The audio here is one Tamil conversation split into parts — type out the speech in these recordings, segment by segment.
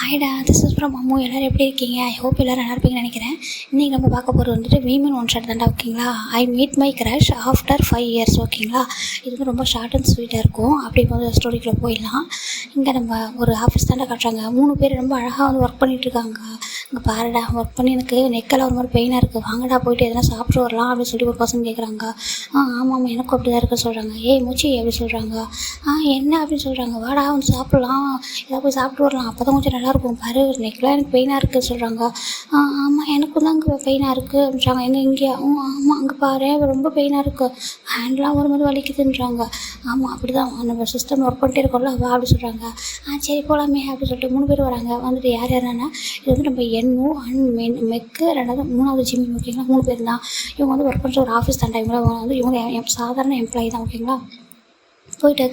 ஹாய்டா, திஸ் இஸ் ஃப்ரம் அம்மு. எல்லோரும் எப்படி இருக்கீங்க? ஐ ஹோப் எல்லோரும் நல்லா இருப்பீங்கன்னு நினைக்கிறேன். இன்றைக்கி நம்ம பார்க்க போகிறது வந்துட்டு வீமன் ஒன் ஷாட் தான்டா. ஓகேங்களா? I meet my crush after 5 years. ஓகேங்களா? இது வந்து ரொம்ப ஷார்ட் அண்ட் ஸ்வீட்டாக இருக்கும். அப்படி போது ஸ்டோரிக்குள்ளே போயிடலாம். இங்கே நம்ம ஒரு ஆஃபீஸ் தாண்டா காட்டுறாங்க. 3 பேர் ரொம்ப அழகாக வந்து ஒர்க் பண்ணிகிட்ருக்காங்க. இங்கே பாருடா, ஒர்க் பண்ணி எனக்கு நெக்கெல்லாம் ஒரு மாதிரி பெயினாக இருக்குது, வாங்கடா போயிட்டு எதனா சாப்பிட்டு வரலாம் அப்படின்னு சொல்லி ஒரு பர்சன் கேட்குறாங்க. ஆமாம், எனக்கும் அப்படி தான் இருக்குன்னு சொல்கிறாங்க. ஏய் மூச்சி அப்படி சொல்கிறாங்க. என்ன அப்படின்னு சொல்கிறாங்க. வாடா வந்து சாப்பிட்லாம், ஏதாவது போய் சாப்பிட்டு வரலாம், அப்போ தான் கொஞ்சம் நல்லாயிருக்கும். பாரு நெக்கெலாம் எனக்கு பெயினாக இருக்குது சொல்கிறாங்க. ஆமாம் எனக்கும் தான் இங்கே பெயினாக இருக்குது அப்படின்றாங்க. இங்கே ஆமாம் அங்கே பாரு ரொம்ப பெயினாக இருக்குது, ஹேண்ட்லாம் ஒரு மாதிரி வலிக்குதுன்றாங்க. ஆமாம் அப்படி தான் நம்ம சிஸ்டம் ஒர்க் பண்ணிட்டே இருக்கோம்ல, வா அப்படி சொல்கிறாங்க. சரி போகலாமே அப்படின்னு சொல்லிட்டு 3 பேர் வராங்க. வந்துட்டு யார் யாருன்னா, இது வந்து நம்ம எண்ணு அண்ட் மெக்கு, 2வது ஜிம்மின். ஓகேங்களா? 3 பேர் தான். இவங்க வந்து ஒர்க் பண்ணுற ஒரு ஆஃபீஸ் தான். இவங்க சாதாரண எம்ப்ளாயி தான். ஓகேங்களா? போயிட்டு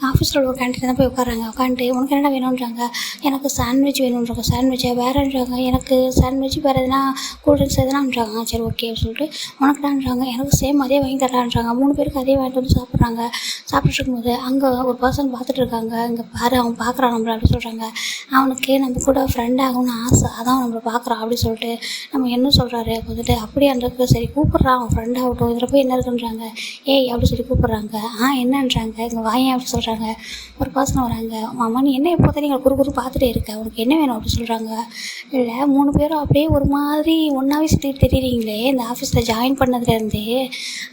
ஆஃபீஸில் ஒரு கேண்டீன் தான் போய் உட்காராங்க. உட்காந்துட்டு உனக்கு என்ன வேணுன்றாங்க. எனக்கு சாண்ட்விச் வேணுன்றாங்க. சாண்ட்விச்சை வேறுன்றாங்க. எனக்கு சாண்ட்விச் வேறு எதுனா கூல்ட்ரிங்க்ஸ் எதுனான்றாங்க. சரி ஓகே அப்படின்னு சொல்லிட்டு உனக்குடான்றாங்க. எனக்கு சேம் அதே வாங்கி தரலான்றாங்க. 3 பேருக்கு அதே வாங்கிட்டு வந்து சாப்பிட்றாங்க. சாப்பிட்டுட்டு இருக்கும்போது அங்கே ஒரு பர்சன் பார்த்துட்டு இருக்காங்க. இங்கே பாரு அவன் பார்க்குறான் நம்மளை அப்படின்னு சொல்கிறாங்க. அவனுக்கு நம்ம கூட ஃப்ரெண்ட் ஆகணும்னு ஆசை, அதான் நம்மளை பார்க்குறான் அப்படின்னு சொல்லிட்டு நம்ம என்ன சொல்கிறாரு வந்துட்டு அப்படியே அந்த சரி கூப்பிட்றான், அவன் ஃப்ரெண்ட் ஆகட்டும், இதில் போய் என்ன இருக்குன்றாங்க. ஏய் அப்படி சொல்லி கூப்பிட்றாங்க. என்னன்றாங்க. இங்கே வாயேன் அப்படி சொல்கிறாங்க. ஒரு பர்சன் வராங்க. மாமா நீ என்ன எப்போதான் நீங்கள் குறு பார்த்துட்டே இருக்க, உனக்கு என்ன வேணும் அப்படி சொல்கிறாங்க. இல்லை 3 பேரும் அப்படியே ஒரு மாதிரி ஒன்றாவே சுற்றிட்டு தெரியுறீங்களே இந்த ஆஃபீஸில் ஜாயின் பண்ணதுலேருந்து,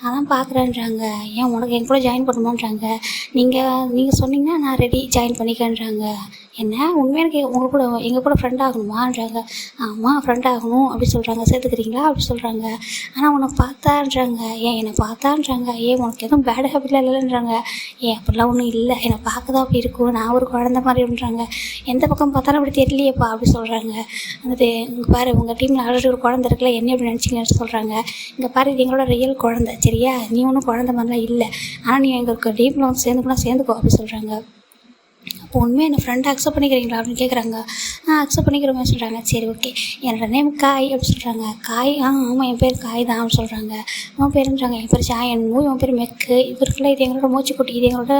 அதான் பார்க்குறேன்றாங்க. ஏன் உனக்கு என் கூட ஜாயின் பண்ணுமோன்றாங்க. நீங்கள் சொன்னீங்கன்னா நான் ரெடி ஜாயின் பண்ணிக்கன்றாங்க. என்ன உண்மையாக உங்கள் கூட எங்கள் கூட ஃப்ரெண்ட் ஆகணுமான்றாங்க. ஆமாம் ஃப்ரெண்ட் ஆகணும் அப்படி சொல்கிறாங்க. சேர்த்துக்கிறீங்களா அப்படி சொல்கிறாங்க. ஆனால் உன்னை பார்த்தான்றாங்க. என்னை பார்த்தான்றாங்க. உனக்கு எதுவும் பேட் ஹேபிட்லாம் இல்லைன்றாங்க. அப்படிலாம் ஒன்றும் இல்லை, என்னை பார்க்க தான் அப்படி இருக்கும், நான் ஒரு குழந்த மாதிரின்றாங்க. எந்த பக்கம் பார்த்தாலும் அப்படி தெரியலையேப்பா அப்படி சொல்கிறாங்க. வந்துட்டு இங்கே பாரு உங்கள் டீமில் ஆல்ரெடி ஒரு குழந்தை இருக்குல்ல, என்ன எப்படி நினச்சிங்கன்னு சொல்கிறாங்க. இங்கே பாரு இது எங்களோட ரியல் குழந்தை சரியா, நீ ஒன்றும் குழந்த மாதிரிலாம் இல்லை, ஆனால் நீ எங்களுக்கு டீமில் வந்து சேர்ந்துக்கோ அப்படி சொல்கிறாங்க. அப்போ உண்மையாக என்னை ஃப்ரெண்டை அக்செப்ட் பண்ணிக்கிறீங்களா அப்படின்னு கேட்குறாங்க. அக்செப்ட் பண்ணிக்கிற மாதிரி சொல்கிறாங்க. சரி ஓகே, என்னோடய நேம் காய் அப்படி சொல்கிறாங்க. காய் ஆமாம் என் பேர் காய் தான் அப்படின்னு சொல்கிறாங்க. உன் பேருன்றாங்க. என் பேர் சாயன்மூ, இவன் பேர் மெக்கு, இது இருக்குல்ல இது எங்களோட மூச்சுக்குட்டி, இது எங்களோட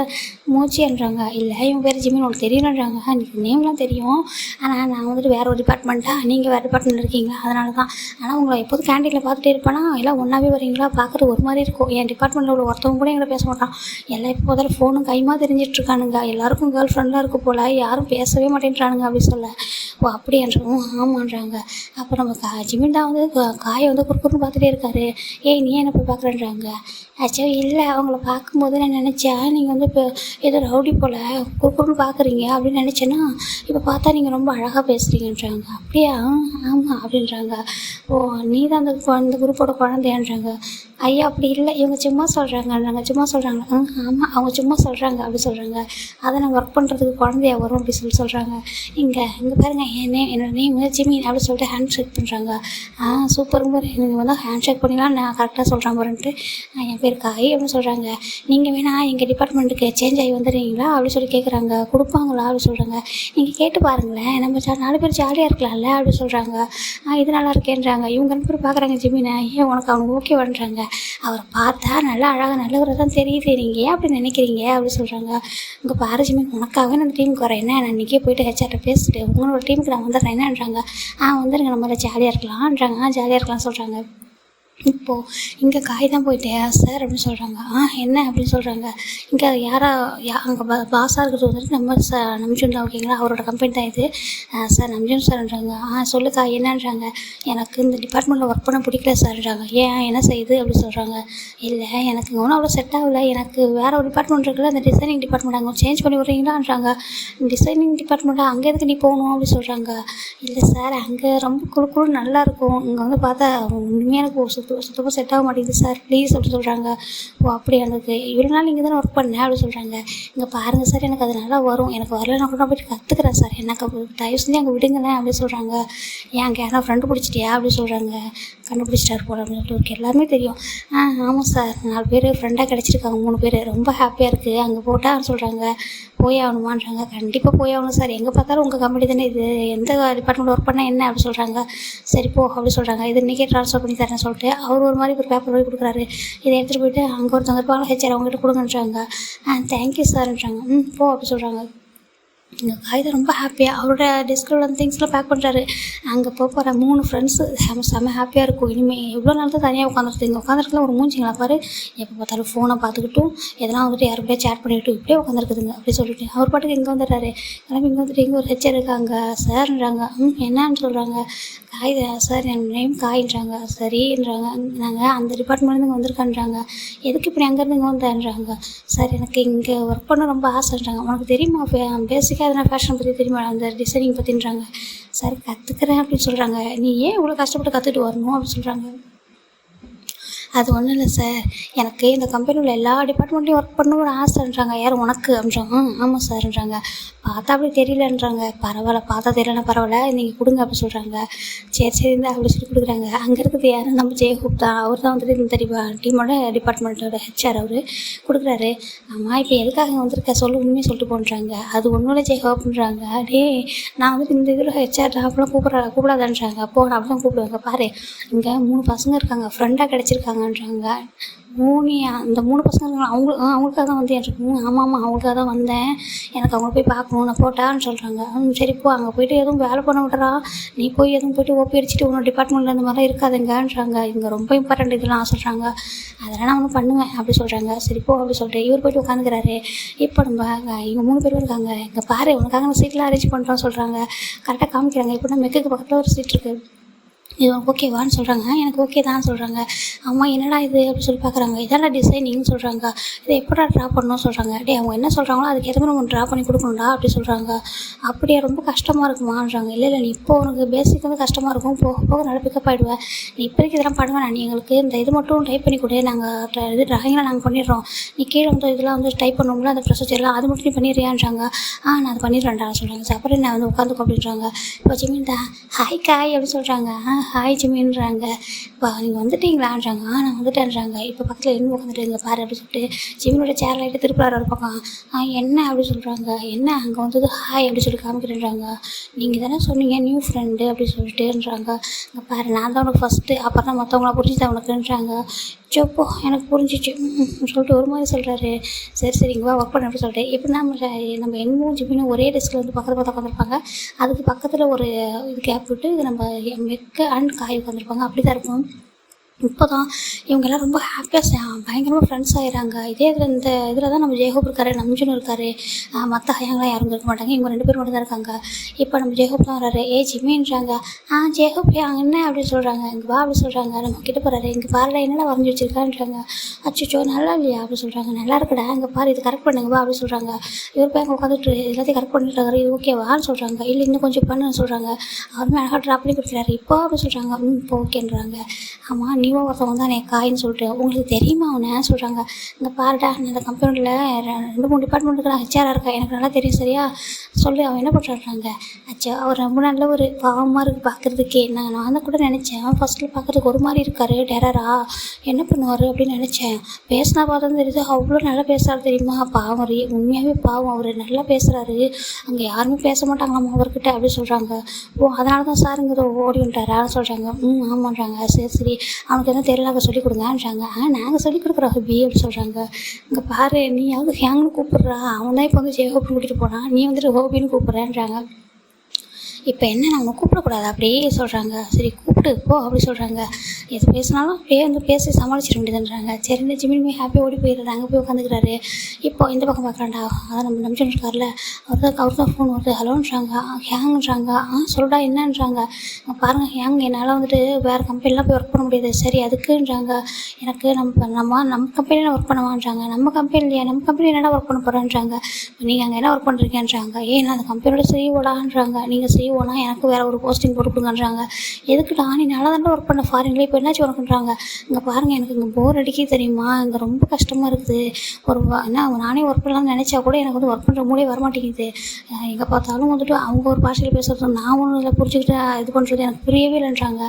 மூச்சுன்றாங்க. இல்லை இவன் பேர் ஜிமின், உனக்கு தெரியணுன்றாங்க. எனக்கு நேம்லாம் தெரியும், ஆனால் நான் வந்துட்டு வேறு ஒரு டிபார்ட்மெண்ட்டாக, நீங்கள் வேறு டிபார்ட்மெண்ட் இருக்கீங்களா அதனால தான். ஆனால் உங்களை எப்போதும் கேண்டீனில் பார்த்துட்டே இருப்பேனா, எல்லாம் ஒன்றாவே வரீங்களா, பார்க்குறது ஒரு மாதிரி இருக்கும். என் டிபார்ட்மெண்ட்டில் உள்ள ஒருத்தவங்க கூட எங்களை பேச மாட்டான், எல்லாம் இப்போ முதல்ல ஃபோனும் கைமா தெரிஞ்சிட்ருக்கானுங்க, எல்லாருக்கும் கேர்ள் ஃப்ரெண்டாக இருக்க போல், யாரும் பேசவே மாட்டேன்றானுங்க அப்படி சொல்ல. அப்படின்றாங்க. ஆமான்றாங்க. அப்போ நம்ம ஜிமின் தான் வந்து காயை வந்து குறுக்குன்னு பார்த்துட்டே இருக்காரு. நீ என்ன போய் பார்க்குறேன்றாங்க. ஆக்சுவலி இல்லை அவங்கள பார்க்கும்போது நான் நினச்சேன் நீங்கள் வந்து இப்போ ஏதோ ரவுடி போல் குறுக்குன்னு பார்க்குறீங்க அப்படின்னு நினச்சேன்னா, இப்போ பார்த்தா நீங்கள் ரொம்ப அழகாக பேசுகிறீங்கன்றாங்க. அப்படியா? ஆமாம் அப்படின்றாங்க. நீ தான் அந்த குரூப்போட குழந்தைன்றாங்க. ஐயா அப்படி இல்லை, இவங்க சும்மா சொல்கிறாங்கன்றாங்க. சும்மா சொல்கிறாங்க. ஆமாம் அவங்க சும்மா சொல்கிறாங்க அப்படி சொல்கிறாங்க. அதை நான் ஒர்க் பண்ணுறதுக்கு குழந்தையா வரும் அப்படி சொல்கிறாங்க. இங்கே பாருங்கள் என்னோட நேம் ஜிமின் அப்படி சொல்லிட்டு ஹேண்ட் ஷேக் பண்ணுறாங்க. சூப்பர் நீங்கள் வந்து ஹேண்ட் ஷேக் பண்ணிலாம் நான் கரெக்டாக சொல்கிறேன் பாருன்ட்டு. என் பேர் காய் அப்படின்னு சொல்கிறாங்க. நீங்கள் வேணால் எங்கள் டிபார்ட்மெண்ட்டுக்கு சேஞ்ச் ஆகி வந்துடுறீங்களா அப்படி சொல்லி கேட்குறாங்க. கொடுப்பாங்களா அப்படி சொல்கிறாங்க. நீங்கள் கேட்டு பாருங்களேன், நம்ம 4 பேர் ஜாலியாக இருக்கலாம்ல அப்படி சொல்கிறாங்க. இது நல்லா இருக்கேன்றாங்க. இவங்க 2 பேர் பார்க்குறாங்க ஜிமினை. உனக்கு அவங்க ஓகே பண்ணுறாங்க. அவரை பார்த்தா நல்லா அழகாக நல்லவரை தான் தெரியுது, நீங்கள் ஏன் அப்படி நினைக்கிறீங்க அப்படி சொல்கிறாங்க. இங்கே பாரு ஜிமின், உனக்காகவே நான் டீமுக்கு வரேன், என்ன நான் இன்றைக்கே போய்ட்டு ஹெச்ஆர்ட்ட பேசிட்டு உங்களோட டீமுக்கு நான் வந்துடுறேன் என்னன்றாங்க. வந்துடுங்க நம்ம ஜாலியாக இருக்கலாம்ன்றாங்க. ஜாலியாக இருக்கலாம் சொல்கிறாங்க. இப்போது இங்கே காய் தான் போயிட்டு சார் அப்படின்னு சொல்கிறாங்க. என்ன அப்படின்னு சொல்கிறாங்க. இங்கே அங்கே பாஸாக இருக்கிறது வந்துட்டு நம்ம நம்ஜூன் தான். ஓகேங்களா? அவரோட கம்பெனி தான் இது. சார் நம்ஜூன் சார்ன்றாங்க. சொல்லுக்கா என்னன்றாங்க. எனக்கு இந்த டிபார்ட்மெண்ட்டில் ஒர்க் பண்ண பிடிக்கல சார்ன்றாங்க. என்ன செய்யுது அப்படி சொல்கிறாங்க. இல்லை எனக்கு ஒன்றும் அவ்வளோ செட் ஆகலை, எனக்கு வேறு ஒரு டிபார்ட்மெண்ட் இருக்குல்ல அந்த டிசைனிங் டிபார்ட்மெண்ட், அங்கே சேஞ்ச் பண்ணி விட்றீங்களான்றாங்க. டிசைனிங் டிபார்ட்மெண்ட்டாக அங்கே எதுக்கு நீ போகணும் அப்படி சொல்கிறாங்க. இல்லை சார் அங்கே ரொம்ப குழு நல்லாயிருக்கும், இங்கே வந்து பார்த்தா உண்மையாக எனக்கு சுத்தமாக செட் ஆக மாட்டேங்குது சார் ப்ளீஸ் அப்படி சொல்கிறாங்க. அப்படி எனக்கு இவ்வளோ நாள் நீங்கள் தானே ஒர்க் பண்ணேன் அப்படி சொல்கிறாங்க. இங்கே பாருங்கள் சார் எனக்கு அது நல்லா வரும், எனக்கு வரலன்னா கூட நான் போய்ட்டு கற்றுக்குறேன் சார், எனக்கு தயவு செஞ்சு அங்கே விடுங்களேன் அப்படி சொல்கிறாங்க. அங்கே யாரா ஃப்ரெண்டு பிடிச்சிட்டியா அப்படி சொல்கிறாங்க. கண்டுபிடிச்சிட்டாரு போல அப்படின்னு சொல்லிட்டு எல்லாருமே தெரியும். ஆமாம் சார் 4 பேர் ஃப்ரெண்டாக கிடச்சிருக்காங்க, 3 பேர் ரொம்ப ஹாப்பியாக இருக்குது, அங்கே போட்டால் சொல்கிறாங்க. போய் ஆகணுமான்றாங்க. கண்டிப்பாக போய் ஆகணும் சார், எங்கே பார்த்தாலும் உங்கள் கம்பெனி தானே இது, எந்த டிபார்ட்மெண்ட் ஒர்க் பண்ணால் என்ன அப்படி சொல்கிறாங்க. சரி போ அப்படி சொல்கிறாங்க. இது இன்றைக்கே ட்ரான்ஸ்ஃபர் பண்ணி தரேன்னு சொல்லிட்டு அவர் ஒரு மாதிரி ஒரு பேப்பர் போய் கொடுக்குறாரு. இதை எடுத்துகிட்டு போயிட்டு அங்கே ஒருத்தவங்க இருப்பாங்க ஹெச்ஆர், அவங்ககிட்ட கொடுங்கன்றாங்க. தேங்க்யூ சார்ன்றாங்க. போ அப்படி சொல்கிறாங்க. எங்கள் காகிதம் ரொம்ப ஹாப்பியாக அவரோட டெஸ்கில் உள்ள திங்ஸ்லாம் பேக் பண்ணுறாரு. அங்கே போகிற 3 ஃப்ரெண்ட்ஸு செம்ம ஹாப்பியாக இருக்கும். இனிமேல் எவ்வளோ நாள் தான் தனியாக உட்காந்துருக்கு, இங்கே உட்காந்துருக்கலாம் ஒரு மூஞ்சிங்களா பாரு, எப்போ பார்த்தாலும் ஃபோனை பார்த்துக்கிட்டும் எதனா வந்துட்டு யார் கூடயா சேட் பண்ணிக்கிட்டு இப்படியே உட்காந்துருக்குதுங்க அப்படி சொல்லிட்டு அவர் பாட்டுக்கு இங்கே வந்துடுறாரு. கிளம்பி இங்கே வந்துட்டு இங்கே ஒரு ஹெச்ஆர் இருக்காங்க சார்ன்றாங்க. என்னன்னு சொல்கிறாங்க. சார் என் நேம் காயின்றாங்க. சரின்றாங்க. நாங்கள் அந்த டிபார்ட்மெண்ட்லேருந்து இங்கே வந்திருக்கான்றாங்க. எதுக்கு இப்படி அங்கேருந்து இங்கே வந்தேன்றாங்க. சார் எனக்கு இங்கே ஒர்க் பண்ண ரொம்ப ஆசைன்றாங்க. உனக்கு தெரியுமா பேசிக்காக எதனா ஃபேஷன் பற்றி தெரியுமா, அந்த டிசைனிங் பற்றின்றாங்க. சார் கற்றுக்குறேன் அப்படின்னு சொல்கிறாங்க. நீ ஏன் இவ்வளோ கஷ்டப்பட்டு கற்றுட்டு வரணும் அப்படின்னு சொல்கிறாங்க. அது ஒன்றும் இல்லை சார், எனக்கு இந்த கம்பெனியில் எல்லா டிபார்ட்மெண்ட்லேயும் ஒர்க் பண்ணணும்னு ஆசைன்றாங்க. யார் உனக்கு அப்படின்றாங்க. ஆமாம் சார்ன்றாங்க. பார்த்தா அப்படி தெரியலன்றாங்க. பரவாயில்ல, பார்த்தா தெரியலன்னா பரவாயில்ல, நீங்கள் கொடுங்க அப்படி சொல்கிறாங்க. சரி இந்த அப்படி சொல்லி கொடுக்குறாங்க. அங்கே இருக்குது யார், நம்ம ஜெயகூப் தான். அவர் தான் வந்துட்டு இந்த டீமோட டிபார்ட்மெண்ட்டோட ஹெச்ஆர் அவர் கொடுக்குறாரு. ஆமாம் இப்போ எதுக்காக வந்திருக்க சொல்லு, உண்மையை சொல்லிட்டு போன்றாங்க. அது ஒன்றும் இல்லை ஜெயகூப்ன்றாங்க. டே நான் வந்துட்டு இந்த இதில் ஹெச்ஆர் அப்படிலாம் கூப்பிடாதான்றாங்க. நான் அப்படி தான் கூப்பிடுவாங்க. பாரு இங்கே 3 பசங்க இருக்காங்க, ஃப்ரெண்டாக கிடச்சிருக்காங்கன்றாங்க. அந்த 3 பசங்க இருக்காங்க, அவங்களுக்காக தான் வந்து எனக்கு ஆமாம் அவங்களுக்காக தான் வந்தேன், எனக்கு அவங்கள போய் பார்க்கணும், நான் போட்டான்னு சொல்கிறாங்க. சரி போ, அங்கே போய்ட்டு எதுவும் வேலை பண்ண விட்றா, நீ போய் எதுவும் போய்ட்டு ஓப்பி அடிச்சுட்டு உன்னோட டிபார்ட்மெண்ட்டில் இந்த மாதிரிலாம் இருக்காதுங்கன்றாங்க. இங்கே ரொம்ப இம்பார்ட்டண்ட் இதெல்லாம் சொல்கிறாங்க. அதெல்லாம் நான் ஒன்றும் பண்ணுவேன் அப்படி சொல்கிறாங்க. சரி போ அப்படி சொல்லிட்டு இவர் போய்ட்டு உட்காந்துக்கிறாரு. இப்போ நம்ம இங்கே 3 பேரும் இருக்காங்க. இங்கே பாரு உனக்காக நம்ம சீட்லாம் அரேஞ்ச் பண்ணுறோன்னு சொல்கிறாங்க. கரெக்டாக காமிக்கிறாங்க. இப்போ நம்ம மெக்குக்கு பக்கத்தில் ஒரு சீட் இருக்குது. இது ஓகேவான்னு சொல்கிறாங்க. எனக்கு ஓகே தான் சொல்கிறாங்க. அம்மா என்னடா இது அப்படி சொல்லி பார்க்குறாங்க. இதெல்லாம் டிசைனிங்னு சொல்கிறாங்க. இதை எப்படா ட்ரா பண்ணணும்னு சொல்கிறாங்க. அவங்க என்ன சொல்கிறாங்களோ அதுக்கு எதுவுமே நம்ம ட்ரா பண்ணி கொடுக்கணும்டா அப்படி சொல்கிறாங்க. அப்படியே ரொம்ப கஷ்டமாக இருக்குமான்றாங்க. இல்லை நீ இப்போ உனக்கு பேசிக் வந்து கஷ்டமாக இருக்கும், போக போக நல்லா பிக்கப் ஆகிடுவேன், நீ இப்போதைக்கு இதெல்லாம் பண்ணுவேன், நீ எங்களுக்கு இந்த இது மட்டும் டைப் பண்ணி கொடு, நாங்கள் இது ட்ராயிங்லாம் நாங்கள் பண்ணிடுறோம், நீ கீழே வந்து இதெல்லாம் வந்து டைப் பண்ணுவோம்ல அந்த ப்ரொசீஜர்லாம் அது மட்டும் நீ பண்ணிடுறியான்றாங்க. நான் அது பண்ணிடுறேன்டா சொல்கிறாங்க. அப்புறம் நான் வந்து உட்காந்துக்கோ அப்படின்றாங்க. இப்போ ஜிமின் தான் ஹாய் காய் அப்படி சொல்கிறாங்க. ஹாய் ஜிமின்றாங்க. இப்போ நீங்கள் வந்துட்டீங்களான்றாங்க. நான் வந்துட்டேன்றாங்க. இப்போ பக்கத்தில் என்ன உட்காந்துட்டு இங்கே பாரு அப்படி சொல்லிட்டு ஜிமினோட சேர் லைட்டு திருப்புறாரு ஒரு பக்கம். என்ன அப்படி சொல்கிறாங்க. என்ன அங்கே வந்தது ஹாய் அப்படி சொல்லி காமிக்கிறேன்றாங்க. நீங்கள் தானே சொன்னீங்க நியூ ஃப்ரெண்டு அப்படி சொல்லிட்டுன்றாங்க. இங்கே பாரு நான் தான் உனக்கு ஃபஸ்ட்டு, அப்புறம் தான் மற்றவங்கள புரிஞ்சுதான் உனக்குன்றாங்க. சோப்போ எனக்கு புரிஞ்சிச்சு சொல்லிட்டு ஒரு மாதிரி சொல்கிறாரு. சரி இங்கே வா ஒர்க் பண்ண அப்படி சொல்லிட்டு இப்போ நம்ம என்னமோ ஜிமினும் ஒரே டெஸ்கில் வந்து பக்கத்தில் பார்த்து உட்காந்துருப்பாங்க. அதுக்கு பக்கத்தில் ஒரு இது கேப் விட்டு இது நம்ம மெக்கு அண்ட் காய் உட்காந்துருப்பாங்க. அப்படி தான் இருக்கும். இப்போ தான் இவங்கெல்லாம் ரொம்ப ஹாப்பியாக பயங்கரமாக ஃப்ரெண்ட்ஸ் ஆகிடுறாங்க. இந்த இதில் தான் நம்ம ஜெயகோப் இருக்கார், நம்ஜுன் இருக்கார், மற்ற ஹையாங்களாம் யாரும் இருக்க மாட்டாங்க. இவங்க 2 பேர் மட்டும் தான் இருக்காங்க. இப்போ நம்ம ஜெயகோப் தான் வர்றாரு. ஜிமின்றாங்க. ஜெயகோப் என்ன அப்படின்னு சொல்கிறாங்க. இங்கே வா அப்படி சொல்கிறாங்க. நம்ம கிட்ட போகிறாரு. இங்கே பாருடா என்னெல்லாம் வரைஞ்சி வச்சிருக்கான்றாங்க. அச்சோ நல்லா இல்லையா அப்படி சொல்கிறாங்க. நல்லா இருக்குடா, இங்கே பாரு இது கரெக்ட் பண்ணுங்க வா அப்படி சொல்கிறாங்க. இவர் போய் அங்கே உட்காந்துட்டு எல்லாத்தையும் கரெக்ட் பண்ணிட்டு இருக்காரு. இது ஓகேவான்னு சொல்கிறாங்க. இல்லை இன்னும் கொஞ்சம் பண்ணுன்னு சொல்கிறாங்க. அவருமே அழகாக ட்ராப் பண்ணி கொடுக்குறாரு. இப்போ அப்படி சொல்கிறாங்க. இப்போ ஓகேன்றாங்க. ஆமாம் நீவோ ஒருத்தவங்க தான் எனக்கு காயின்னு சொல்லிட்டு உங்களுக்கு தெரியுமா அவனை சொல்கிறாங்க. இங்கே பாருடா நான் இந்த கம்பெனியில் 2-3 டிபார்ட்மெண்ட்டுக்கு நான் ஹெச்ஆராக இருக்கேன், எனக்கு நல்லா தெரியும் சரியா சொல்லி அவன் என்ன பண்ணுறாங்க. அச்சா அவர் ரொம்ப நல்ல ஒரு பாவமாக இருக்குது பார்க்குறதுக்கே. நான் தான் கூட நினச்சேன் ஃபஸ்ட்டில் பார்க்குறதுக்கு ஒரு மாதிரி இருக்கார் டெரரா, என்ன பண்ணுவார் அப்படின்னு நினச்சேன். பேசினா பார்த்தா தெரியுது அவ்வளோ நல்லா பேசுகிறாரு தெரியுமா. பாவம் உண்மையாகவே பாவம், அவர் நல்லா பேசுகிறாரு, அங்கே யாருமே பேச மாட்டாங்களாம்மா அவர்கிட்ட அப்படி சொல்கிறாங்க. அதனால தான் சாருங்கிற ஓடி வந்துட்டாரா சொல்கிறாங்க. ஆமான்றாங்க. சரி அவனுக்கு எதுவும் தெரியல சொல்லிக் கொடுங்கன்றாங்க. நாங்கள் சொல்லிக் கொடுக்குறோம் ஹபி அப்படி சொல்கிறாங்க. இங்கே பாரு நீயாவது ஹேங்னு கூப்பிட்றா, அவன் தான் இப்போ வந்து ஜெயஹோப்னு கூட்டிகிட்டு போனான், நீ வந்துட்டு ஹோபின்னு கூப்பிட்றேன்றாங்க. இப்போ என்ன நம்ம கூப்பிடக்கூடாது அப்படியே சொல்கிறாங்க. சரி கூப்பிட்டு போ அப்படி சொல்கிறாங்க. எது பேசினாலும் அப்படியே வந்து பேசி சமாளிச்சிட வேண்டியதுன்றாங்க. சரி இந்த ஜிமினுமே ஹாப்பியாக ஓடி போயிடுறாரு. அங்கே போய் உட்காந்துக்கிறாரு. இப்போ இந்த பக்கம் பார்க்குறாண்டா, அதான் நம்ம நம்பிச்சு இருக்கார்ல, அவர் தான் ஃபோன் வருது. ஹலோன்றாங்க. ஹேங்ன்றாங்க. சொல்டா என்னன்றாங்க. பாருங்கள் ஹேங் என்னால் வந்துட்டு வேறு கம்பெனிலாம் போய் ஒர்க் பண்ண முடியாது. சரி அதுக்குன்றாங்க. எனக்கு நம்ம கம்பெனியில் ஒர்க் பண்ணுவான்றாங்க. நம்ம கம்பெனிலையா, நம்ம கம்பெனி என்னடா ஒர்க் பண்ண போகிறேன்றாங்க. நீங்கள் அங்கே என்ன ஒர்க் பண்ணுறீங்கன்றாங்க. நான் அந்த கம்பெனியோட சிஇஓடான்றாங்க. நீங்கள் சிஇஓனா எனக்கு வேறு ஒரு போஸ்டிங் போட்டு கொடுங்கன்றாங்க. எதுக்குடா நீ நல்லா தானே ஒர்க் பண்ண ஃபாரின்ல, இப்போ என்னாச்சு உனக்குன்றாங்க. இங்கே பாருங்கள் எனக்கு இங்கே போர் அடிக்க தெரியுமா, இங்கே ரொம்ப கஷ்டமாக இருக்குது. என்ன நானே ஒர்க் பண்ணலாம்னு நினச்சா கூட எனக்கு வந்து ஒர்க் பண்ணுற மூடே வரமாட்டேங்குது. எங்கே பார்த்தாலும் வந்துட்டு அவங்க ஒரு பாஷையில் பேசுகிறது, நான் ஒன்றும் இதில் புரிஞ்சுக்கிட்டு இது பண்ணுறது எனக்கு புரியவே இல்லைன்றாங்க.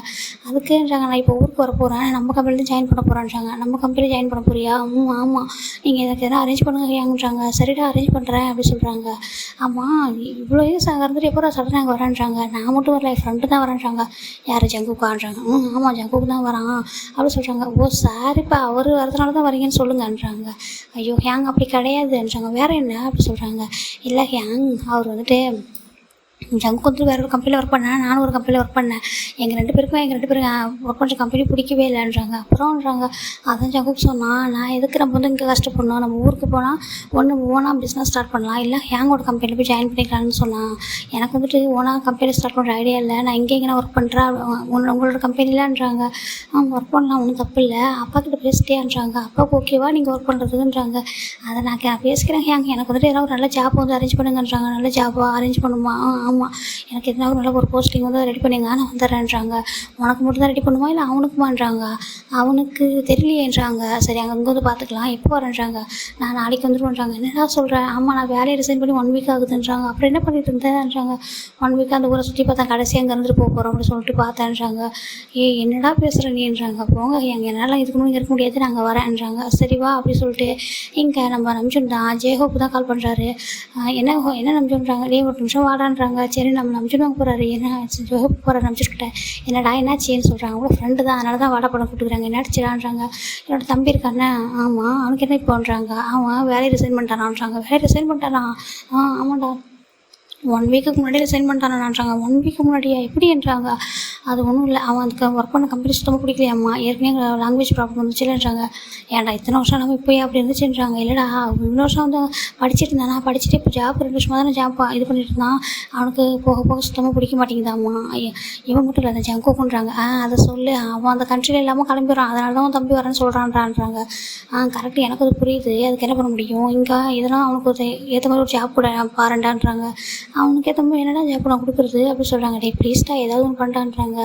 அதுக்குன்றாங்க நான் இப்போ ஊருக்கு வர போகிறேன், நம்ம கம்பெனியில் ஜாயின் பண்ண போகிறேன்றாங்க. நம்ம கம்பெனியில் ஜாயின் பண்ண போறியா? ஆமாம் நீங்கள் எனக்கு எதனா அரேஞ்ச் பண்ணுங்க ஏங்கன்றாங்க. சரிடா அரேஞ்ச் பண்ணுறேன் அப்படி சொல்கிறாங்க. ஆமாம் இவ்வளோ யூஸ் அங்கே இருந்துட்டு எப்போ சடனாக அங்கே வரேன் வரேன்றாங்க. நான் மட்டும் வரல, என் ஃப்ரெண்டு தான் வரேன்றாங்க. யார் ஜங்குக்கான்றாங்க. ஆமாம் ஜங்குக்கு தான் வரான் அப்படி சொல்கிறாங்க. ஓ சாரிப்பா, அவர் வரதுனால தான் வரீங்கன்னு சொல்லுங்கன்றாங்க. ஐயோ ஹேங் அப்படி கிடையாதுன்றாங்க. வேறு என்ன அப்படி சொல்கிறாங்க. இல்லை ஹேங் அவர் வந்துட்டு ஜங்கு வந்துட்டு வேறு ஒரு கம்பெனியில் ஒர்க் பண்ணேன், நானும் ஒரு கம்பெனியில் ஒர்க் பண்ணேன். எங்கள் ரெண்டு பேரும் ஒர்க் பண்ணுற கம்பெனி பிடிக்கவே இல்லைன்றாங்க. அப்புறம்ன்றாங்க அதான் ஜங்குக்கு சொன்னான், நான் எதுக்கு நம்ம வந்து இங்கே கஷ்டப்படணும், நம்ம ஊருக்கு போனால் ஒன்று ஓனாக பிஸ்னஸ் ஸ்டார்ட் பண்ணலாம், இல்லை ஹேங்கோட கம்பெனியில் போய் ஜாயின் பண்ணிக்கலாம்னு சொன்னான். எனக்கு வந்துட்டு ஓனாக கம்பெனி ஸ்டார்ட் பண்ணுற ஐடியா இல்லை, நான் இங்கே எங்கே ஒர்க் பண்ணுறேன் உங்களோட கம்பெனிலன்றாங்க. ஒர்க் பண்ணலாம் ஒன்றும் தப்பு இல்லை, அப்பா கிட்ட பேசிட்டேன்றாங்க. அப்பாவுக்கு ஓகேவா நீங்கள் ஒர்க் பண்ணுறதுக்குன்றாங்க. அதை நான் பேசிக்கிறேன் ஹேங்க, எனக்கு வந்துட்டு ஏதாவது ஒரு நல்ல ஜாப் வந்து அரேஞ்ச் பண்ணுங்கன்றாங்க. நல்ல ஜாப்பாக அரேஞ்ச் பண்ணுமா? ஆமாம் எனக்கு எதனா ஒரு நல்ல ஒரு போஸ்டிங் வந்து ரெடி பண்ணிங்க, நான் வந்துடுறேன்றாங்க. உனக்கு மட்டும் தான் ரெடி பண்ணுமா இல்லை அவனுக்குமான்றாங்க. அவனுக்கு தெரியலையேன்றாங்க. சரி அங்கே வந்து பார்த்துக்கலாம், எப்போ வரேன்றாங்க. நான் நாளைக்கு வந்துடுவேன்றாங்க. என்னடா சொல்கிறேன்? ஆமாம் நான் வேலையை ரிசைன் பண்ணி 1 வீக் ஆகுதுன்றாங்க. அப்புறம் என்ன பண்ணிட்டு இருந்தேன்றாங்க. 1 வீக் அந்த ஊரை சுற்றி பார்த்தேன், கடைசி அங்கே இருந்துட்டு போகிறோம் அப்படின்னு சொல்லிட்டு பார்த்தேன்றாங்க. என்னடா பேசுகிற நீன்றாங்க. போங்க எங்கள் என்னால் இதுக்கு இங்கே இருக்க முடியாது, நாங்கள் வரேன்றாங்க. சரிவா அப்படி சொல்லிட்டு இங்கே நம்ம நம்பிச்சுன் தான் ஜேஹோப்பு தான் கால் பண்ணுறாரு. என்ன நம்பிச்சுன்றாங்க. ஒரு நிமிஷம் வாடான்றாங்க. சரி நம்ம நம்பிச்சுடுவாங்க போகிறாரு. என்ன ஜோஹோப்பு போகிற நம்பிச்சுக்கிட்டேன். என்னடா என்னாச்சின்னு சொல்கிறாங்க. அவங்க ஃப்ரெண்டு தான், அதனால தான் வாடா படம் கூப்பிட்டுக்கிறாங்க. என்னாச்சுடான்றாங்க. என்னோட தம்பி இருக்கானே, ஆமாம் அவனுக்கு என்ன இப்போன்றாங்க. அவன் வேலையை ரிசைன் பண்ணிட்டானான்றாங்க. வேலையை ரிசைன் பண்ணிட்டானா? ஆமாண்டா 1 வீக்குக்கு முன்னாடி ரிசைன் பண்ணிட்டானான்றாங்க. 1 வீக்கு முன்னாடியா எப்படின்றாங்க. அது ஒன்றும் இல்லை, அவன் அதுக்கு ஒர்க் பண்ண கம்பெனி சுத்தமாக பிடிக்கலையாம்மா, ஏற்கனவே லாங்குவேஜ் ப்ராப்ளம் வந்துச்சுலன்றாங்க. ஏன்டா இத்தனை வருஷம் நம்ம இப்போயே அப்படி இருந்துச்சுன்றாங்க. இல்லைடா இவ்வளோ வருஷம் வந்து படிச்சுட்டு இருந்தானா, படிச்சுட்டு இப்போ ஜாப் 2 வருஷமாக தானே ஜாப் இது பண்ணிட்டு இருந்தான். அவனுக்கு போக போக சுத்தமாக பிடிக்க மாட்டேங்குதாம்மா. இவன் மட்டும் இல்லை, அந்த ஜங்குக்குன்றாங்க. அதை சொல்லு, அவன் அந்த கண்ட்ரியில் இல்லாமல் கிளம்பிடுறான், அதனால தான் அவன் தம்பி வரேன்னு சொல்கிறான்றாங்க. கரெக்டு, எனக்கு அது புரியுது, அதுக்கு என்ன பண்ண முடியும். இங்கே இதெல்லாம் அவனுக்கு ஒரு ஏற்ற மாதிரி ஒரு ஜாப் கூட பாருண்டான்றாங்க. அவனுக்கு ஏற்ற மாதிரி என்னடா ஜாப் நான் கொடுக்குறது அப்படின்னு சொல்கிறாங்க. டே ப்ளீஸ்டா ஏதாவது ஒன்று பண்ணுறான்றாங்க.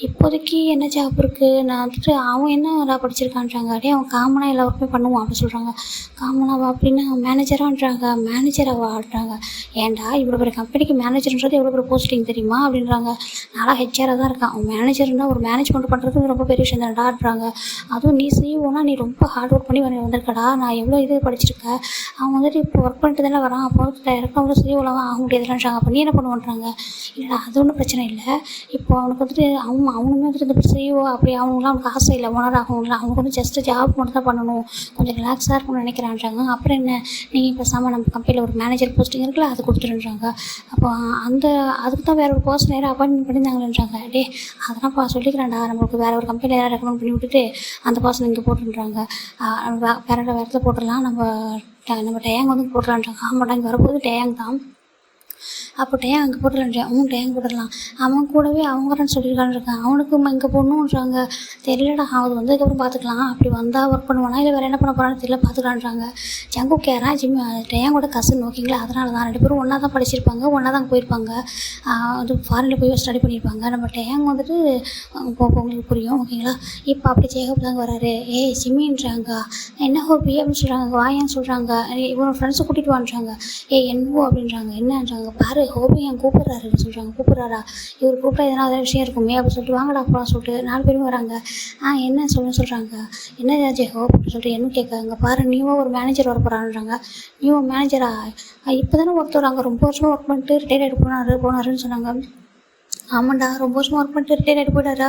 இப்போதைக்கு என்ன ஜாப் இருக்குது, நான் வந்துட்டு அவன் என்ன படிச்சிருக்கான்றாங்க. அவன் காமனாக எல்லா ஒர்க்குமே பண்ணுவான் அப்படின்னு சொல்கிறாங்க. காமனாவா அப்படின்னா மேனேஜரான்றாங்க. மேனேஜராவா ஆடுறாங்க. ஏன்டா இவ்வளோ பெரிய கம்பெனிக்கு மேனேஜர்ன்றது எவ்வளோ பெரிய போஸ்டிங் தெரியுமா அப்படின்றாங்க. நல்லா ஹெச்ஆராக தான் இருக்கான். அவன் மேனேஜர்னால் ஒரு மேனேஜ்மெண்ட் பண்ணுறது ரொம்ப பெரிய விஷயம் தான்டா ஆடுறாங்க. அதுவும் நீ சிஇஓனா நீ ரொம்ப ஹார்ட் ஒர்க் பண்ணி வந்திருக்கடா, நான் எவ்வளோ இது படிச்சிருக்கேன். அவன் வந்துட்டு இப்போ ஒர்க் பண்ணிட்டு தானே வரான், அப்போ டைரெக்டாக வந்து சிஇஓலாம் ஆக முடியாதுன்றாங்க. அப்போ நீ என்ன பண்ணுவான்றாங்க. இல்லைடா அது ஒன்றும் பிரச்சனை இல்லை, இப்போ அவனுக்கு வந்துட்டு அவனுமே வந்துட்டு இந்த சிஇஓ அப்படி அவனுக்குலாம் அவனுக்கு ஆசை இல்லை, ஓனர் ஆகணும்ல. அவனுக்கு வந்து ஜஸ்ட்டு ஜாப் மட்டும் தான் பண்ணணும், கொஞ்சம் ரிலாக்ஸாக இருக்கணும்னு நினைக்கிறான்றாங்க. அப்புறம் என்ன, நீங்கள் பேசாமல் நம்ம கம்பெனியில் ஒரு மேனேஜர் போஸ்டிங் இருக்குல்ல, அது கொடுத்துருன்றாங்க. அப்போ அதுக்கு தான் வேறு ஒரு பர்சன் நேராக அப்பாயின்மெண்ட் பண்ணியிருந்தாங்களேன்றாங்க. அதெல்லாம் சொல்லிக்கிறான்டா, நம்மளுக்கு வேறு ஒரு கம்பெனியில் யாராவது ரெக்கமெண்ட் பண்ணி விட்டுட்டு அந்த பர்சன் இங்கே போட்டுன்றாங்க. வேறு இடத்துல போட்டுடலாம், நம்ம டேங் வந்து போட்டுடலான்றாங்க. ஆமாட்டா இங்கே வரும்போது டேங் தான். அப்போ டேங் அங்கே போட்டுடலான்றான். டேங் போட்டுடலாம். அவன் கூடவே அவங்க வரேன்னு சொல்லியிருக்கான்றாங்க. அவனுக்கு இங்கே போடணுன்றாங்க. தெரியலடா, அது வந்ததுக்கப்புறம் பார்த்துக்கலாம். அப்படி வந்தால் ஒர்க் பண்ணுவானா இல்லை வேறு என்ன பண்ண போகிறான்னு தெரியல, பார்த்துக்கலான்றாங்க. ஜங்கு கேரா டேங்கோட கசின் ஓகேங்களா, அதனால தான் 2 பேரும் ஒன்றா தான் படிச்சிருப்பாங்க, ஒன்றா தான் போயிருப்பாங்க. அது ஃபாரினில் போய் ஸ்டடி பண்ணியிருப்பாங்க. நம்ம டேங் வந்துட்டு உங்களுக்கு புரியும் ஓகேங்களா. இப்போ அப்படி ஜேகப் தாங்க வராரு. ஜிம்மின்றாங்க. என்ன ஹோபி அப்படின்னு சொல்கிறாங்க. வாயான்னு சொல்கிறாங்க. இவன் ஃப்ரெண்ட்ஸை கூட்டிகிட்டு வான்றாங்க. என்னவோ அப்படின்றாங்க. என்னன்றாங்க. பாரு ஹோபி என் கூப்பிட்றாருன்னு சொல்கிறாங்க. கூப்பிட்றாரா, இவர் கூப்பிட்டா எதனா அதே விஷயம் இருக்குமே அப்படின்னு சொல்லிட்டு வாங்கடா அப்புறம் சொல்லிட்டு 4 பேரும் வராங்க. என்ன சொல்கிறாங்க. என்ன ஜெஹோ அப்படின்னு சொல்லிட்டு என்ன கேட்காங்க. பாரு நீவும் ஒரு மேனேஜர் வர போகிறான்றாங்க. நீவும் மேனேஜரா, இப்போ தானே ஒருத்தர் அங்கே ரொம்ப வருஷமாக ஒர்க் பண்ணிட்டு ரிட்டையர் ஆகிட்டு போனாருன்னு சொன்னாங்க. ஆமாண்டா ரொம்ப வருஷமாக ஒர்க் பண்ணிட்டு ரிட்டையர் ஆகிட்டு போயிட்டாரா.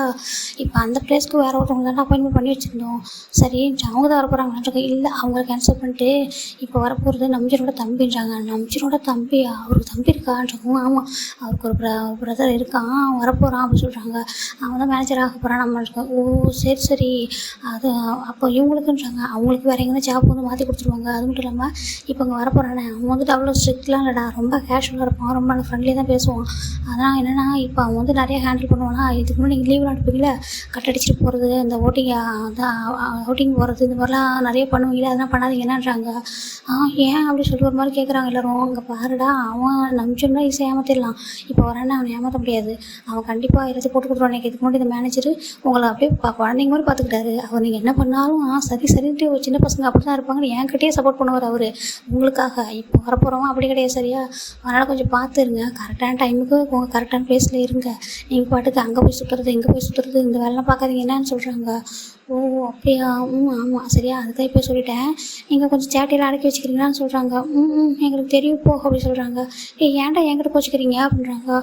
இப்போ அந்த பிளேஸ்க்கு வேறு ஒருத்தவங்க தான் அப்பாயின்மெண்ட் பண்ணி வச்சுருந்தோம். சரி அவங்க தான் வர போகிறாங்கன்றாங்க. இல்லை அவங்கள கேன்சல் பண்ணிட்டு இப்போ வரப்போகிறது நம்பிச்சனோட தம்பின்றாங்க. நம்பிச்சனோட தம்பி, அவருக்கு தம்பி இருக்கான்றாங்க. ஆமாம் அவருக்கு ஒரு பிரதர் இருக்கான், அவன் வரப்போகிறான் அப்படின்னு சொல்கிறாங்க. அவன் தான் மேனேஜர் ஆக போகிறான் நம்ம. சரி அது அப்போ இவங்களுக்குன்றாங்க. அவங்களுக்கு வேறு எங்கன்னா ஜாப் வந்து மாற்றி கொடுத்துருவாங்க. அது மட்டும் இல்லாமல் இப்போ இங்கே வரப்போகிறானே அவன் வந்துட்டு அவ்வளோ ஸ்ட்ரிக்ட்லாம் இல்லைடா, ரொம்ப கேஷுவலாக இருப்பான், ரொம்ப ஃப்ரெண்ட்லியாக தான் பேசுவான். அதனால் என்னென்னா இப்போ அவன் வந்து நிறைய ஹேண்டில் பண்ணுவானா. இதுக்கு முன்னாடி நீங்கள் லீவ் அனுப்புவீங்கள, கட் அடிச்சுட்டு போகிறது, இந்த அவுட்டிங் போகிறது, இந்த மாதிரிலாம் நிறைய பண்ணுவீங்களா, அதெல்லாம் பண்ணாதீங்க என்னன்றாங்க. ஏன் அப்படி சொல்லிட்டு ஒரு மாதிரி கேட்குறாங்க எல்லோரும். அங்கே பாருடா, அவன் நம்பிச்சோம்னா ஈஸியாக ஏமாற்றிடலாம். இப்போ வரேன்னா அவனை ஏமாற்ற முடியாது. அவன் கண்டிப்பாக எல்லாத்தையும் போட்டு கொடுத்துருவான். எனக்கு இதுக்கு முன்னாடி இந்த மேனேஜர் உங்களை அப்படியே குழந்தைங்க மாதிரி பார்த்துக்கிட்டாரு. அவர் நீங்கள் என்ன பண்ணாலும் சரின்ட்டு ஒரு சின்ன பசங்க அப்படி தான் இருப்பாங்கன்னு என்கிட்டயே சப்போர்ட் பண்ணுவார் அவர் உங்களுக்காக. இப்போ வரப்போகிறவன் அப்படி கிடையாது சரியா. அதனால் கொஞ்சம் பார்த்துருங்க, கரெக்டான டைமுக்கு உங்கள் கரெக்டான பிளேஸில் இருங்க. இருங்க, நீங்கள் பாட்டுக்கு அங்கே போய் சுற்றுறது இங்கே போய் சுற்றுறது இந்த வேலைலாம் பார்க்காதீங்க என்னன்னு சொல்கிறாங்க. ஓ அப்படியா, ஆமாம் சரியா, அதுதான் இப்போ சொல்லிட்டேன், நீங்கள் கொஞ்சம் சேட்டையில் அடக்கி வச்சுக்கிறீங்களான்னு சொல்கிறாங்க. எங்களுக்கு தெரியும் போ அப்படி சொல்கிறாங்க. ஏன்டா என்கிட்ட கோச்சிக்கிறீங்க அப்படின்றாங்க.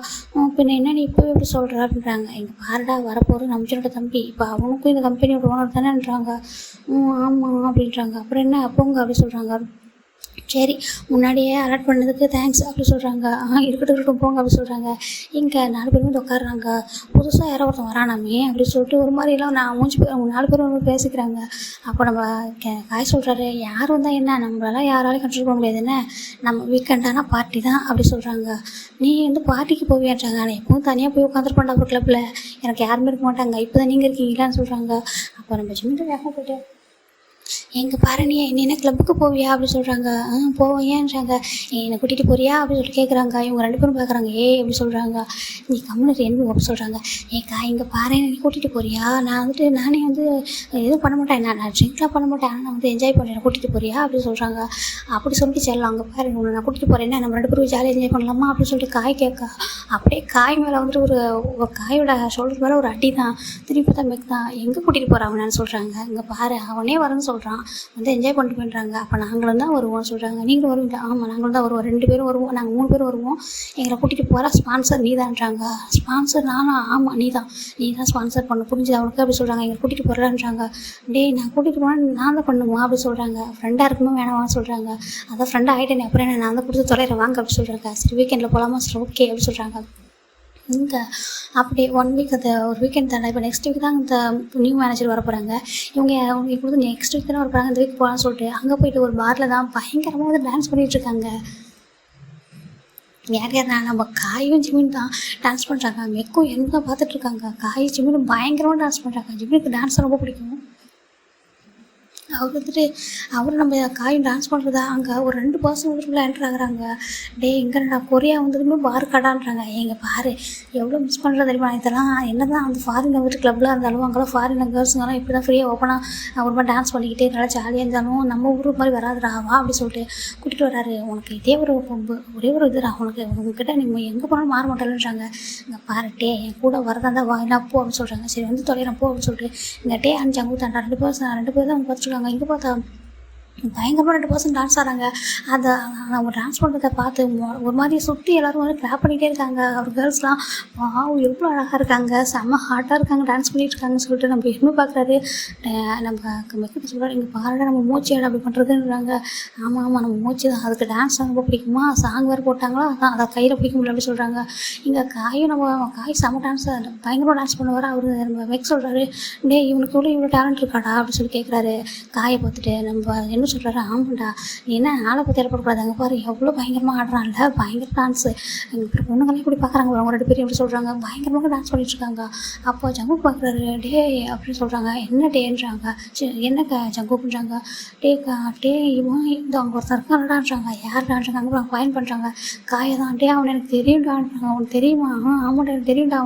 பின்ன என்ன நீ இப்போ எப்படி சொல்கிற அப்படின்றாங்க. எங்கள் பாருடா வரப்போகிற நம்பிச்சனோட தம்பி, இப்போ அவனுக்கும் இந்த கம்பெனியோட ஓனர் தானேன்றாங்க. ஆமாம் அப்படின்றாங்க. அப்புறம் என்ன போங்க அப்படி சொல்கிறாங்க. சரி முன்னாடியே அலர்ட் பண்ணதுக்கு தேங்க்ஸ் அப்படி சொல்கிறாங்க. இருக்கட்டும் போங்க அப்படி சொல்கிறாங்க. இங்கே 4 பேரும் வந்து உட்காடுறாங்க. புதுசாக யாரோ ஒருத்தன் வரானாமே அப்படி சொல்லிட்டு ஒரு மாதிரிலாம் நான் 4 பேரும் வந்து பேசிக்கிறாங்க. அப்போ நம்ம காய் சொல்கிறாரு, யார் வந்தால் என்ன, நம்மளால யாராலையும் கண்ட்ரோல் பண்ண முடியாது, என்ன நம்ம வீக்கெண்டானா பார்ட்டி தான் அப்படி சொல்கிறாங்க. நீ வந்து பார்ட்டிக்கு போவியான்றாங்க. ஆனால் எப்பவும் தனியாக போய் உட்காந்துருப்பாண்டா ஒரு கிளப்பில், எனக்கு யாருமே இருக்க மாட்டாங்க, இப்போ தான் நீங்கள் இருக்கீங்களான்னு சொல்கிறாங்க. அப்போ நம்ம ஜிம்மிட்டு வேகம் போய்ட்டு எங்கள் பாரு நீ என்ன கிளப்புக்கு போவியா அப்படி சொல்கிறாங்க. போவேன் ஏன்றாங்க. என்னை கூட்டிகிட்டு போறியா அப்படின்னு சொல்லிட்டு கேட்குறாங்க. இவங்க 2 பேரும் பார்க்குறாங்க. அப்படி சொல்கிறாங்க. நீ கம்முனு என்ன அப்படி சொல்கிறாங்க. ஏக்கா இங்கே பாரு நீ கூட்டிகிட்டு போறியா, நான் வந்துட்டு நானே வந்து எதுவும் பண்ண மாட்டேன், நான் ட்ரிங்க்லாம் பண்ண மாட்டேன், ஆனால் நான் வந்து என்ஜாய் பண்ணுறேன், கூட்டிகிட்டு போறியா அப்படி சொல்கிறாங்க. அப்படி சொல்லிட்டு செல்லாம் அங்கே பாரு உன்னை நான் கூட்டிகிட்டு போகிறேன், நம்ம 2 பேரும் ஜாலியாக என்ஜாய் பண்ணலாமா அப்படின்னு சொல்லிட்டு காய் கேட்கா. அப்படியே காய் மேலே வந்துட்டு ஒரு காயோட ஷோல்டர் மேலே ஒரு அடி தான். திருப்பி தான் மெக் தான். எங்கே கூட்டிகிட்டு போகிறான் அவனான்னு சொல்கிறாங்க. இங்கே பாரு அவனே வரேன்னு சொல்கிறான், வந்து என்ஜாய் பண்ணிட்டு போயிடுறாங்க. அப்போ நாங்களும் தான் வருவோம்னு சொல்கிறாங்க. நீங்களும் வருவீங்களா? ஆமாம் நாங்களும் தான் வருவோம், 2 பேரும் வருவோம், நாங்கள் 3 பேரும் வருவோம், எங்களை கூட்டிகிட்டு போகிற ஸ்பான்சர் நீ தான்றாங்க. ஸ்பான்சர் நானும்? ஆமாம் நீ தான் ஸ்பான்சர் பண்ண, புரிஞ்சுது அவனுக்கு அப்படி சொல்கிறாங்க. எங்களை கூட்டிகிட்டு போகிறான்றாங்க. நான் கூட்டிகிட்டு போனால் நான் தான் பண்ணுவோம் அப்படி சொல்கிறாங்க. ஃப்ரெண்டாக இருக்கணும் வேணாமான்னு சொல்கிறாங்க. அதான் ஃப்ரெண்டாக ஆகிட்டேனே, அப்புறம் என்ன நான் தான் கொடுத்து தொலைகிறேன் வாங்க அப்படி சொல்கிறாங்க. சரி வீக்கெண்டில் போகலாமா? சரி ஓகே அப்படி சொல்கிறாங்க. இங்கே அப்படியே 1 வீக் அந்த ஒரு வீக்கெண்ட் தானே. இப்போ நெக்ஸ்ட் வீக் தான் இந்த நியூ மேனேஜர் வர போகிறாங்க. இவங்க இப்போது நெக்ஸ்ட் வீக் தானே வர போகிறாங்க, இந்த வீக் போகலான்னு சொல்லிட்டு அங்கே போயிட்டு ஒரு பாரில் தான் பயங்கரமாக வந்து டான்ஸ் பண்ணிகிட்ருக்காங்க. யார் நம்ம காயும் ஜிமின் தான் டான்ஸ் பண்ணுறாங்க. மெக்கும் எனக்கு தான் பார்த்துட்ருக்காங்க. காய் ஜிமினும் பயங்கரமாக டான்ஸ் பண்ணுறாங்க. ஜிமினுக்கு டான்ஸ் ரொம்ப பிடிக்கும். அவர் வந்துட்டு நம்ம காயும் டான்ஸ் பண்ணுறதா அங்கே ஒரு 2 பர்சன் வந்துட்டு என்ட்ரு ஆகுறாங்க. எங்கடா கொரியா வந்ததுமே பார் கடான்றாங்க. எங்கள் பாரு எவ்வளோ மிஸ் பண்ணுறது தெரியுமா, இதெல்லாம் என்ன தான் அந்த ஃபாரின் வந்துட்டு கிளப்பில் இருந்தாலும் அங்கெல்லாம் ஃபாரின் கேர்ள்ஸுங்கெல்லாம் இப்படி தான் ஃப்ரீயாக ஓப்பனாக ஒரு மாதிரி டான்ஸ் பண்ணிக்கிட்டே நல்லா ஜாலியாக இருந்தாலும் நம்ம ஊர் மாதிரி வராதுடா வா அப்படி சொல்லிட்டு கூட்டிகிட்டு வராரு. உனக்கு இதே ஒரே ஒரு இதுடா, உங்ககிட்ட நீங்கள் எங்கே போனாலும் மாற மாட்டேன்றாங்க. இங்கே பாருட்டே என் கூட வரதா இருந்தால் வா என்ன போ அப்படின்னு சொல்கிறாங்க. சரி வந்து தொலைகிறேன் போ அப்படின்னு சொல்லிட்டு இங்கே அஞ்சாங்க தாண்டா 2 பேர் தான் வந்து பார்த்துருக்காங்க. இங்கே பார்த்தா பயங்கரமாக 2 பர்சன் டான்ஸ் ஆடுறாங்க. அதை அவங்க டான்ஸ் பண்ணுறதை பார்த்து ஒரு மாதிரி சுற்றி எல்லோரும் வந்து கிளாப் பண்ணிகிட்டே இருக்காங்க. அவர் கேர்ள்ஸ்லாம் எவ்வளோ அழகாக இருக்காங்க, செம்ம ஹார்ட்டாக இருக்காங்க, டான்ஸ் பண்ணிகிட்டு இருக்காங்கன்னு சொல்லிட்டு நம்ம என்ன பார்க்குறாரு. நம்ம மெக்கு சொல்கிறாரு, இங்கே பாருடா நம்ம மூச்சு ஆட அப்படி பண்ணுறதுன்றாங்க. ஆமாம் நம்ம மூச்சு தான், அதுக்கு டான்ஸ் ரொம்ப பிடிக்குமா, சாங் வேறு போட்டாங்களா, அதான் அதை கையில் பிடிக்க முடியல அப்படி சொல்கிறாங்க. இங்கே காய் செம்ம டான்ஸ் பயங்கரமாக டான்ஸ் பண்ணுவார். அவர் நம்ம மெக் சொல்கிறாரு, இவனுக்கு இவ்வளோ டேலண்ட் இருக்காடா அப்படி சொல்லி கேட்குறாரு. காயை பார்த்துட்டு நம்ம என்ன சொல்கிறாரு, ஆமாண்டா நீ என்ன ஆளை பற்றி ஏற்படக்கூடாது, அங்கே பாரு எவ்வளோ பயங்கரமாக ஆடுறான்ல, பயங்கர டான்ஸு, அங்கே பொண்ணுங்களே இப்படி பார்க்குறாங்க, அவங்க 2 பேரும் எப்படி சொல்கிறாங்க, பயங்கரமாக டான்ஸ் பண்ணிட்டுருக்காங்க. அப்போ ஜங்குக் பார்க்குறாரு, அப்படின்னு சொல்கிறாங்க. என்ன டேன்றாங்க. என்ன ஜங்குக்குன்றாங்க. இவன் இந்த அவங்க ஒருத்தர் இருக்கான்டான்றாங்க. யார் டான்றாங்க, அங்கே பயன் பண்ணுறாங்க. காயை தான். அவனை எனக்கு தெரியும்டான்றாங்க. அவனுக்கு தெரியுமா? ஆமாண்டா எனக்கு தெரியும்டா,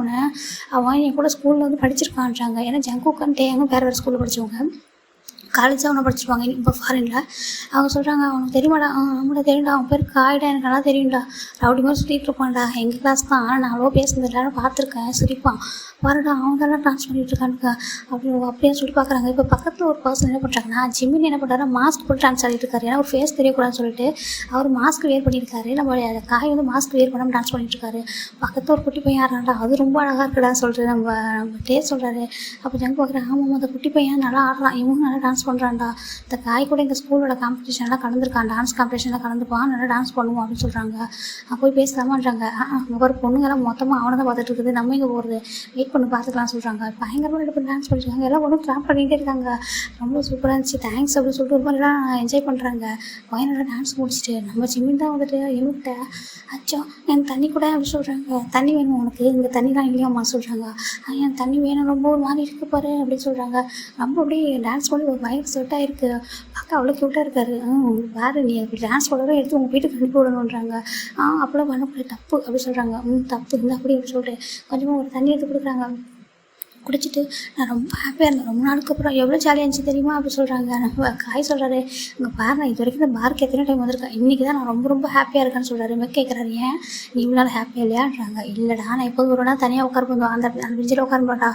அவன் என் கூட ஸ்கூலில் வந்து படிச்சிருக்கான்றாங்க. ஏன்னா ஜங்குக்கான்ட்டே அவங்க வேறு ஸ்கூலில் படித்தவங்க, காலேஜாக அவனை படிச்சிருப்பாங்க இப்போ ஃபாரினில். அவங்க சொல்கிறாங்க, அவனுக்கு தெரியுமாடா? ஆமாடா தெரியும்டா, அவன் பேர் காய்டா, எனக்கு நல்லா தெரியும்டா, ரவுடி மாதிரி சுற்றிட்டு இருப்பான்டா, எங்கள் கிளாஸ் தான், ஆனால் நான் அவ்வளோ பேசுனது எல்லாரும் பார்த்துருக்கேன், சிரிப்பான் பாருடா, அவங்க தான் டான்ஸ் பண்ணிகிட்டு இருக்கானுங்க அப்படியே சொல்லி பார்க்குறாங்க. இப்போ பக்கத்தில் ஒரு பர்சன் என்ன பண்ணுறாங்கன்னா, ஜிம்மின் என்ன பண்ணுறாரு, மாஸ்க் போட்டு டான்ஸ் ஆடிட்டு இருக்காரு. ஏன்னா ஒரு ஃபேஸ் தெரியக்கூடாதுன்னு சொல்லிட்டு அவர் மாஸ்க் வேர் பண்ணியிருக்காரு. நம்ம காய் வந்து மாஸ்க் வேர் பண்ணாமல் டான்ஸ் பண்ணிட்டு இருக்காரு. பக்கத்தில் ஒரு குட்டி பையன் ஆடுறான்டா, அது ரொம்ப அழகாக இருக்குடான்னு சொல்லிட்டு நம்ம சொல்கிறாரு. அப்போ ஜங்கு பார்க்குறேன், ஆமாம் அந்த குட்டி பையன் நல்லா ஆடுறான், இவங்க நல்லா டான்ஸ் பண்ணுறான்டா, இந்த காய் கூட எங்கள் ஸ்கூலோட காம்படிஷன்லாம் கலந்துருக்கான், டான்ஸ் காம்படிஷனில் கலந்துப்பான், நல்லா டான்ஸ் பண்ணுவோம் அப்படின்னு சொல்கிறாங்க. போய் பேசலாமான்றாங்க. ஒரு பொண்ணுங்கெல்லாம் மொத்தமாக அவனை தான் பார்த்துட்டு இருக்குது, நம்ம இங்கே போகிறது, வெயிட் பண்ணி பார்த்துக்கலாம்னு சொல்கிறாங்க. பயங்கரமாக 2 பேர் டான்ஸ் பண்ணிருக்காங்க. எல்லாம் ஒன்றும் கிளாப் பண்ணிகிட்டே இருக்காங்க. ரொம்ப சூப்பராக இருந்துச்சு, தேங்க்ஸ் அப்படின்னு சொல்லிட்டு ஒரு மாதிரிலாம் என்ஜாய் பண்ணுறாங்க. பையனோட டான்ஸ் முடிச்சுட்டு நம்ம ஜிம்மின் தான் வந்துட்டு என்கிட்ட அச்சோ எனக்கு தண்ணி கூட அப்படி சொல்கிறாங்க. தண்ணி வேணும் உனக்கு, இங்கே தண்ணிலாம் இல்லையாம்மா சொல்கிறாங்க. என் தண்ணி வேணும், ரொம்ப ஒரு மாதிரி இருக்கு பாரு அப்படின்னு சொல்கிறாங்க. ரொம்ப அப்படியே டான்ஸ் பண்ணி ஒரு பயங்கர செட்டாக இருக்குது, பார்க்க அவ்வளோ க்யூட்டாக இருக்காரு. வேறு நீ அப்படி டான்ஸ் பண்ணவே எடுத்து உங்கள் வீட்டுக்கு அனுப்பி விடணுன்றாங்க. அப்போலாம் பண்ணக்கூடாது, தப்பு அப்படி சொல்கிறாங்க. தப்பு இந்த அப்படி சொல்லிட்டு கொஞ்சமாக ஒரு தண்ணி எடுத்து கொடுக்குறாங்க. குடிச்சிட்டு நான் ரொம்ப ஹாப்பியாக இருந்தேன். ரொம்ப நாளுக்கு அப்புறம் எவ்வளோ ஜாலியாக இருந்துச்சு தெரியுமா அப்படி சொல்கிறாங்க. நம்ம காய் சொல்கிறாரு, இங்கே பாரு நான் இது வரைக்கும் இந்த பார்க்கு எத்தனை டைம் வந்திருக்கேன், இன்றைக்கி தான் நான் ரொம்ப ரொம்ப ஹாப்பியாக இருக்கேன்னு சொல்கிறாரு. இவன் கேட்குறாரு, ஏன் நீ இவ்வளோ நாள் ஹாப்பியாக இல்லையான்றாங்க. இல்லைடா நான் எப்போது ஒரு நாள் தனியாக உட்காருப்போம், அந்த அந்த பெஞ்சில் உட்காருப்பாட்டா,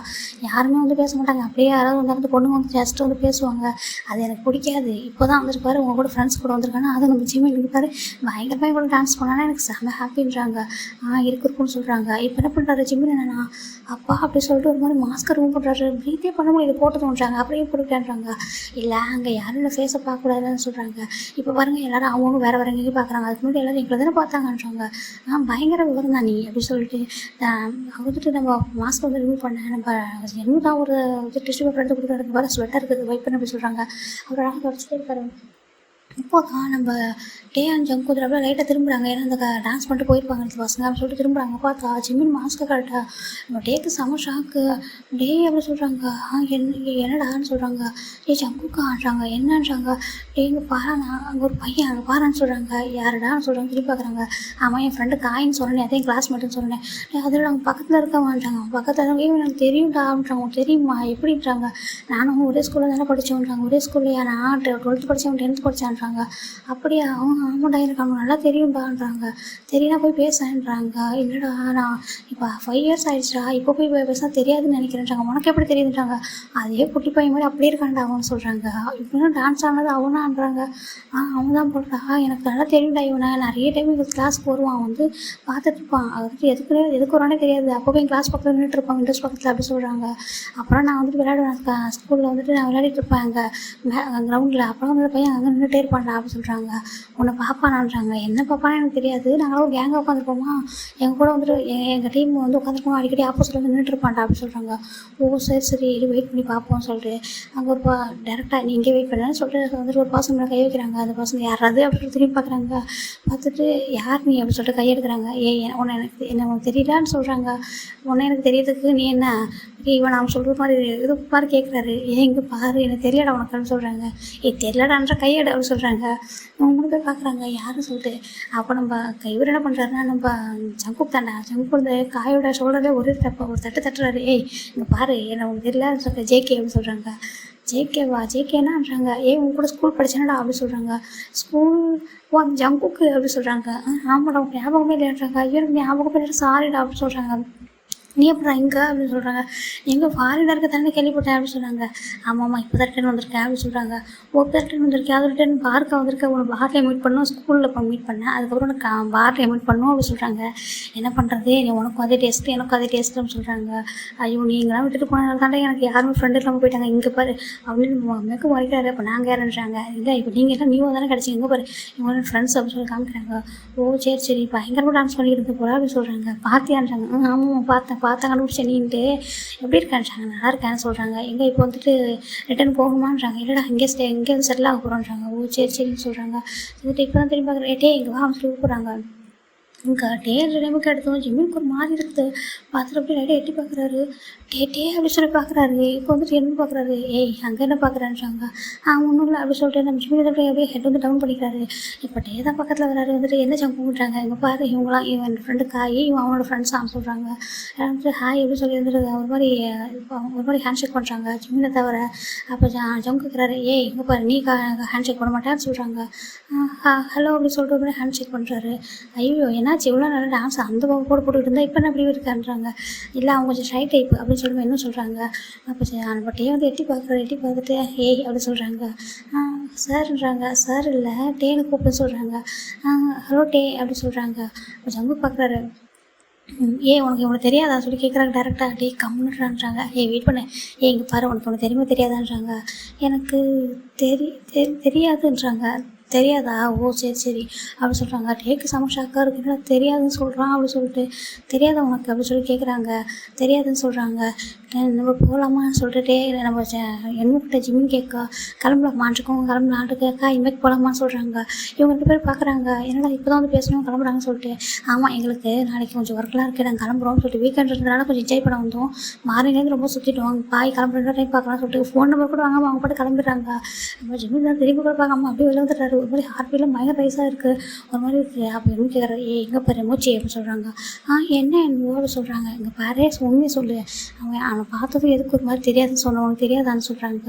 யாருமே வந்து பேச மாட்டாங்க. அப்படியே யாராவது வந்து பொண்ணுங்க வந்து ஜஸ்ட்டு வந்து பேசுவாங்க, அது எனக்கு பிடிக்காது. இப்போ தான் வந்துருப்பாரு உங்கள் கூட ஃப்ரெண்ட்ஸ் கூட வந்திருக்காங்கன்னா அது நம்ம ஜிம்மில் இருப்பாரு பயங்கரமாக கூட டான்ஸ் பண்ணானா எனக்கு செம்ம ஹாப்பின்றாங்க. இருக்குன்னு சொல்கிறாங்க. இப்போ என்ன பண்ணுறாரு ஜிம்மில் என்னன்னா அப்பா அப்படி சொல்லிட்டு ஒரு மாதிரி மாஸ்க்கை ரூம் பண்ணுறாரு. ப்ரீத்தே பண்ண முடியாது போட்டு தோன்றாங்க. அப்படியே போட்டுக்கிட்டான்றாங்க. இல்லை அங்கே யாரும் இல்லை ஃபேஸை பார்க்கக்கூடாதுன்னு சொல்கிறாங்க. இப்போ பாருங்கள் எல்லோரும் அவங்கவுங்க வேறு வேறு எங்கேயும் பார்க்குறாங்க. அதுக்கு முன்னாடி எல்லோரும் எங்களை தானே பார்த்தாங்கன்றாங்க. பயங்கர விவரம் தான் நீ அப்படி சொல்லிட்டு வந்துட்டு நம்ம மாஸ்க் வந்து ரிமூவ் பண்ண நம்ம என்ன தான் ஒரு டிஷ்யூ பேப்பர் எடுத்து கொடுக்குறதுக்கு வர ஸ்வெட்டர் இருக்குது வைப் பண்ண அப்படி சொல்கிறாங்க. அப்புறம் அழகாக தொடச்சிட்டே இருக்காரு. இப்போக்கா நம்ம டே அண்ட் ஜங்க் அப்படியே லைட்டாக திரும்புகிறாங்க. ஏன்னா அந்த டான்ஸ் பண்ணிட்டு போயிருப்பாங்க அந்த பசங்க அப்படின்னு சொல்லிட்டு திரும்புகிறாங்க. பார்த்தா ஜிம்மின் மாஸ்க்கு கரெக்டாக நம்ம டேக்கு செம ஷாக்கு. டே அப்படி சொல்கிறாங்க. என்னடான்னு சொல்கிறாங்க. டே ஜங்குக்கா ஆடுறாங்க என்னன்றாங்க. டே இங்கே பாராண்ணா அங்கே ஒரு பையன் அங்கே பாரான்னு சொல்கிறாங்க. யாருடான்னு சொல்கிறாங்க. திரும்பி பார்க்குறாங்க. ஆமாம் என் ஃப்ரெண்டு காயின்னு சொன்னேன், அதையும் கிளாஸ்மேட்டுன்னு சொன்னேன். அதில் அவங்க பக்கத்தில் இருக்க மாட்டாங்க. பக்கத்தில் இருக்கவங்க எனக்கு தெரியும்டா அப்படின்றாங்க. தெரியுமா எப்படின்றாங்க. நானும் ஒரே ஸ்கூலில் தானே படித்தோன்றாங்க. ஒரே ஸ்கூல்லையா நான் 12th படித்தவன் 10th படித்தான்றாங்க. அப்படியா அவங்க ஆமாண்டா எனக்கு அவங்க நல்லா தெரியும்டான்றாங்க. தெரியுனா போய் பேசுறேன்றாங்க. இல்லைடா நான் இப்போ 5 years ஆயிடுச்சுடா, இப்போ போய் பேசினா தெரியாதுன்னு நினைக்கிறேன்றாங்க. உனக்கு எப்படி தெரியுதுன்றாங்க. அதே குட்டி பையன் மாதிரி அப்படியே இருக்கான்டா அவன் சொல்கிறாங்க. இப்படின்னா டான்ஸ் ஆனது அவனான்றாங்க. அவன் தான் போடுறா எனக்கு நல்லா தெரியும்டா இவனை நிறைய டைம் எங்கள் கிளாஸ்க்கு வருவான், அவன் வந்து பார்த்துட்டு இருப்பான். அது வந்து எதுக்கு வரானே தெரியாது. அப்போ போய் கிளாஸ் பக்கத்தில் நின்றுட்டு இருப்பாங்க இன்ட்ரெஸ்ட் பக்கத்தில் அப்படி சொல்கிறாங்க. அப்புறம் நான் வந்துட்டு விளையாடுவேன் ஸ்கூலில் வந்துட்டு நான் விளையாடிட்டு இருப்பேன் அங்கே கிரவுண்டில். அப்புறம் வந்து பையன் அங்கே நின்றுட்டே இருப்பான்டா அப்படி சொல்கிறாங்க. உன்னை பாப்பானான்றாங்க. என்ன பாப்பானா எனக்கு தெரியாது. நாங்களும் ஒரு கேங்காக உட்காந்துருப்போமா, எங்கள் கூட வந்துட்டு எங்கள் டீம் வந்து உட்காந்துருப்போம். அடிக்கடி ஆப்போசிட் வந்து நின்றுட்டு இருப்பான்டா அப்படி சொல்கிறாங்க. ஓ சரி இது வெயிட் பண்ணி பார்ப்போம்னு சொல்லிட்டு அங்கே ஒரு டேரெக்டாக நீ இங்கே வெயிட் பண்ணுன்னு சொல்லிட்டு வந்துட்டு ஒரு பர்சன் மேலே கை வைக்கிறாங்க. அந்த பர்சன் யாராவது அப்படின்னு திரும்பி பார்க்குறாங்க. பார்த்துட்டு யார் நீ அப்படின்னு சொல்லிட்டு கையெடுக்கிறாங்க. உன்னை உனக்கு தெரியலான்னு சொல்கிறாங்க. உன்னை எனக்கு தெரியறதுக்கு நீ என்ன இவன் அவன் சொல்கிற மாதிரி இது பாரு கேட்குறாரு. இங்கே பாரு எனக்கு தெரியலடா உனக்குன்னு சொல்கிறாங்க. தெரியலடான்ற கையெடு அப்படின்னு சொல்கிறாங்க. அவங்க போய் பார்க்குறாங்க யாருன்னு சொல்லிட்டு. அப்போ நம்ம இவர் என்ன பண்ணுறாருன்னா நம்ம ஜங்குக் தாண்டா ஜங்குக் வந்து காயோட ஷோல்டரில் ஒரு தட்டு தட்டுறாரு. இங்கே பாரு என்ன உனக்கு தெரியலன்னு சொல்லிட்டு ஜேகே அப்படின்னு சொல்கிறாங்க. ஜேகேவா ஜேகேனான்றாங்க. உங்க கூட ஸ்கூல் படிச்சேனடா அப்படின்னு சொல்கிறாங்க. ஸ்கூல் அந்த ஜங்குக்கு அப்படி சொல்கிறாங்க. ஆமாடா உங்க ஞாபகமே இல்லைன்றாங்க. ஐயோ ஞாபகமே இல்லை சாரிடா அப்படின்னு சொல்கிறாங்க. நீ அப்புறம் இங்கே அப்படின்னு சொல்கிறாங்க. எங்கள் ஃபாரினில் இருக்க தானே கேள்விப்பட்டேன் அப்படின்னு சொன்னாங்க. ஆமாம்மா இப்போ தான் ரிட்டன் வந்திருக்கேன் அப்படின்னு சொல்கிறாங்க. ரிட்டன் வந்திருக்கேன் அது ரிட்டன் பார்க்க வந்திருக்கேன். உனக்கு பார்க்கில் மீட் பண்ணோம் ஸ்கூலில் இப்போ மீட் பண்ணேன். அதுக்கப்புறம் உனக்கு பார்க்கில் மீட் பண்ணோம் அப்படின்னு சொல்கிறாங்க. என்ன பண்ணுறது நீ உனக்கும் அதே டேஸ்ட்டு எனக்கும் அதே டேஸ்ட்டுன்னு சொல்கிறாங்க. ஐயோ நீங்களாம் விட்டுட்டு போனதால தாண்டா எனக்கு யாருமே ஃப்ரெண்டு இல்லாமல் போயிட்டாங்க. இங்கே பாரு அப்படின்னு மேற்கு மறைக்கிறாரு. இப்போ நாங்கள் யாருன்றாங்க. இல்லை இப்போ நீங்கள் எல்லாம் நியூவாக தானே கிடச்சி இங்கே பாரு இவங்க ஃப்ரெண்ட்ஸ் அப்படின்னு சொல்லி காமிக்கிறாங்க. ஓ சரி பயங்கரமாக டான்ஸ் பண்ணிட்டு போகிறா அப்படின்னு சொல்கிறாங்க. பார்த்தியான்றாங்க. ஆமாம் பார்த்தேன் கண்டுபிடிச்ச நீன்ட்டு எப்படி இருக்கான்றாங்க. நல்லா இருக்கான்னு சொல்கிறாங்க. எங்கே இப்போ வந்துட்டு ரிட்டன் போகணுமான்றாங்க. இல்லைடா இங்கே வந்து செட்டில் ஆக போகிறோன்றாங்க. ஓ சரின்னு சொல்கிறாங்க. வந்துட்டு இப்போ தான் திரும்பி பார்க்குறேன். இங்கே வா சொல்லி கூப்பிட்றாங்க. இங்கே டேர் டைமுக்கு எடுத்தோம். ஜிம்மினுக்கு ஒரு மாதிரி இருக்குது. பார்த்துட்டு அப்படியே லைட்டாக எட்டி பார்க்குறாரு. டே அப்படி சொல்லி பார்க்குறாரு. இப்போ வந்துட்டு என்ன பார்க்குறாரு. அங்கே என்ன பார்க்குறான்றாங்க. ஒன்றும் இல்லை அப்படி சொல்லிட்டு நம்ம ஜிம்மின் அப்படியே ஹெட் வந்து டவுன் பண்ணிக்கிறாரு. இப்போ டே தான் பக்கத்தில் வராரு. வந்துட்டு என்ன ஜம்ப் பண்ணுறாங்க. இங்கே பாரு இவங்களாம் இவன் ஃப்ரெண்டு காய் இவன் அவனோட ஃப்ரெண்ட்ஸ் சொல்கிறாங்க. வந்துட்டு ஹாய் எப்படி சொல்லி வந்துட்டு ஒரு மாதிரி ஹேண்ட் ஷேக் பண்ணுறாங்க ஜிம்மினை தவிர. அப்போ ஜம்ப் கேட்குறாரு. இங்கே பாரு நீ ஹேண்ட் ஷேக் பண்ண மாட்டேன்னு சொல்கிறாங்க. ஹலோ அப்படி சொல்லிட்டு ஒரு மாதிரி ஹேண்ட் ஷேக் பண்ணுறாரு. ஐயோ என்னாச்சு இவ்வளோ நல்லா டான்ஸ் அந்த போட்டுக்கிட்டு இருந்தால் இப்போ என்ன அப்படி இருக்கான்றாங்க. இல்லை அவங்க கொஞ்சம் ஷை டைப் அப்படின்னு சொல்லிட்டு என்ன சொல்கிறாங்க. அப்போ நம்ம டே வந்து எட்டி பார்த்துட்டு அப்படி சொல்கிறாங்க. சார்ன்றாங்க. சார் இல்லை டேன்னு கூப்பிட்டு சொல்கிறாங்க. ஹலோ டே அப்படி சொல்கிறாங்க. அப்போ ஜங்கு பார்க்குறாரு. உனக்கு இவனுக்கு தெரியாதா சொல்லி கேட்குறாங்க டேரெக்டாக. கம்முன்னுறான்றாங்க. வெயிட் பண்ணு. இங்கே பாரு உனக்கு தெரியுமா தெரியாதான்றாங்க. எனக்கு தெரியாதுன்றாங்க. தெரியாதா ஓ சரி அப்படி சொல்கிறாங்க. டேக்கு செம ஷாக்காக இருக்குன்னா தெரியாதுன்னு சொல்கிறான் அப்படி சொல்லிட்டு. தெரியாதா உனக்கு அப்படி சொல்லி கேட்குறாங்க. தெரியாதுன்னு சொல்கிறாங்க. நம்ம போகலாமான்னு சொல்லிட்டு நம்ம என்னக்கிட்ட ஜிம்மின் கேட்கா கிளம்பலாமான்ருக்கோம் கிளம்பலான்ட்டு கேட்கா இன்றைக்கு போகலாமான்னு சொல்கிறாங்க. இவங்க 2 பேர் பார்க்குறாங்க. என்னடா இப்போ தான் வந்து பேசணும் கிளம்புறாங்கன்னு சொல்லிட்டு. ஆமாம் எங்களுக்கு நாளைக்கு கொஞ்சம் ஒர்க்லாம் இருக்குது நாங்கள் கிளம்புறோம்னு சொல்லிட்டு வீக்கெண்ட் இருந்ததுனால கொஞ்சம் என்ஜாய் பண்ண வந்தோம். மார்னிங்லேருந்து ரொம்ப சுற்றிட்டோம். பாய் கிளம்புற டைம் பார்க்கலாம்னு சொல்லிட்டு ஃபோன் நம்பர் கூட வாங்காமல் அவங்க பாட்டு கிளம்பிடுறாங்க. நம்ம ஜிம்மின் தான் திரும்பி கூட பார்க்காம அப்படியே வெளில வந்துடுறாரு. ஒரு மாதிரி ஹார்ட் பீட்லாம் பயங்கர ரைஸாக இருக்குது, ஒரு மாதிரி இருக்குது. அப்போ என்ன கேட்குறாரு, எங்கே பாரு மூச்சு அப்படின்னு சொல்கிறாங்க. என்ன என்னோட சொல்கிறாங்க, இங்கே பாரு உண்மையை சொல்லு, அவனை பார்த்ததும் எதுக்கு ஒரு மாதிரி தெரியாதுன்னு சொன்ன, உனக்கு தெரியாதான்னு சொல்கிறாங்க.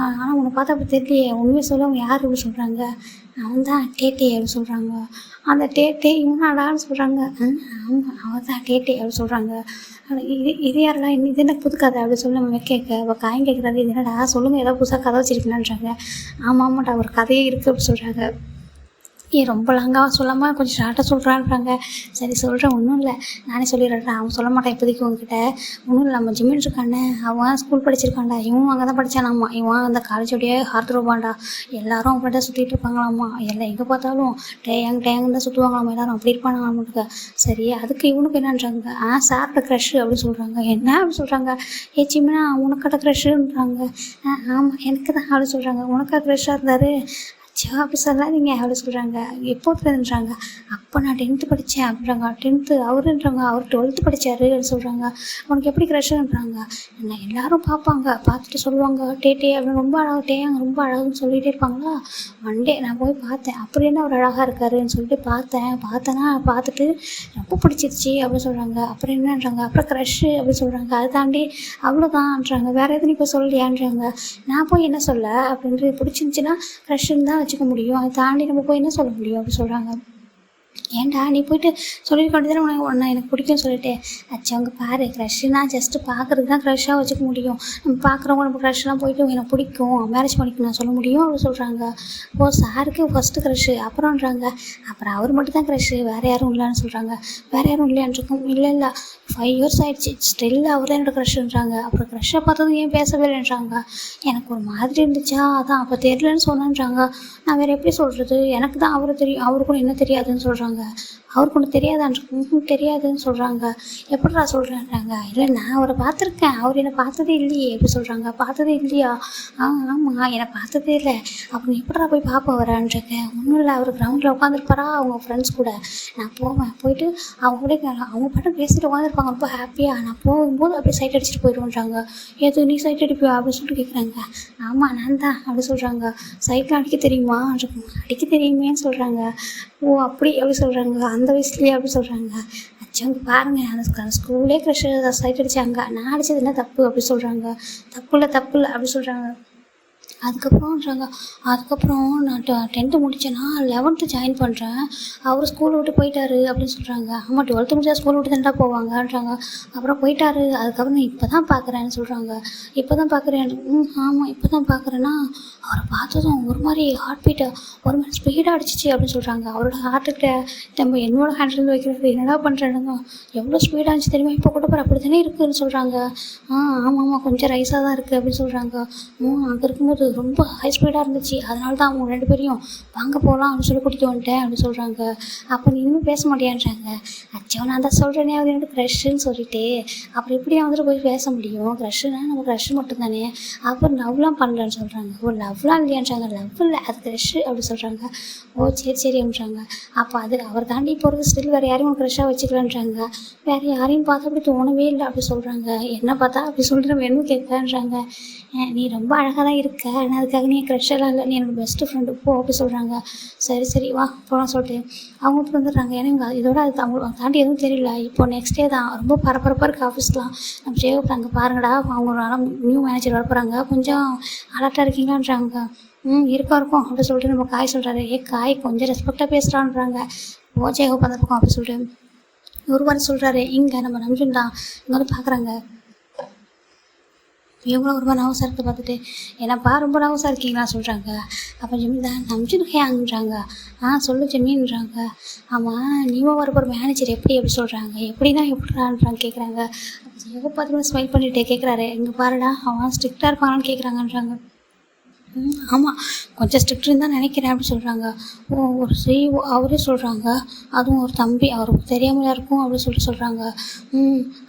ஆனால் உன்னை பார்த்தா அப்படி தெரியலையே, உண்மையை சொல்ல அவன் யார் அப்படின்னு சொல்கிறாங்க. அவன் தான் டேட்டே அப்படின்னு சொல்கிறாங்க. அந்த டேட்டே இவனாடான்னு சொல்கிறாங்க. ஆமாம் அவன் தான் டேட்டே அப்படின்னு சொல்கிறாங்க. இது யாரடா இது என்ன புது கதை அப்படி சொல்லி நம்ம கேட்க அவள் காயம் கேட்குறாரு, இது என்னடா சொல்லுங்கள், ஏதாவது புதுசாக கதை வச்சிருக்கீங்களான்றாங்க. ஆமாம்மாட்டா ஒரு கதையே இருக்குது அப்படின்னு சொல்கிறாங்க. ரொம்ப லாங்காக சொல்லாமல் கொஞ்சம் ஷார்ட்டாக சொல்கிறான்றாங்க. சரி சொல்கிறேன், ஒன்றும் இல்லை நானே சொல்லிடுறேன், அவன் சொல்ல மாட்டான் இப்போதைக்கு உங்ககிட்ட. ஒன்றும் இல்லை, நம்ம ஜிம்மின் இருக்கானே அவன் ஸ்கூல் படிச்சிருக்கான்டா, இவன் அங்கே தான் படித்தானாம்மா, இவன் அந்த காலேஜோடைய ஹார்ட் ரோபான்டா, எல்லாரும் அப்படி தான் சுற்றிட்டு இருப்பாங்களாம்மா, எல்லாம் எங்கே பார்த்தாலும் டேயாங் தான் சுற்றுவாங்களாம்மா, எல்லாரும் அப்படி இருப்பானாங்க. சரி அதுக்கு இவனுக்கு என்னன்றாங்க, சாரோட க்ரஷ்ஷு அப்படின்னு சொல்கிறாங்க. என்ன அப்படின்னு சொல்கிறாங்க. ஜிம்மினா உனக்கோட க்ரஷ்ஷுன்றாங்க. ஆமாம் எனக்கு தான் அப்படின்னு சொல்கிறாங்க. உனக்கா க்ரஷ்ஷாக இருந்தார், அப்படி சொல்லாதீங்க அப்படி சொல்கிறாங்க. எப்போ தெரிஞ்சாங்க, அப்போ நான் 10th படித்தேன் அப்படின்றாங்க. 10th அவருன்றாங்க, அவர் 12th படித்தார் அப்படின்னு சொல்கிறாங்க. உனக்கு எப்படி க்ரஷ்ன்றாங்க. என்ன எல்லோரும் பார்ப்பாங்க, பார்த்துட்டு சொல்லுவாங்க டே அப்படின்னு, ரொம்ப அழகு அங்கே ரொம்ப அழகுன்னு சொல்லிகிட்டே இருப்பாங்களா. ஒன்டே நான் போய் பார்த்தேன், அப்படி என்ன அவர் அழகாக இருக்காருன்னு சொல்லிட்டு பார்த்தேன்னா பார்த்துட்டு ரொம்ப பிடிச்சிருச்சு அப்படின்னு சொல்கிறாங்க. அப்புறம் என்னன்றாங்க, அப்புறம் க்ரஷ்ஷு அப்படின்னு சொல்கிறாங்க. அதை தாண்டி அவ்வளோதான்ன்றாங்க, வேறு எதுவும் இப்போ சொல்லியான்றாங்க. நான் போய் என்ன சொல்ல அப்படின்ட்டு, பிடிச்சிருந்துச்சின்னா க்ரஷ்ஷுன்னு தான் வச்சுக்க முடியும், அதை தாண்டி நம்ம போய் என்ன சொல்ல முடியும் அப்படி சொல்கிறாங்க. ஏன்டா நீ போய்ட்டு சொல்லியிருக்க வேண்டியது தானே, உன்னை எனக்கு பிடிக்கும்னு சொல்லிட்டு. அவங்க பாரு க்ரஷ்னா ஜஸ்ட்டு பார்க்குறது தான் க்ரஷ்ஷாக வச்சுக்க முடியும், நம்ம பார்க்குறவங்க நம்ம க்ரஷ்லாம் போய்ட்டு எனக்கு பிடிக்கும் மேரேஜ் பண்ணிக்க நான் சொல்ல முடியும் அப்படின்னு சொல்கிறாங்க. சாருக்கு ஃபஸ்ட்டு க்ரஷ்ஷு அப்புறம்ன்றாங்க. அப்புறம் அவர் மட்டும் தான் க்ரஷ்ஷு, வேறு யாரும் இல்லைன்னு சொல்கிறாங்க. வேறு யாரும் இல்லையான்ருக்கும். இல்லை 5 years ஆகிடுச்சு, ஸ்டில் அவர் தான் என்னோடய க்ரஷ்ன்றாங்க. அப்புறம் க்ரஷ்ஷை பார்த்ததும் ஏன் பேசவே இல்லைன்றாங்க. எனக்கு ஒரு மாதிரி இருந்துச்சா, அதான் அப்போ தெரியலன்னு சொன்னேன்றாங்க. நான் வேறு எப்படி சொல்கிறது, எனக்கு தான் அவரை தெரியும், அவருக்கும் என்ன தெரியாதுன்னு சொல்கிறாங்க. அவருக்கு ஒன்று தெரியாதான்னு தெரியாதுன்னு சொல்கிறாங்க. எப்படிடா சொல்கிறேன்றாங்க. இல்லை நான் அவரை பார்த்துருக்கேன், அவர் என்னை பார்த்ததே இல்லையே எப்படி சொல்கிறாங்க. பார்த்ததே இல்லையா, ஆமாம் என்னை பார்த்ததே இல்லை. அப்புறம் எப்படிடா போய் பார்ப்ப வரான்ருக்கேன். ஒன்றும் இல்லை, அவர் கிரவுண்டில் உட்காந்துருப்பாரா அவங்க ஃப்ரெண்ட்ஸ் கூட. நான் போவேன், போயிட்டு அவங்க கூட அவங்க பாட்டு பேசிட்டு உட்காந்துருப்பாங்க ரொம்ப ஹாப்பியாக. நான் போகும்போது அப்படியே சைட் அடிச்சுட்டு போயிடுவோன்றாங்க. எது நீ சைட் அடிப்பியா அப்படின்னு சொல்லிட்டு கேட்குறாங்க. ஆமாம் நான் தான் அப்படி சொல்கிறாங்க. சைட்லாம் அடிக்க தெரியுமா, அடிக்க தெரியுமேன்னு சொல்கிறாங்க. அப்படி சொல்கிறாங்க. அந்த வயசுலேயே அப்படி சொல்கிறாங்க. அவங்க பாருங்கள், அந்த ஸ்கூல்லே க்ரஷ் சைட் அடித்தாங்க, நான் அடித்தது என்ன தப்பு அப்படி சொல்கிறாங்க. தப்பு இல்லை அப்படி சொல்கிறாங்க. அதுக்கப்புறம் நான் 10th முடித்தேன்னா 11th ஜாயின் பண்ணுறேன், அவர் ஸ்கூலை விட்டு போயிட்டாரு அப்படின்னு சொல்கிறாங்க. ஆமாம் 12th முடிச்சா ஸ்கூலை விட்டு தான்டா போவாங்கன்றாங்க. அப்புறம் போயிட்டாரு, அதுக்கப்புறம் நான் இப்போ தான் பார்க்குறேன்னு சொல்கிறாங்க. இப்போ தான் பார்க்குறேன். ஆமாம் இப்போ தான் பார்க்குறேன்னா, அவரை பார்த்ததும் ஒரு மாதிரி ஹார்ட் பீட்டை ஒரு மாதிரி ஸ்பீடாக அடிச்சிச்சு அப்படின்னு சொல்கிறாங்க. அவரோட ஹார்ட்டுக்கிட்ட நம்ம என்னோட ஹேண்டில் வைக்கிறது என்னடா பண்ணுறேன்னு, எவ்வளோ ஸ்பீடாக இருந்துச்சு தெரியுமா, இப்போ கூட அப்படி தானே இருக்குதுன்னு சொல்கிறாங்க. ஆமாம் கொஞ்சம் ரைஸாக தான் இருக்குது அப்படின்னு சொல்கிறாங்க. அங்கே இருக்கும்போது ரொம்ப ஹை ஸ்பீடாக இருந்துச்சு, அதனால தான் அவங்க 2 பேரையும் வாங்க போகலாம் அப்படின்னு சொல்லி கூட்டிகிட்டு வந்துட்டேன் அப்படின்னு சொல்கிறாங்க. அப்போ நீ இன்னும் பேச மாட்டியான்றாங்க. நான் தான் சொல்கிறேனே அவர் எனக்கு க்ரஷ்ஷுன்னு சொல்லிட்டு, அப்புறம் எப்படியா வந்துட்டு போய் பேச முடியும், க்ரஷ்ஷுனா நம்ம க்ரஷ்ஷு மட்டும்தானே, அப்புறம் லவ்லாம் பண்ணலன்னு சொல்கிறாங்க. லவ்லாம் இல்லையான்றாங்க. லவ் இல்லை அது க்ரஷ்ஷு அப்படி சொல்கிறாங்க. சரி அப்படின்றாங்க. அப்போ அது அவர் தாண்டி போகிறது ஸ்டில் வேறு யாரையும் க்ரஷ்ஷாக வச்சுக்கலான்றாங்க. வேறு யாரையும் பார்த்தா அப்படி தோணவே இல்லை அப்படி சொல்கிறாங்க. என்ன பார்த்தா அப்படி சொல்லிட்டு நம்ம என்ன கேட்கலான்றாங்க. நீ ரொம்ப அழகாக தான் இருக்க, ஆனால் அதுக்காக நீ க்ரஷ்ஷெல்லாம் இல்லை, நீ என்னோடய பெஸ்ட்டு ஃப்ரெண்டு போ அப்படி சொல்கிறாங்க. சரி வா போகலாம் சொல்லிட்டு அவங்க இப்போ வந்துடுறாங்க. ஏன்னா இதோட அது அவங்க தாண்டி எதுவும் தெரியல. இப்போ நெக்ஸ்ட் டே தான் ரொம்ப பரபரப்பாக இருக்குது ஆஃபீஸ்லாம். நம்ம சேவப்பாங்க பாருங்கடா, அவங்க நியூ மேனேஜர் வர போகிறாங்க, கொஞ்சம் அலர்ட்டாக இருக்கீங்களான்றாங்க. இருக்கும் அப்படி சொல்லிட்டு நம்ம காய் சொல்கிறாரு. காய் கொஞ்சம் ரெஸ்பெக்டாக பேசுகிறான்றாங்க. ஜெயகோப் அந்த பக்கம் அப்படி சொல்லிட்டு ஒரு வாரம் சொல்கிறாரு. இங்கே நம்ம நம்ஜுன் தான் இங்கே வந்து பார்க்குறாங்க. இவங்களும் ரொம்ப நர்வஸாக இருக்குது பார்த்துட்டு, என்னப்பா ரொம்ப நர்வஸாக இருக்கீங்களா சொல்கிறாங்க. அப்போ ஜெமீன் தான் நம்ஜுன் ஹேங்கிறாங்க. சொல்லு ஜெமீன்றாங்க. ஆமாம் நீவும் வர போகிற மேனேஜர் எப்படி சொல்கிறாங்க, எப்படின்னா எப்படிறான்றாங்க கேட்குறாங்க. ஜெயகோப் பார்த்து ஸ்மைல் பண்ணிவிட்டு கேட்குறாரு, இங்கே பாருடா அவன் ஸ்ட்ரிக்டாக இருப்பாங்கன்னு கேட்குறாங்கன்றாங்க. ஆமாம் கொஞ்சம் ஸ்ட்ரிக்ட்னு தான் நினைக்கிறேன் அப்படி சொல்கிறாங்க. ஒரு சிஇஓ அவரே சொல்கிறாங்க, அதுவும் ஒரு தம்பி அவருக்கு தெரியாமல் இருக்கும் அப்படின்னு சொல்லிட்டு சொல்கிறாங்க.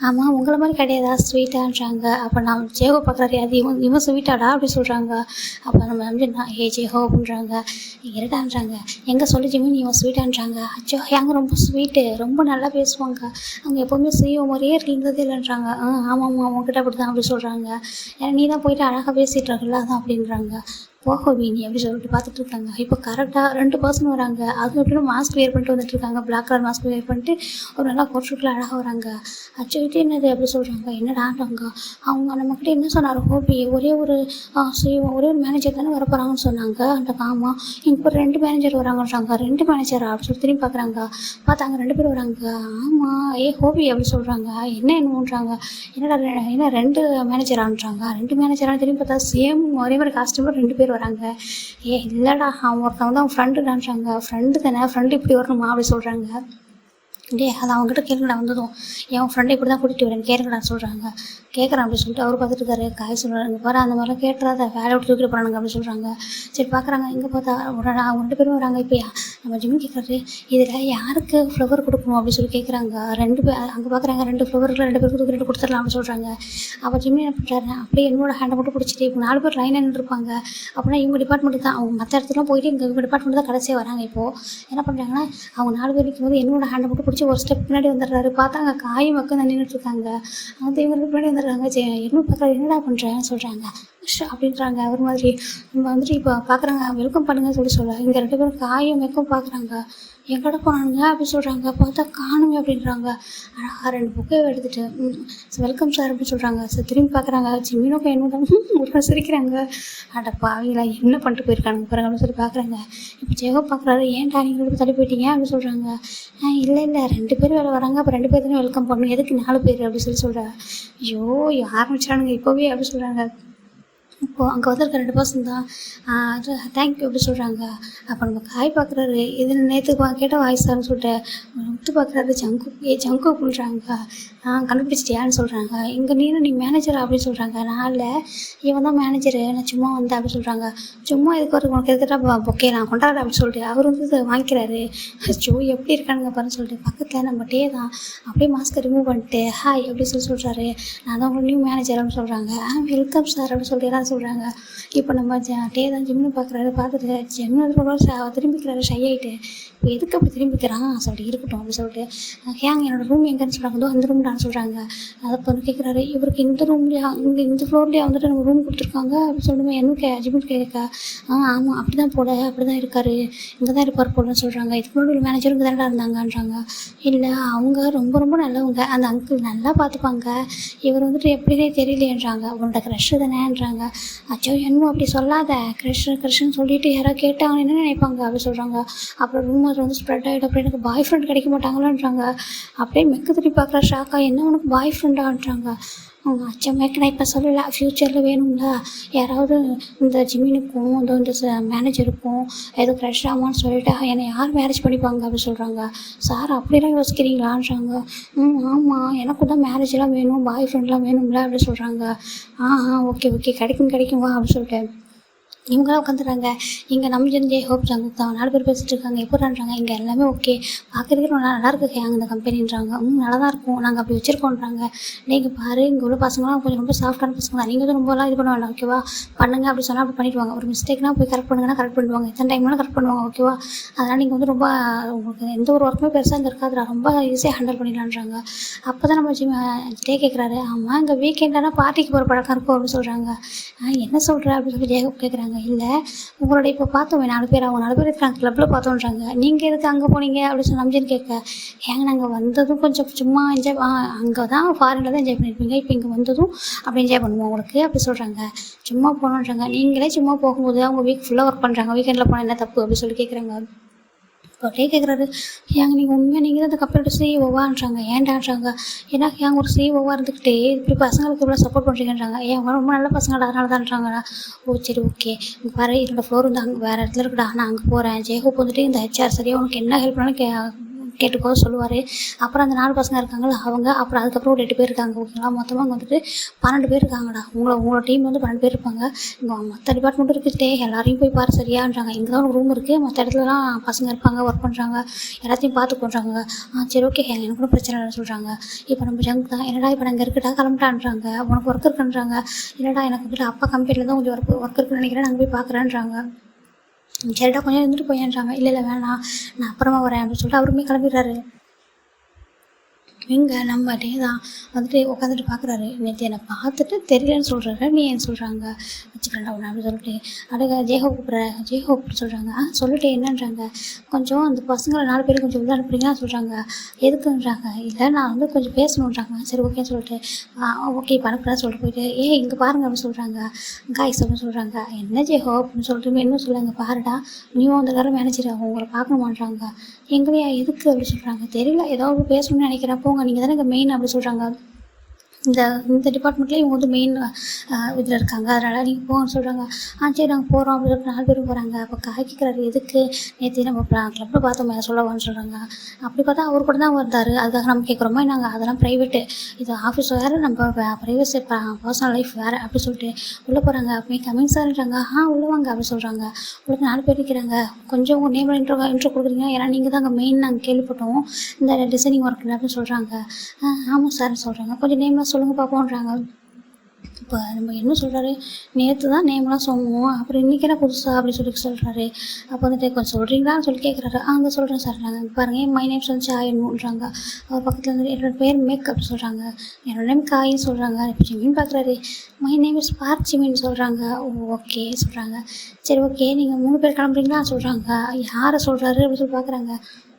ஆமாம் உங்களை மாதிரி கிடையாதா ஸ்வீட்டான்றாங்க. அப்போ நான் ஜேகோ பார்க்குறாரு, அது இவன் ஸ்வீட்டாடா அப்படி சொல்கிறாங்க. அப்போ நம்ம வந்து ஜேஹோ அப்படின்றாங்க. இருடான்றாங்க. எங்கே சொல்லி ஜிமின் இவன் ஸ்வீட்டான்றாங்க. அவங்க ரொம்ப ஸ்வீட்டு, ரொம்ப நல்லா பேசுவாங்க, அவங்க எப்போவுமே சிஇஓ மாதிரியே இருந்தது இல்லைன்றாங்க. ஆமாம் அவங்ககிட்ட அப்படி தான் அப்படி சொல்கிறாங்க. ஏன்னா நீ தான் போயிட்டு அழகாக பேசிகிட்டு இருக்கல அதான் அப்படின்றாங்க. போகவி நீ அப்படி சொல்லிட்டு பார்த்துட்டு இருக்காங்க. இப்போ கரெக்டாக 2 பர்சன் வராங்க. அதுவும் எப்படின்னா மாஸ்க் வேர் பண்ணிட்டு வந்துட்டு இருக்காங்க. பிளாக் கலர் மாஸ்க் வேர் பண்ணிட்டு ஒரு நல்லா போட்டுருக்குல அழகாக வராங்க. அச்சுக்கிட்டே என்னது அப்படி சொல்கிறாங்க. என்னடான்றாங்க. அவங்க நம்மக்கிட்ட என்ன சொன்னார் ஹோபி, ஒரே ஒரு மேனேஜர் தானே வர போகிறாங்கன்னு சொன்னாங்க. அந்த ஆமாம் இப்போ 2 மேனேஜர் வராங்கன்றாங்க. 2 மேனேஜரா அப்படி சொல்லி திரும்பி பார்க்குறாங்க. பார்த்தாங்க 2 பேர் வராங்க. ஆமாம் ஹோபி அப்படி சொல்கிறாங்க. என்னன்றாங்க. என்ன 2 மேனேஜரான்றாங்க. 2 மேனேஜரானு திரும்பி பார்த்தா சேம் ஒரே மாதிரி காஸ்டியூமில் 2 பேர் வராங்க. இல்லைடா அவன் ஒருத்தவங்க தான் ஃப்ரெண்டுடான்றாங்க. ஃப்ரெண்டு தானே, ஃப்ரெண்டு இப்படி வரணுமா அப்படி சொல்கிறாங்க. அது அவங்ககிட்ட கேட்குறா வந்ததும் என் ஃப்ரெண்டை இப்படி தான் கூட்டிகிட்டு வரேன் கேட்குறான்னு சொல்கிறாங்க. கேட்குறேன் அப்படின்னு சொல்லிட்டு அவர் பார்த்துட்டு இருக்காரு. காய் சொல்கிறாங்க பாரு அந்த மாதிரிலாம் கேட்டுறாத வேலை விட்டு தூக்கிட்டு போகிறாங்க அப்படின்னு சொல்கிறாங்க. சரி பார்க்குறாங்க. இங்கே பார்த்தா அவங்க 2 பேரும் வராங்க. இப்போ நம்ம ஜிம்மி கேட்குறாரு இதில் யாருக்கு ஃப்ளவர் கொடுக்கணும் அப்படின்னு சொல்லி கேட்குறாங்க. 2 பேர் அங்கே பார்க்குறாங்க. 2 ஃப்ளவரில் 2 பேருக்கு தூக்கிட்டு கொடுத்துடலாம் அப்படின்னு சொல்கிறாங்க. அப்போ ஜிம்மி என்ன பண்ணுறாரு, அப்படியே என்னோட ஹேண்டை மட்டும் பிடிச்சிட்டு இப்போ 4 பேர் லைனாக நின்றுருப்பாங்க. அப்படின்னா இவங்க டிபார்ட்மெண்ட்டு தான், அவங்க மற்ற இடத்துக்குலாம் போயிட்டு இவங்க டிபார்ட்மெண்ட் தான் கடைசியாக வராங்க. இப்போது என்ன பண்ணுறாங்கன்னா அவங்க 4 பேர் நிற்கும் போது என்னோட ஹேண்டை மட்டும் பிடிச்சி ஒரு ஸ்டெப் பின்னாடி வந்துடுறாரு. பார்த்தா அங்கே காயும் மக்கள் தான் நின்றுட்டுருக்காங்க. அவங்க இவங்களுக்கு பின்னாடி வந்துடுறாங்க. என்ன பார்க்குறாரு, என்னடா பண்ணுறேன்னு சொல்கிறாங்க. அப்படின்றாங்க. ஒரு மாதிரி நம்ம வந்துட்டு இப்போ பார்க்குறாங்க. வெல்கம் பண்ணுங்கன்னு சொல்ல இங்கே 2 பேரும் காயும் மேக்கும் பார்க்குறாங்க. எங்கட போனானுங்க அப்படி சொல்கிறாங்க. பார்த்தா காணுமே அப்படின்றாங்க. அழகாக 2 புக்கை எடுத்துகிட்டு வெல்கம் சார் அப்படின்னு சொல்கிறாங்க. சார் திரும்பி பார்க்குறாங்க. ஜிம்மினோக்கு என்னோட ஒரு சிரிக்கிறாங்க. அட பாவிங்களா என்ன பண்ணிட்டு போயிருக்கானுங்க பாருங்க அப்படின்னு சொல்லி பார்க்குறாங்க. இப்போ ஜெகோ பார்க்குறாரு. ஏன்டா நீங்கள் தள்ளி போயிட்டீங்க அப்படின்னு சொல்கிறாங்க. இல்லை 2 பேர் வேலை வராங்க. அப்போ 2 பேர் தானே வெல்கம் பண்ணணும், எதுக்கு 4 பேர் அப்படின்னு சொல்கிறாங்க. ஐயோ ஆரம்பிச்சானுங்க இப்போவே அப்படி சொல்கிறாங்க. இப்போது அங்கே வந்திருக்க 2 பர்சன் தான் தேங்க்யூ அப்படி சொல்கிறாங்க. அப்போ நம்ம காய் பார்க்குறாரு. இது நேற்று கேட்ட வாய்ஸான்னு சொல்லிட்டு விட்டு பார்க்குறாரு. ஜங்கு அப்படின்றாங்க. கண்டுபிடிச்சிட்டியான்னு சொல்கிறாங்க. இங்கே நீ மேனேஜர் அப்படின்னு சொல்கிறாங்க. நான் இல்லை இவன் தான் மேனேஜரு, நான் சும்மா வந்தேன் அப்படி சொல்கிறாங்க. சும்மா இதுக்கு ஒரு உனக்கு எதுக்கிட்ட பொக்கே நான் கொண்டாடுறேன் அப்படின்னு சொல்லிட்டு அவர் வந்து இதை வாங்கிக்கிறாரு. ஜோ எப்படி இருக்கானுங்க பாருன்னு சொல்லிட்டு பக்கத்தில் நம்ம டே தான் அப்படியே மாஸ்க்கை ரிமூவ் பண்ணிட்டு ஹாய் எப்படி சொல்கிறாரு. நான் தான் உங்களுக்கு நியூ மேனேஜர் அப்படின்னு சொல்கிறாங்க. வெல்கம் சார் அப்படின்னு சொல்லிட்டு சொல்கிறாங்க. இப்போ நம்ம டே தான் ஜிம்னு பார்க்குறாரு. பார்த்துட்டு ஜிம்னு திரும்பிக்கிறாரு ஷை ஆகிட்டு. இப்போ எதுக்கு அப்படி திரும்பிக்கிறான் சொல்லிட்டு இருக்கட்டும் அப்படின்னு சொல்லிட்டு என்னோடய ரூம் எங்கேன்னு சொல்கிறாங்க. அந்த ரூம் தான் சொல்கிறாங்க. அதை இப்போ கேட்குறாரு. இவருக்கு இந்த ரூம்லையா இந்த ஃப்ளோர்லேயே வந்துட்டு நம்ம ரூம் கொடுத்துருக்காங்க அப்படின்னு சொல்லுவேன். என்ன ஜிம்னு கேட்க ஆமாம் அப்படி தான் போட அப்படி தான் இருக்காரு, இங்கே தான் இருப்பார் போடன்னு சொல்கிறாங்க. இதுக்கு முன்னாடி ஒரு மேனேஜர் இங்கே தானே இருந்தாங்கன்றாங்க. இல்லை அவங்க ரொம்ப ரொம்ப நல்லவங்க, அந்த அங்கிள் நல்லா பார்த்துப்பாங்க, இவர் வந்துட்டு எப்படினே தெரியலேன்றாங்க. உன்னோட க்ரஷ் தானேன்றாங்க. அச்சோ என்னமோ அப்படி சொல்லாத, க்ரஷ்ன்னு சொல்லிட்டு யாராவது கேட்டாங்கன்னு என்ன நினைப்பாங்க அப்படி சொல்கிறாங்க. அப்புறம் ரூமர் வந்து ஸ்ப்ரெட் ஆகிடும். அப்புறம் எனக்கு பாய் ஃப்ரெண்ட் கிடைக்க மாட்டாங்களான்றாங்க. அப்படியே மெக்கு திருப்பி பார்க்குற ஷாக்கா என்ன உனக்கு பாய் ஃப்ரெண்டான்றாங்க. அவங்க அச்சமேக்கு நான் இப்போ சொல்லலை, ஃப்யூச்சரில் வேணுங்களா யாராவது இந்த ஜிம்மினுக்கும் இந்த மேனேஜருக்கும் ஏதோ க்ரஷ் ஆமான்னு சொல்லிட்டு என்னை யார் மேரேஜ் பண்ணிப்பாங்க அப்படின்னு சொல்கிறாங்க. சார் அப்படிலாம் யோசிக்கிறீங்களான்றாங்க. ஆமாம் எனக்கும் தான் மேரேஜெலாம் வேணும், பாய் ஃப்ரெண்ட்லாம் வேணுங்களா அப்படின்னு சொல்கிறாங்க. ஓகே கிடைக்கும் வா அப்படின்னு சொல்லிட்டு இவங்களாம் உட்காந்துறாங்க. இங்கே நம்ம ஜென்ஜே ஹோப் ஜங்குக் தான் 4 பேர் பேசிகிட்டு இருக்காங்க. எப்போறான்றாங்க இங்கே எல்லாமே ஓகே பார்க்குறதுக்கு நல்லா இருக்கு அந்த கம்பெனின்றாங்க. நல்லா தான் இருக்கும், நாங்கள் அப்படி வச்சுருக்கோன்றாங்க. நீங்கள் பாரு இங்கே உள்ள பசங்களாம் கொஞ்சம் ரொம்ப சாஃப்டான பசங்க தான், நீங்கள் வந்து ரொம்பலாம் இது பண்ண வேண்டாம் ஓகேவா, பண்ணுங்க அப்படி சொன்னால் அப்படி பண்ணிவிடுவாங்க. ஒரு மிஸ்டேக்னா போய் கரெக்ட் பண்ணுங்கன்னா கரெக்ட் பண்ணுவாங்க, எத்தனை டைம்லாம் கரெக்ட் பண்ணுவாங்க ஓகேவா. அதனால் நீங்கள் வந்து ரொம்ப உங்களுக்கு எந்த ஒரு ஒர்க்குமே பெருசாக இங்கே இருக்காதுடா, ரொம்ப ஈஸியாக ஹேண்டில் பண்ணிடலான்றாங்க. அப்போ தான் நம்ம டே கேட்குறாரு. ஆமாம் இங்கே வீக்கெண்டானா பார்ட்டிக்கு போகிற பழக்கம் இருக்கும் அப்படின்னு சொல்கிறாங்க. என்ன சொல்கிற அப்படின்னு சொல்லி கேட்குறாங்க. இல்லை உங்களோட இப்போ பார்த்தோமே 4 பேர், அவங்க 4 பேர் இருக்காங்க கிளப்பில் பார்த்தோன்றாங்க. நீங்கள் எதுக்கு அங்கே போனீங்க அப்படின்னு சொல்லி நம்பிச்சின்னு கேட்க நாங்கள் வந்ததும் கொஞ்சம் சும்மா என்ஜாய் அங்கே தான் ஃபாரினில் தான் என்ஜாய் பண்ணியிருப்பீங்க, இப்போ இங்கே வந்ததும் அப்படி என்ஜாய் பண்ணுவோம் உங்களுக்கு அப்படி சொல்கிறாங்க. சும்மா போகணுன்றாங்க. நீங்களே சும்மா போகும்போது அவங்க வீக் ஃபுல்லாக ஒர்க் பண்ணுறாங்க, வீக்கெண்டில் போனால் என்ன தப்பு அப்படி சொல்லி கேட்குறாங்க. அப்படியே கேட்குறாரு. நீங்கள் உண்மையாக நீங்கள் தான் அந்த கம்பெனியோட சிஇஓவான்றாங்க. ஏன்டான்றாங்க. ஏன்னா ஒரு சிஇஓவாக இருந்துக்கிட்டே இப்படி பசங்களுக்கு இவ்வளோ சப்போர்ட் பண்ணுறீங்கன்றாங்க. அவங்க ரொம்ப நல்ல பசங்கடா அதனால தான்றாங்கடா. சரி ஓகே பாரு என்னோடய ஃப்ளோர் வந்து அங்கே வேறு இடத்துல இருக்குடா, நான் அங்கே போகிறேன். ஜெயகோப் வந்துட்டு இந்த ஹெச்ஆர் சரியாக உனக்கு என்ன ஹெல்ப் பண்ணாலும் கேட்டுக்கோ சொல்லுவார். அப்புறம் அந்த 4 பசங்க இருக்காங்களா அவங்க, அப்புறம் அதுக்கப்புறம் ஒரு 8 பேர் இருக்காங்க ஓகேங்களா. மொத்தமாக அங்கே வந்துட்டு 12 பேர் இருக்காங்கடா. உங்களோட டீம் வந்து 12 பேர் இருப்பாங்க. இங்கே மற்ற டிபார்ட்மெண்ட்டும் இருக்குதே எல்லாரையும் போய் பாரு சரியான்றாங்க. இங்கே தான் ஒரு ரூம் இருக்குது, மற்ற இடத்துலலாம் பசங்க இருப்பாங்க ஒர்க் பண்ணுறாங்க, எல்லாத்தையும் பார்த்து பண்ணுறாங்க. சரி ஓகே எனக்கு கூட பிரச்சனை இல்லைன்னு சொல்கிறாங்க. இப்போ நம்ம ஜங்க் தான் என்னடா இப்போ நாங்கள் இருக்குடா கிளம்பிட்டான்றாங்க. உனக்கு ஒர்க் இருக்குன்றாங்க. இல்லைடா எனக்கு வந்துட்டு அப்பா கம்பெனியில் தான் கொஞ்சம் ஒர்க் இருக்குன்னு நினைக்கிறேன், நாங்கள் போய் பார்க்குறேன்றாங்க. சரிடா கொஞ்சம் இருந்துட்டு போயேன்றாங்க. இல்லை வேணாம் நான் அப்புறமா வரேன் அப்படின்னு சொல்லிட்டு அவருமே கிளம்பிடுறாரு. எங்க நம்ம டே தான் வந்துட்டு உட்காந்துட்டு பார்க்குறாரு. நேற்று என்னை பார்த்துட்டு தெரியலன்னு சொல்கிறாரு, நீ என்ன சொல்கிறாங்க வச்சுக்கிறேன்டா உன்னை அப்படி சொல்லிட்டு. அடுக்க ஜேஹோ கூப்பிட்றேன், ஜேஹோ கூப்பிட்டு சொல்கிறாங்க. சொல்லிட்டு என்னன்றாங்க, கொஞ்சம் அந்த பசங்களை 4 பேர் கொஞ்சம் உள்ளே அனுப்புறீங்களா சொல்கிறாங்க. எதுக்குன்றாங்க, இல்லை நான் வந்து கொஞ்சம் பேசணுன்றாங்க. சரி ஓகேன்னு சொல்லிட்டு ஓகே இப்போ அனுப்புறேன்னு சொல்லிட்டு போயிட்டு இங்கே பாருங்க அப்படின்னு சொல்கிறாங்க. காய்ஸ் அப்படின்னு சொல்கிறாங்க. என்ன ஜேஹோ அப்படின்னு சொல்லிட்டு இன்னும் சொல்லுங்க, பாருடா நீயும் அந்த காரம் மேனேஜர் உங்களை பார்க்கணுமான்றாங்க. எங்களையா எதுக்கு அப்படி சொல்கிறாங்க. தெரியல ஏதாவது பேசணும்னு நினைக்கிறேன், போங்க நீங்கள் தானே இங்கே மெயின் அப்படி சொல்கிறாங்க. இந்த இந்த டிபார்ட்மெண்ட்லேயே இவங்க வந்து மெயின் இதில் இருக்காங்க, அதனால் நீங்கள் போகணும்னு சொல்கிறாங்க. சரி நாங்கள் போகிறோம் அப்படின்னு சொல்லிட்டு 4 பேரும் போகிறாங்க. அப்போ கேட்குறாரு, எதுக்கு நேற்று நம்ம கிளப்பில் பார்த்தோம் சொல்லவான்னு சொல்கிறாங்க. அப்படி பார்த்தா அவர் கூட தான் வந்தார், அதுக்காக நம்ம கேட்குறோமா நாங்கள் அதெல்லாம் ப்ரைவேட்டு, இது ஆஃபீஸ் வேறு, நம்ம ப்ரைவேசி பர்சனல் லைஃப் வேறு அப்படி சொல்லிட்டு உள்ளே போகிறாங்க. அப்படி கமிங் சார்ன்றாங்க. உள்ளே வாங்க அப்படி சொல்கிறாங்க. உங்களுக்கு 4 பேர் இருக்கிறாங்க, கொஞ்சம் உங்கள் நேமில் இன்ட்ரோ கொடுக்குறீங்க, ஏன்னா நீங்கள் தான் அங்கே மெயின் நாங்கள் கேள்விப்பட்டோம் இந்த டிசைனிங் ஒர்க்கில் அப்படின்னு சொல்கிறாங்க. ஆமாம் சார்னு சொல்கிறாங்க. கொஞ்சம் நேம்லாம் சொல்லுங்கள் பார்ப்போன்றாங்க. இப்போ நம்ம என்ன சொல்கிறாரு, நேற்று தான் நேம்லாம் சொல்லுவோம், அப்புறம் இன்றைக்கி என்ன புதுசாக அப்படி சொல்கிறாரு. அப்போ வந்துட்டு கொஞ்சம் சொல்கிறீங்களான்னு சொல்லி கேட்குறாரு. அங்கே சொல்கிறேன் சார் நாங்கள் பாருங்கள், மை நேம் வந்து ஆயின்னுன்றாங்க. அவர் பக்கத்தில் வந்து என்னோட பேர் மேக் அப்படி சொல்கிறாங்க. என்னோட நேம் காயின்னு சொல்கிறாங்க. இப்போ ஜிமின்னு பார்க்குறாரு. மை நேம் இஸ் பார்க் ஜிமின்னு சொல்கிறாங்க. ஓகே சொல்கிறாங்க. சரி ஓகே நீங்கள் 3 பேர் கிளம்புறீங்களா சொல்கிறாங்க. யாரை சொல்கிறாரு அப்படின்னு சொல்லி பார்க்குறாங்க.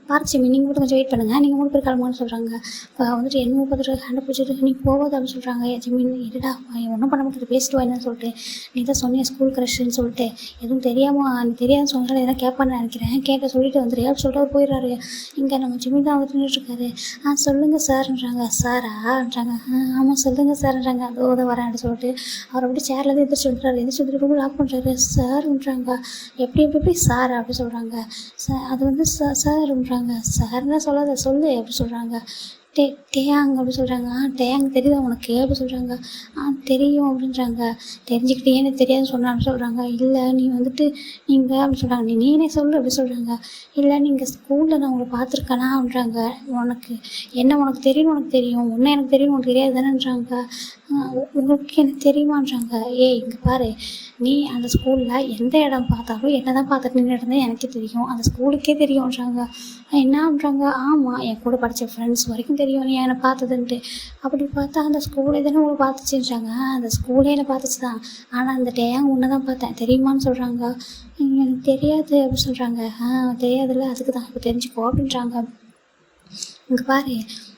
பார்த்துச்சிமி நீங்கள் மட்டும் கொஞ்சம் வெயிட் பண்ணுங்கள், நீங்கள் 3 பேர் கிளம்புங்கன்னு சொல்கிறாங்க. இப்போ வந்துட்டு என்ன பார்த்துட்டு ஹேண்டை பிடிச்சிட்டு நீ போகாது அப்படின்னு சொல்கிறாங்க. ஜிமின் இருடா ஒன்றும் பண்ண முடியாது பேசிட்டு வான்னு சொல்லிட்டு, நீ தான் சொன்னிய ஸ்கூல் க்ரஷ்ன்னு சொல்லிட்டு எதுவும் தெரியாமல் நீ தெரியாதுன்னு சொன்னாலும் எதனா கேட்பான்னு நினைக்கிறேன், கேட்ட சொல்லிட்டு வந்துடு அப்படின்னு சொல்லிட்டு அவர் போயிடுறாரு. இங்கே நம்ம ஜிமின் தான் வந்துட்டு நின்றுட்டுருக்காரு. சொல்லுங்கள் சார்ன்றாங்க. சாரான்றாங்க. ஆமாம் சொல்லுங்கள் சார்ன்றாங்க. அதோ வரேன் அப்படின்னு சொல்லிட்டு அவர் அப்படி சேர்லேருந்து எந்திரிச்சு வந்துட்டார். எந்திரிச்சு வந்துட்டு லாக் பண்ணுறாரு. சார்ன்றாங்க. எப்படி சார் அப்படி சொல்கிறாங்க. அது வந்து சார்ன்றாங்க. சார்னா சொல்லாத சொல்லு அப்படி சொல்கிறாங்க. டேயாங் அப்படி சொல்கிறாங்க. டேயாங் தெரியுதா உனக்கு அப்படி சொல்கிறாங்க. தெரியும் அப்படின்றாங்க. தெரிஞ்சுக்கிட்டே எனக்கு தெரியாதுன்னு சொன்னான்னு சொல்கிறாங்க. இல்லை நீ வந்துட்டு நீங்கள் அப்படி சொல்கிறாங்க. நீனே சொல்லு அப்படி சொல்கிறாங்க. இல்லை நீங்கள் ஸ்கூலில் நான் உங்களை பார்த்துருக்கேனா அப்படின்றாங்க. உனக்கு உனக்கு தெரியும், உனக்கு தெரியும், உன்னை எனக்கு தெரியும், உனக்கு தெரியாது தானேன்றாங்க. உங்களுக்கு எனக்கு தெரியுமான்றாங்க. இங்கே பாரு, நீ அந்த ஸ்கூலில் எந்த இடம் பார்த்தாலும் என்ன தான் பார்த்துட்டு நின்று இருந்தேன் எனக்கு தெரியும், அந்த ஸ்கூலுக்கே தெரியும்ன்றாங்க. என்ன அப்படின்றாங்க. ஆமாம் என் கூட படித்த ஃப்ரெண்ட்ஸ் வரைக்கும் தெரியும் நீ என்னை பார்த்ததுன்ட்டு. அப்படி பார்த்தா அந்த ஸ்கூலே தானே உங்களை பார்த்துச்சுன்றாங்க. அந்த ஸ்கூலே என்னை பார்த்துச்சு தான், ஆனால் அந்த டேயாங் உன்னை தான் பார்த்தேன் தெரியுமான்னு சொல்கிறாங்க. எனக்கு தெரியாது அப்படி சொல்கிறாங்க. தெரியாதுல்ல, அதுக்கு தான் இப்போ தெரிஞ்சுக்கோ அப்படின்றாங்க. இங்கே பாரு,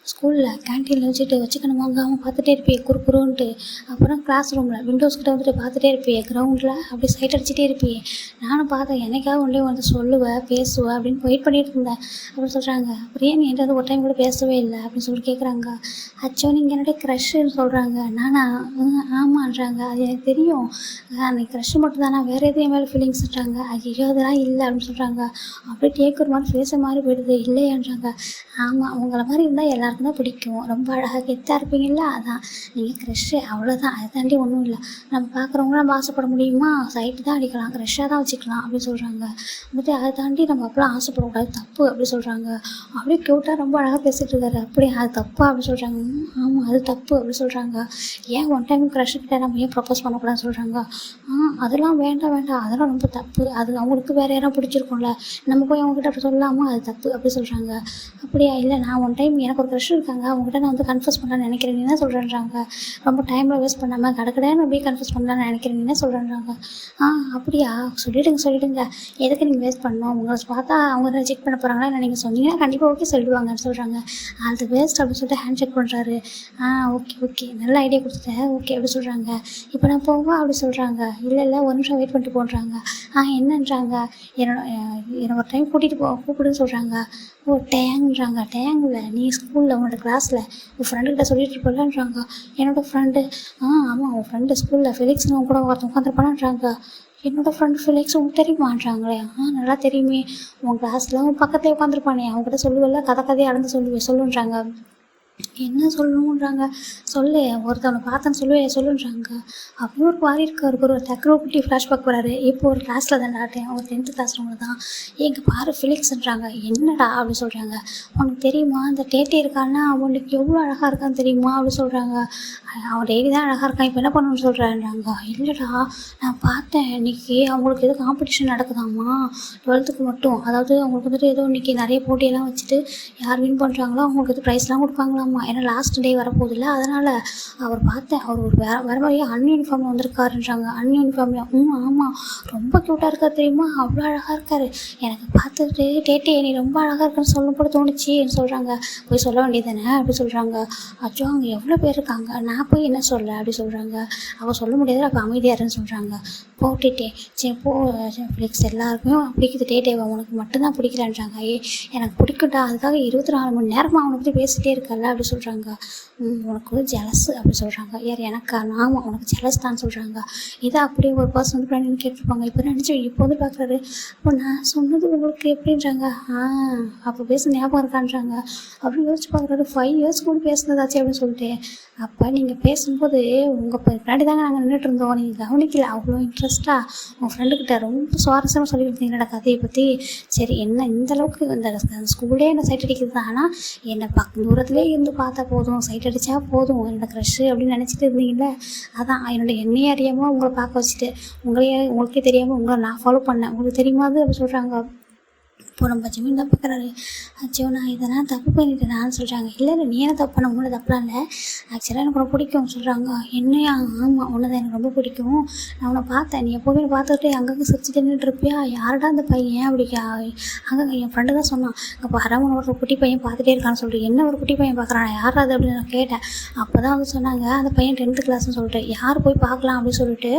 ஸ்கூலில் கேன்டீனில் வச்சுக்கணும் வாங்காமல் பார்த்துட்டே இருப்பியே குறுக்குறுன்ட்டு, அப்புறம் கிளாஸ் ரூமில் விண்டோஸ்கிட்ட வந்துட்டு பார்த்துட்டே இருப்பியே, கிரவுண்டில் அப்படி சைட் அடிச்சுட்டே இருப்பியே, நானும் பார்த்தேன் என்னைக்காவது ஒன்றே வந்து சொல்லுவேன் பேசுவேன் அப்படின்னு வெயிட் பண்ணிட்டு இருந்தேன் அப்படின்னு சொல்கிறாங்க. அப்படியே நீ என்கிட்ட ஒரு டைம் கூட பேசவே இல்லை அப்படின்னு சொல்லிட்டு கேட்குறாங்க. நீங்கள் என்னுடைய க்ரஷ்ஷுன்னு சொல்கிறாங்க. நானா ஆமான்றாங்க. அது எனக்கு தெரியும், அன்றைக்கி க்ரஷ்ஷு மட்டும் தானே, வேறு எதுவும் என் மேலே ஃபீலிங்ஸ்ன்றாங்க. ஐயோ அதெல்லாம் இல்லை அப்படின்னு சொல்கிறாங்க. அப்படியே டேக்கர் மாதிரி ஃபேஸை மாதிரி போயிடுது இல்லையான்றாங்க. ஆமாம் உங்களை மாதிரி இருந்தால் எல்லாருக்கும் தான் பிடிக்கும், ரொம்ப அழகாக கெத்தாக இருப்பீங்கள்ல, அதான் நீங்கள் க்ரஷ்ஷு அவ்வளோதான், அதை தாண்டி ஒன்றும் இல்லை. நம்ம பார்க்குறவங்க நம்ம ஆசைப்பட முடியுமா, சைட்டு தான் அடிக்கலாம், க்ரஷ்ஷாக தான் வச்சுக்கலாம் அப்படின்னு சொல்கிறாங்க. வந்துட்டு அதை தாண்டி நம்ம அப்போலாம் ஆசைப்படக்கூடாது, தப்பு அப்படி சொல்கிறாங்க. அப்படியே க்யூட்டாக ரொம்ப அழகாக பேசிகிட்டு இருக்காரு. அப்படியே அது தப்பா அப்படி சொல்கிறாங்க. ஆமாம் அது தப்பு அப்படி சொல்கிறாங்க. ஏன் ஒன் டைம் க்ரஷ்ஷுக்கிட்ட நம்ம ஏன் ப்ரப்போஸ் பண்ணக்கூடாதுன்னு சொல்கிறாங்க. அதெல்லாம் வேண்டாம் அதெல்லாம் ரொம்ப தப்பு, அது அவங்களுக்கு வேறு யாரும் பிடிச்சிருக்கும்ல, நம்ம போய் அவங்ககிட்ட அப்படி சொல்லலாமா, அது தப்பு அப்படி சொல்கிறாங்க. அப்படியா, இல்லை நான் ஒன் டைம் எனக்கு ஒரு க்ரஷ் இருக்காங்க, அவங்ககிட்ட நான் வந்து கன்ஃபர்ஸ் பண்ணலான்னு நினைக்கிறேன், நீ என்ன சொல்கிறேன்றாங்க. ரொம்ப டைமில் வேஸ்ட் பண்ணாமல் கடக்கடையான்னு அப்படியே கன்ஃபர்ஸ் பண்ணலான்னு நினைக்கிறேன், நீ என்ன சொல்கிறேன்றாங்க. அப்படியா சொல்லிவிடுங்க, எதுக்கு நீங்கள் வேஸ்ட் பண்ணணும், உங்களை பார்த்தா அவங்க செக் பண்ண போகிறாங்களா இல்லை நீங்கள் சொன்னீங்கன்னா கண்டிப்பாக ஓகே சொல்லிடுவாங்கன்னு சொல்கிறாங்க. அது வேஸ்ட் அப்படின்னு சொல்லிட்டு ஹேண்ட் செக் பண்ணுறாரு. ஓகே நல்ல ஐடியா கொடுத்துட்டேன், ஓகே அப்படி சொல்கிறாங்க. இப்போ நான் போவா அப்படி சொல்கிறாங்க. இல்லை ஒரு நிமிஷம் வெயிட் பண்ணிட்டு போன்றாங்க. என்னன்றாங்க. என்னோட ஒரு டைம் கூப்பிடுன்னு சொல்கிறாங்க. டேங்கிறாங்க. டேங்கில் நீ ஸ்கூலில் உன்னோட கிளாஸில் உன் ஃப்ரெண்டுக்கிட்ட சொல்லிட்டு இருப்பலன்றாங்க. என்னோடய ஃப்ரெண்டு ஆமாம் உன் ஃப்ரெண்டு ஸ்கூலில் ஃபிலிக்ஸ்னு உன் கூட ஒருத்தன் உட்காந்துருப்பான்றாங்க. என்னோடய ஃப்ரெண்டு ஃபிலிக்ஸ் உங்களுக்கு தெரியுமான்றாங்களே. நல்லா தெரியுமே, உன் கிளாஸில் உன் பக்கத்துலேயே உட்காந்துருப்பானே, அவங்ககிட்ட சொல்லுவல, கதையை அளந்து சொல்லுன்றாங்க. என்ன சொல்லணுன்றாங்க. சொல்லு ஒருத்தவனை பார்த்தேன்னு சொல்லுன்றாங்க. அப்படி ஒரு மாதிரி இருக்காரு. ஒரு டக்குனு குட்டி ஃப்ளாஷ்பேக் வராரு. இப்போ ஒரு கிளாஸில் தான் டாட்டேன், ஒரு 10th கிளாஸ் ரூமில் தான். எங்கள் பாரு ஃபிலிக்ஸ்ன்றாங்க. என்னடா அப்படி சொல்கிறாங்க. உனக்கு தெரியுமா அந்த டேட்டே இருக்கான்னா அவனுக்கு எவ்வளோ அழகாக இருக்கான்னு தெரியுமா அப்படி சொல்கிறாங்க. அவன் டெய்லி தான் அழகாக இருக்கான், இப்போ என்ன பண்ணணும்னு சொல்கிறான்றாங்க. இல்லைடா நான் பார்த்தேன், இன்றைக்கி அவங்களுக்கு ஏதோ காம்படிஷன் நடக்குதாம்மா 12th மட்டும், அதாவது அவங்களுக்கு வந்துட்டு ஏதோ இன்றைக்கி நிறைய போட்டியெல்லாம் வச்சுட்டு யார் வின் பண்ணுறாங்களோ அவங்களுக்கு ப்ரைஸ்லாம் கொடுப்பாங்களாம்மா, ஏன்னா லாஸ்ட் டே வரப்போகுதுல்ல, அதனால் அவர் பார்த்தேன். அவர் ஒரு வர மாதிரியே அன்யூனிஃபார்மில் வந்திருக்காருன்றாங்க. அன்யூனிஃபார்மில் ஆமாம், ரொம்ப க்யூட்டாக இருக்கார் தெரியுமா, அவ்வளோ அழகாக இருக்கார். எனக்கு பார்த்துட்டு டேட்டே நீ ரொம்ப அழகாக இருக்குன்னு சொல்லும் போது தோணுச்சுன்னு சொல்கிறாங்க. போய் சொல்ல வேண்டியதானே அப்படி சொல்கிறாங்க. அச்சோ அங்கே எவ்வளோ பேர் இருக்காங்க, நான் போய் என்ன சொல்ல அப்படி சொல்கிறாங்க. அவள் சொல்ல முடியாது, அப்போ அமைதியாருன்னு சொல்கிறாங்க. போட்டுட்டே சரி போ, ஃப்ளிக்ஸ் எல்லாருக்குமே பிடிக்குது, டேட்டேவா உனக்கு மட்டும்தான் பிடிக்கலன்றாங்க. எனக்கு பிடிக்கட்டா, அதுக்காக 24 மணி நேரமாக அவனை பற்றி பேசிகிட்டே இருக்கல அப்படி சொல்கிறாங்க. உனக்கு ஜெலஸ் அப்படி சொல்கிறாங்க. யார் எனக்கா? ஆமாம் உனக்கு ஜெலஸ் தான் சொல்கிறாங்க. இதை அப்படியே ஒரு பர்சன் வந்து பின்னாடி கேட்டிருப்பாங்க. இப்போ நினச்சி இப்போ வந்து பார்க்குறாரு. அப்போ நான் சொன்னது உங்களுக்கு எப்படின்றாங்க. அப்போ பேச ஞாபகம் இருக்கான்றாங்க. அப்படி யோசிச்சு பார்க்குறாரு. 5 இயர்ஸ் கூட பேசுனதாச்சு அப்படின்னு சொல்லிட்டு. அப்போ நீங்கள் பேசும்போது உங்கள் பின்னாடி தாங்க நாங்கள் நின்றுட்டு இருந்தோம், நீங்கள் கவனிக்கல. அவ்வளோ இன்ட்ரெஸ்ட்டாக உங்கள் ஃப்ரெண்டுக்கிட்ட ரொம்ப சுவாரஸ்யமாக சொல்லிட்டு இருந்தீங்களா கதையை பற்றி. சரி என்ன இந்தளவுக்கு அந்த ஸ்கூலே என்னை சைட் அடிக்கிறது தான், ஆனால் என்னை தூரத்துலேயே இருந்து பார்த்தா போதும், சைட் அடித்தா போதும் என்னோட க்ரஷ்ஷு அப்படின்னு நினச்சிட்டு இருந்தீங்கல்ல, அதான் என்னையே அறியாமல் உங்களை பார்க்க வச்சுட்டு உங்களுக்கே தெரியாமல் உங்களை நான் ஃபாலோ பண்ணேன், உங்களுக்கு தெரியுமா அது அப்படி சொல்கிறாங்க. இப்போ நம்ம ஜிமின் தான் பார்க்குறாரு. அச்சோ நான் இதெல்லாம் தப்பு பண்ணிட்டேனான்னு சொல்கிறாங்க. இல்லை நீ என்ன தப்பு பண்ண, உன்னோட தப்புலாம் இல்லை, ஆக்சுவலாக எனக்கு ரொம்ப பிடிக்கும் சொல்கிறாங்க. என்னையா? ஆமாம் உன்னை தான் எனக்கு ரொம்ப பிடிக்கும், நான் உன்னை பார்த்தேன், நீ எப்போவுமே பார்த்துட்டு அங்கங்கே சிரிச்சு நின்றுட்டு இருப்பியா, யாருடா அந்த பையன் அப்படி அங்கே என் ஃப்ரெண்டு தான் சொன்னான், இங்கே பாரு ஒரு குட்டி பையன் பார்த்துட்டே இருக்கான்னு சொல்லிட்டு. என்ன ஒரு குட்டி பையன் பார்க்குறான், யார் அது அப்படின்னு நான் கேட்டேன். அப்போ தான் வந்து சொன்னாங்க அந்த பையன் 10th கிளாஸ்ன்னு சொல்லிட்டு. யார் போய் பார்க்கலாம் அப்படின்னு சொல்லிட்டு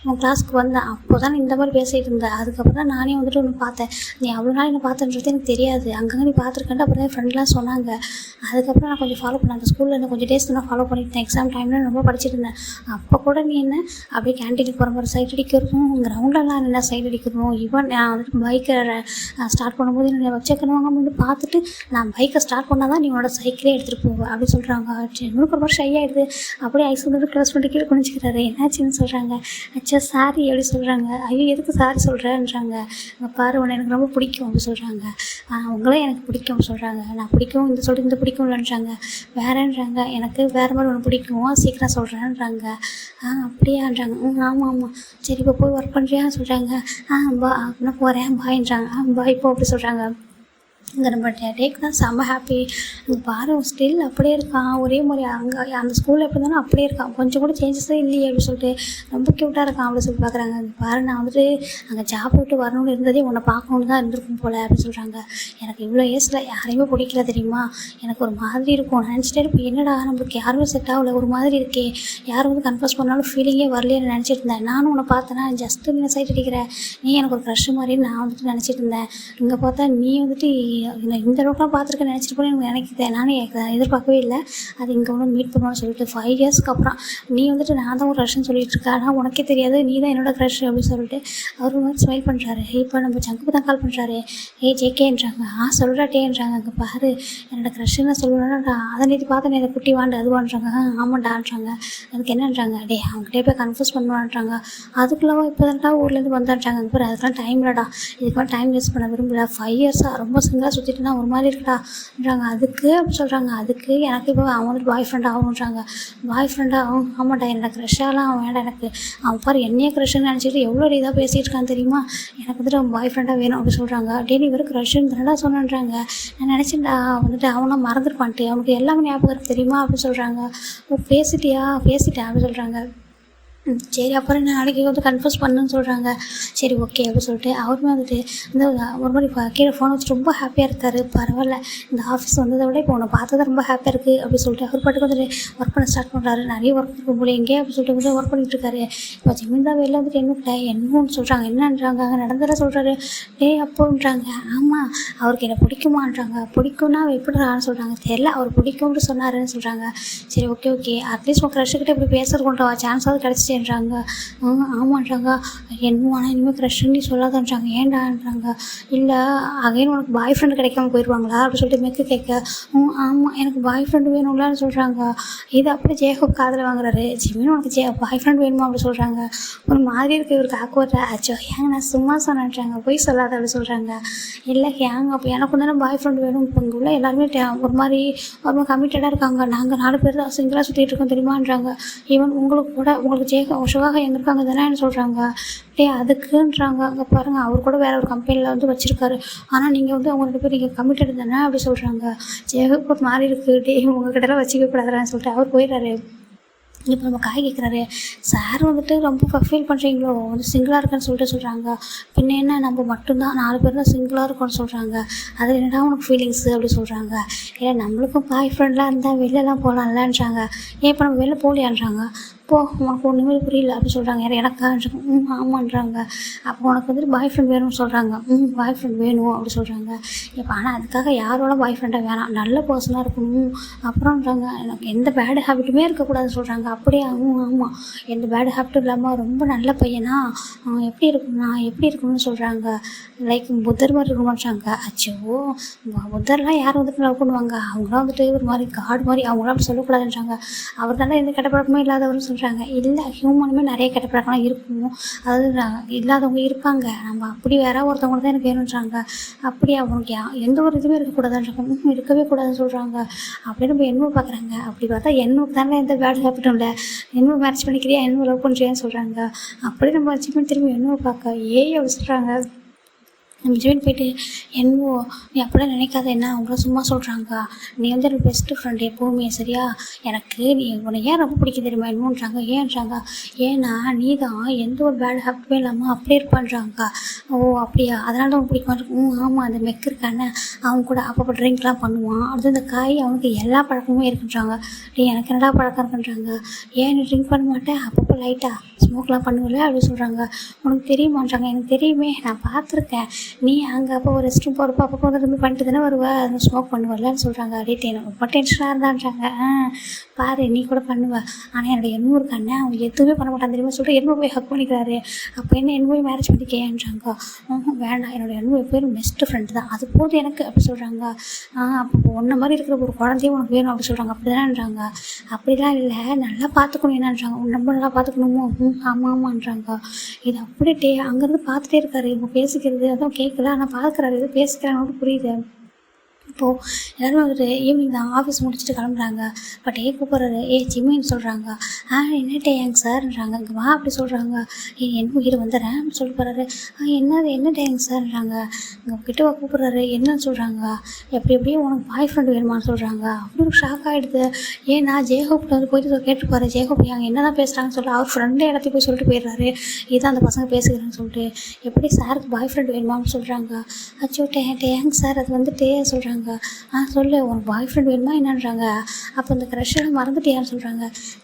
உன் கிளாஸுக்கு வந்தேன். அப்போ தான் இந்த மாதிரி பேசிகிட்டு இருந்தேன். அதுக்கப்புறம் தான் நானே வந்துட்டு ஒன்று பார்த்தேன், நீ அவ்வளோ நாள் என்ன பார்த்துன்றது எனக்கு தெரியாது, அங்கங்கே நீ பார்த்துருக்கேன்ட்டு அப்புறம் என் ஃப்ரெண்ட்லாம் சொன்னாங்க. அதுக்கப்புறம் நான் கொஞ்சம் ஃபாலோ பண்ணேன். அந்த ஸ்கூலில் இருந்து கொஞ்சம் டேஸ் நான் ஃபாலோ பண்ணியிருந்தேன். எக்ஸாம் டைமில் ரொம்ப படிச்சுட்டு இருந்தேன். அப்போ கூட நீ என்ன அப்படியே கேன்டீனுக்கு போகிற மாதிரி சைட் அடிக்கிறதும், கிரவுண்டெல்லாம் என்ன சைட் அடிக்கிறதும், ஈவன் நான் வந்துட்டு பைக்கை ஸ்டார்ட் பண்ணும்போது என்னை வச்சுக்கணுவாங்க அப்படின்னு பார்த்துட்டு நான் பைக்கை ஸ்டார்ட் பண்ணால் தான் நீ உன்னோட சைக்கிளே எடுத்துகிட்டு போவேன் அப்படின்னு சொல்கிறாங்க. இன்னும் ரொம்ப ஷை ஆகிடுது. அப்படியே ஐஸ் வந்துட்டு க்ளோஸ் பண்ணி கீழே குனிச்சிக்கிறாரு. என்னாச்சுன்னு சொல்கிறாங்க. அச்சா சாரி அப்படி சொல்கிறாங்க. ஐயோ எதுக்கு சாரி சொல்கிறேன்றாங்க. பாரு உன்னை எனக்கு ரொம்ப பிடிக்கும் அப்படி சொல்கிறாங்க. அவங்களும் எனக்கு பிடிக்கும் சொல்கிறாங்க. நான் பிடிக்கும் இந்த சொல்லிட்டு இந்த பிடிக்கும்ன்றாங்க. வேறேன்றாங்க. எனக்கு வேறு மாதிரி ஒன்று பிடிக்கும், சீக்கிரம் சொல்கிறேன்றாங்க. அப்படியான்றாங்க. ஆமாம் ஆமாம் சரி இப்போ போய் ஒர்க் பண்ணுறியான்னு சொல்கிறாங்க. அப்படின்னா போகிறேன் பாயின்றாங்க. பாய் இப்போ அப்படி சொல்கிறாங்க. இங்கே நம்ம டேக் தான் செம்ம ஹாப்பி. அங்கே பாரு ஸ்டில் அப்படியே இருக்கான், ஒரே மாதிரி அங்கே அந்த ஸ்கூலில் எப்படி இருந்தாலும் அப்படியே இருக்கான், கொஞ்சம் கூட சேஞ்சஸே இல்லையே அப்படின்னு சொல்லிட்டு ரொம்ப க்யூட்டாக இருக்கான் அப்படின்னு சொல்லி பார்க்குறாங்க. அங்கே பாரு நான் வந்துட்டு அங்கே ஜாப் விட்டு வரணும்னு இருந்ததே உன்னை பார்க்கணுன்னு தான் இருந்திருக்கும் போல் அப்படின்னு சொல்கிறாங்க. எனக்கு இவ்வளோ ஏஜில் யாரையுமே பிடிக்கல தெரியுமா, எனக்கு ஒரு மாதிரி இருக்கும், நினச்சிட்டே இருப்பேன் என்னடா நம்மளுக்கு யாருமே செட் ஆகல, ஒரு மாதிரி இருக்கே, யாரும் வந்து கன்ஃபர்ஸ் பண்ணாலும் ஃபீலிங்கே வரலையேன்னு நினச்சிட்டு இருந்தேன். நானும் உன்னை பார்த்தேன்னா ஜஸ்ட்டு நீ சைட் அடிக்கிற, நீ எனக்கு ஒரு க்ரஷ் மாதிரி நான் வந்துட்டு நினச்சிட்டு இருந்தேன். இங்கே பார்த்தா நீ வந்துட்டு இந்த அளவுக்குலாம் பார்த்துருக்கேன் நினச்சிட்டு போய் எனக்கு நினைக்கிறேன். நானே எதிர்பார்க்கவே இல்லை அது இங்கே ஒன்று மீட் பண்ணுவான்னு சொல்லிட்டு. 5 இயர்ஸ்க்கு அப்புறம் நீ வந்துட்டு நான் தான் ஒரு க்ரஷ்ன்னு சொல்லிட்டு இருக்கேன், ஆனால் உனக்கே தெரியாது நீ தான் என்னோட க்ரஷ் அப்படின்னு சொல்லிட்டு அவர் மாதிரி ஸ்மைல் பண்ணுறாரு. இப்போ நம்ம ஜங்குக்கு தான் கால் பண்ணுறாரு. ஜேகேன்றாங்க. சொல்கிறாட்டேன்றாங்க. அங்கே பாரு என்னோட க்ரஷ்ன்னு சொல்லுவேன்னா அதை நீதி பார்த்து என்னை குட்டி வாண்டு அதுவான்றாங்க. ஆமாண்டான்றாங்க. அதுக்கு என்னன்றாங்க, அவங்ககிட்டே போய் கன்ஃபியூஸ் பண்ணுவான்றாங்க. அதுக்குள்ளவா இப்போ தான்டா ஊர்லேருந்து வந்தான்றாங்க. அங்கே பாரு அதுக்கெல்லாம் டைம் இல்லைடா, இதுக்கெல்லாம் டைம் வேஸ்ட் பண்ண விரும்பல, 5 இயர்ஸாக ரொம்ப சிங்கிளாக சுற்றிட்டு ஒரு மாதிரி இருக்குடான்றாங்க. அதுக்கு அப்படி சொல்கிறாங்க. அதுக்கு எனக்கு இப்போ அவன் வந்துட்டு பாய் ஃப்ரெண்டாக ஆகுன்றாங்க. பாய் ஃப்ரெண்டாக ஆமாண்டா என்னோட க்ரஷ்ஷாலாம் அவன் வேண்டாம், எனக்கு அவன் பாரு என்னையே க்ரஷ்ன்னு நினச்சிட்டு எவ்வளோ இதாக பேசிகிட்டு இருக்கான் தெரியுமா, எனக்கு வந்துட்டு அவன் பாய் ஃப்ரெண்டாக வேணும் அப்படி சொல்கிறாங்க. டெய்லி வெறும் க்ரஷ்ன்னு தானடா சொன்னான்றாங்க. நான் நினச்சேன்டா வந்துட்டு அவனை மறந்துருப்பான்ட்டு, அவனுக்கு எல்லாமே ஞாபகம் இருக்குது தெரியுமா அப்படின்னு சொல்கிறாங்க. பேசிட்டேன் அப்படி சொல்கிறாங்க. சரி அப்புறம் நாளைக்கு வந்து கன்ஃபர்ஸ் பண்ணுன்னு சொல்கிறாங்க. சரி ஓகே அப்படின்னு சொல்லிட்டு அவருமே வந்துட்டு இந்த ஒரு மாதிரி கீழே ஃபோன் வச்சுட்டு ரொம்ப ஹாப்பியாக இருக்கார். பரவாயில்ல இந்த ஆஃபீஸ் வந்ததை விட இப்போ உன்னை பார்த்தா ரொம்ப ஹாப்பியாக இருக்குது அப்படின்னு சொல்லிட்டு அவர் பாட்டுக்கு வந்துட்டு ஒர்க் பண்ண ஸ்டார்ட் பண்ணுறாரு. நிறைய ஒர்க் இருக்கும் போல எங்கேயே அப்படின்னு சொல்லிட்டு வந்து ஒர்க் பண்ணிகிட்டு இருக்காரு. இப்போ ஜிமின் தான் வெளில வந்துட்டு என்னன்னு சொல்கிறாங்க. என்னன்றாங்க அங்கே நடந்ததை சொல்கிறாரு. அப்போன்றாங்க. ஆமாம் அவருக்கு என்னை பிடிக்குமான்றாங்க. பிடிக்கும்னா அவர் எப்படிறான்னு சொல்கிறாங்க. தெரியல அவர் பிடிக்கும்னு சொன்னாருன்னு சொல்கிறாங்க. சரி ஓகே அட்லீஸ்ட் உங்கள் க்ரஷ்ஷுக்கிட்ட இப்படி பேசுறது கொண்டு சான்ஸாவது கிடச்சிச்சு ன்றாங்க. ஆமான்றாங்க. ஆனால் இனிமேல் க்ரஷ்ன்னு சொல்லாதன்றாங்க. ஏண்டான்றாங்க. இல்லை அகைன் உனக்கு பாய் ஃப்ரெண்டு கிடைக்காம போயிடுவாங்களா அப்படின்னு சொல்லிட்டு மெக்கு கேட்க ஆமாம் எனக்கு பாய் ஃப்ரெண்டு வேணும்லான்னு சொல்கிறாங்க. இது அப்படி ஜேகப் காதில் வாங்குறாரு. ஜிமின் உனக்கு பாய் ஃப்ரெண்ட் வேணுமா அப்படி சொல்கிறாங்க. ஒரு மாதிரி இருக்குது இவருக்கு ஆக்குவர்ட். ஆச்சோ ஏங்க நான் சும்மா சொன்னேன்றாங்க. போய் சொல்லாத அப்படி சொல்கிறாங்க. இல்லை ஏங்க அப்போ எனக்கு தானே பாய் ஃப்ரெண்டு வேணும். இப்போ இங்கே உள்ள எல்லாருமே ஒரு மாதிரி கமிட்டடாக இருக்காங்க. நாங்கள் 4 பேர் தான் சிங்கிளாக சுற்றிட்டு இருக்கோம் தெரியுமான்றாங்க. ஈவன் உங்களுக்கு சிவகாக எங்கே இருக்காங்க தானே சொல்கிறாங்க. அதுக்குன்றாங்க. அங்கே பாருங்கள், அவர் கூட வேறு ஒரு கம்பெனியில் வந்து வச்சுருக்காரு. ஆனால் நீங்கள் வந்து அவங்க 2 பேரும் நீங்கள் கமிட்டட் தானே அப்படி சொல்கிறாங்க. ஜெயகோப் ஒரு மாதிரி இருக்குது, உங்ககிட்டலாம் வச்சுக்க கூடாதுன்னு சொல்லிட்டு அவர் போயிடுறாரு. இப்போ நம்ம காய் கேட்குறாரு, சார் வந்துட்டு ரொம்ப ஃபீல் பண்ணுறீங்களோ, வந்து சிங்கிளாக இருக்கேன்னு சொல்கிறாங்க. பின்ன என்ன, நம்ம மட்டும்தான் 4 பேர் தான் சிங்கிளாக இருக்கோன்னு சொல்கிறாங்க. அது என்னடா உனக்கு ஃபீலிங்ஸு அப்படி சொல்கிறாங்க. ஏன்னா நம்மளுக்கும் பாய் ஃப்ரெண்ட்லாம் இருந்தால் வெளிலலாம் போகலாம்லன்றாங்க. ஏன் இப்போ நம்ம வெளில போகலையான்றாங்க. போ, உனக்கு ஒன்றுமே புரியல அப்படி சொல்கிறாங்க. எனக்கான்றாங்க. ஆமான்றாங்க. அப்போ உனக்கு வந்துட்டு பாய் ஃப்ரெண்ட் வேணும்னு சொல்கிறாங்க. பாய் ஃப்ரெண்ட் வேணும் அப்படி சொல்கிறாங்க. இப்போ ஆனால் அதுக்காக யாரோட பாய் ஃப்ரெண்டாக வேணாம், நல்ல பர்சனாக இருக்கணும் அப்புறம்ன்றாங்க. எனக்கு எந்த பேட் ஹேபிட்டுமே இருக்கக்கூடாதுன்னு சொல்கிறாங்க. அப்படியே ஆமாம், எந்த பேட் ஹேபிட்டும் இல்லாமல் ரொம்ப நல்ல பையனா எப்படி இருக்கணும்னு சொல்கிறாங்க. லைக் புத்தர் மாதிரி இருக்கணும்ன்றாங்க. அச்சோ, புத்தர்லாம் யாரும் வந்துட்டு லவ் பண்ணுவாங்க, அவங்களாம் வந்துட்டு ஒரு மாதிரி காடு மாதிரி, அவங்களாம் அப்படி சொல்லக்கூடாதுன்றாங்க. அவர் தானே எந்த கெட்ட பழக்கமே இல்லாதவர்னு சொல்கிறாங்க. இல்லை, ஹியூமனுமே நிறைய கெட்ட பழக்கம்லாம் இருக்கும், அதாவது இல்லாதவங்க இருப்பாங்க. நம்ம அப்படி வேற ஒருத்தவங்க தான் எனக்கு வேணுன்றாங்க. அப்படி அவங்களுக்கு எந்த ஒரு இதுவுமே இருக்கக்கூடாதுன்றாங்க. இருக்கவே கூடாதுன்னு சொல்கிறாங்க. அப்படி நம்ம என்னவோ பார்க்குறாங்க. அப்படி பார்த்தா என்னுக்கு தானே எந்த பேட் ஹேபிட்டும் இல்லை, என்னவோ மேரேஜ் பண்ணிக்கிறியா, என்னவோ லவ் பண்ணுறியான்னு சொல்கிறாங்க. அப்படியே நம்ம அச்சீவ்மெண்ட் திரும்பி என்னவோ பார்க்க அப்படி சொல்கிறாங்க. நம்ம ஜாயின் போய்ட்டு, என்னவோ நீ அப்படிலாம் நினைக்காத, என்ன அவங்கள சும்மா சொல்கிறாங்க, நீ வந்து எனக்கு பெஸ்ட்டு ஃப்ரெண்டு எப்போவுமே, சரியா, எனக்கு நீ உன்னை ஏன் ரொம்ப பிடிக்க தெரியுமா என்னன்றாங்க. ஏன்றாங்க. ஏன்னா நீ தான் எந்த ஒரு பேட் ஹேபிட்டுமே இல்லாமல் அப்படியே இருப்பான்றாங்க. ஓ அப்படியா, அதனால தான் உனக்கு பிடிக்குமா. ஆமாம், அந்த மெக்கு இருக்கானே அவங்க கூட அப்பப்போ ட்ரிங்க்லாம் பண்ணுவான், அது இந்த காய் அவனுக்கு எல்லா பழக்கமும் இருக்குன்றாங்க. எனக்கு என்னடா பழக்கம் இருக்குன்றாங்க. ஏன் நீ ட்ரிங்க் பண்ண மாட்டேன், அப்பப்போ லைட்டாக ஸ்மோக்லாம் பண்ணுவில்ல அப்படின்னு சொல்கிறாங்க. உனக்கு தெரியுமான்றாங்க. எனக்கு தெரியுமே, நான் பார்த்துருக்கேன், நீ அங்கே அப்போ ஒரு ரெஸ்ட் ரூம் போகிறப்ப அப்பப்போ வந்து பண்ணிட்டு தானே வருவா, அது ஸ்மோக் பண்ணுவல்லன்னு சொல்கிறாங்க. அப்படியே ரொம்ப டென்ஷனாக இருந்தான்றாங்க. பாரு நீ கூட பண்ணுவ, ஆனால் என்னோடய எண்ணூறு இருக்கானே அவங்க எதுவுமே பண்ண மாட்டான் தெரியுமா சொல்லிட்டு எண்ணூறு போய் ஹக் பண்ணிக்கிறாரு. அப்போ என்ன எண்ணூறு மேரேஜ் பண்ணிக்கேன்றாங்க. வேண்டாம், என்னோடய எண்ணூறு பேர் பெஸ்ட்டு ஃப்ரெண்டு தான், அது போதும் எனக்கு அப்படி சொல்கிறாங்க. அப்போ ஒன்றை மாதிரி இருக்கிற ஒரு குழந்தையும் உனக்கு வேணும் அப்படி சொல்கிறாங்க. அப்படி தானேன்றாங்க. அப்படிலாம் இல்லை, நல்லா பார்த்துக்கணும் என்னன்றாங்க. ரொம்ப நல்லா பார்த்துக்கணுமோ. ஆமாம்ன்றாங்க. இது அப்படியே அங்கேருந்து பார்த்துட்டே இருக்காரு. இவங்க பேசிக்கிறது அதுவும் கேட்கல, ஆனால் பார்க்குறாரு, எது பேசிக்கிறாங்கன்னு புரியுது. இப்போது எல்லோரும் வந்துட்டு ஈவினிங் தான் ஆஃபீஸ் முடிச்சுட்டு கிளம்புறாங்க. பட் கூப்பிட்றாரு, ஜிம்மின்னு சொல்கிறாங்க. என்ன டேயாங்க சார்ன்றாங்க. இங்கே வா அப்படி சொல்கிறாங்க. என் உயிர் வந்துடுறேன் அப்படி சொல்லிட்டு போகிறாரு. என்ன டேயாங்க சார்ன்றாங்க. இங்கே கிட்ட கூப்பிட்றாரு. என்னன்னு சொல்கிறாங்க. எப்படியும் உனக்கு பாய் ஃப்ரெண்டு வேணுமான்னு சொல்கிறாங்க. அப்படி ஒரு ஷாக் ஆகிடுது. ஏன்னா ஜெயகோப்பில் வந்து போயிட்டு கேட்டுப்பாரு. ஜெயகோப் அங்கே என்ன தான் பேசுகிறாங்கன்னு சொல்லி அவர் ஃப்ரெண்டே எல்லாத்தையும் போய் சொல்லிட்டு போயிடுறாரு. இதுதான் அந்த பசங்க பேசுகிறேன்னு சொல்லிட்டு. எப்படி சாருக்கு பாய் ஃப்ரெண்டு வேணுமான்னு சொல்கிறாங்க. அச்சோ டேயாங்க சார், அது வந்துட்டு சொல்கிறாங்க. சொல்லு, உனக்கு பாய் ஃப்ரெண்ட் வேணுமா என்னன்றாங்க. அப்போ இந்த க்ரஷ்ஷெல்லாம் மறந்துட்டியான்னு சொல்கிறாங்க.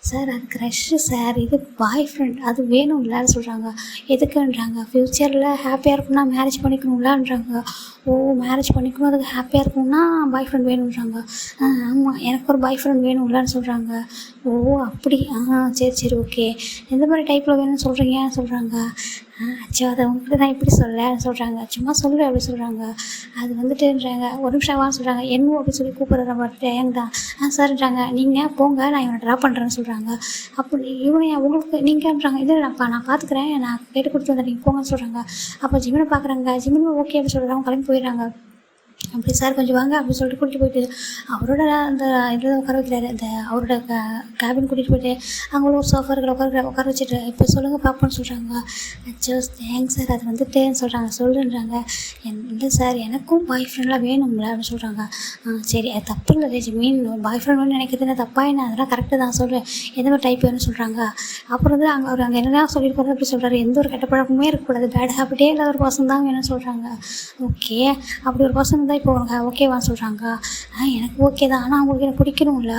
சார் அது க்ரஷ்ஷு சார், இது பாய் ஃப்ரெண்ட், அது வேணும்லன்னு சொல்கிறாங்க. எதுக்குன்றாங்க. ஃப்யூச்சரில் ஹாப்பியாக இருக்கணும்னா மேரேஜ் பண்ணிக்கணும்லான்றாங்க. ஓ மேரேஜ் பண்ணிக்கணும், அதுக்கு ஹாப்பியாக இருக்கணும்னா பாய் ஃப்ரெண்ட் வேணுன்றாங்க. ஆமாம், எனக்கு ஒரு பாய் ஃப்ரெண்ட் வேணும்லான்னு சொல்கிறாங்க. ஓ அப்படி, சரி ஓகே, எந்த மாதிரி டைப்பில் வேணும்னு சொல்கிறீங்கன்னு சொல்கிறாங்க. அச்சோ அதை உங்கள்கிட்ட நான் இப்படி சொல்கிறாங்க. சும்மா சொல்லு அப்படி சொல்கிறாங்க. அது வந்துட்டுன்றாங்க. ஒரு நிமிஷம் வான்னு சொல்கிறாங்க. என்ன அப்படி சொல்லி கூப்பிட்ற மாதிரி ஏங்க தான் சார்ன்றாங்க. நீங்கள் போங்க, நான் இவனை ட்ராப் பண்ணுறேன்னு சொல்கிறாங்க. அப்படி இவனை உங்களுக்கு நீங்கள்ன்றாங்க. இல்லை நான் பார்த்துக்குறேன், நான் கேட்டு கொடுத்து வந்தேன், நீங்கள் போங்கன்னு சொல்கிறாங்க. அப்போ ஜிம்மினை பார்க்குறாங்க. ஜிம்மினை ஓகே அப்படி சொல்கிறாங்க. கிளம்பி போயிடுறாங்க. அப்படி சார் கொஞ்சம் வாங்க அப்படின்னு சொல்லிட்டு கூட்டிகிட்டு போயிட்டு அவரோட அந்த இதில் உட்கார வைக்கிறாரு. அந்த அவரோட கேபின் கூட்டிகிட்டு போயிட்டு அங்கே ஒரு சோஃபா இருக்கிற உட்கார வச்சுட்டு, இப்போ சொல்லுங்கள் பார்ப்போன்னு சொல்கிறாங்க. அச்சோ தேங்க்ஸ் சார், அது வந்துட்டேன்னு சொல்கிறாங்க. சொல்லுன்றாங்க. இல்லை சார், எனக்கும் பாய் ஃப்ரெண்ட்லாம் வேணும்ல அப்படின்னு சொல்கிறாங்க. சரி, அது தப்பு இல்லை மீன், பாய் ஃப்ரெண்ட் வேணும்னு நினைக்கிறது தப்பா என்ன, அதெல்லாம் கரெக்டு தான், சொல்லு எந்த மாதிரி டைப் வேணும்னு சொல்கிறாங்க. அப்புறம் வந்து அவர் அங்கே என்னெல்லாம் சொல்லியிருப்பாரு அப்படி சொல்கிறாரு. எந்த ஒரு கெட்ட பழக்கமே இருக்கக்கூடாது, பேட் ஹேபிட்டே இல்லாத ஒரு பர்சன் தான் வேணும்னு சொல்கிறாங்க. ஓகே, அப்படி ஒரு பர்சன் தான் இப்போ உனக்கு ஓகேவான்னு சொல்கிறாங்க. எனக்கு ஓகே தான், ஆனால் அவங்களுக்கு எனக்கு பிடிக்கணும்ல,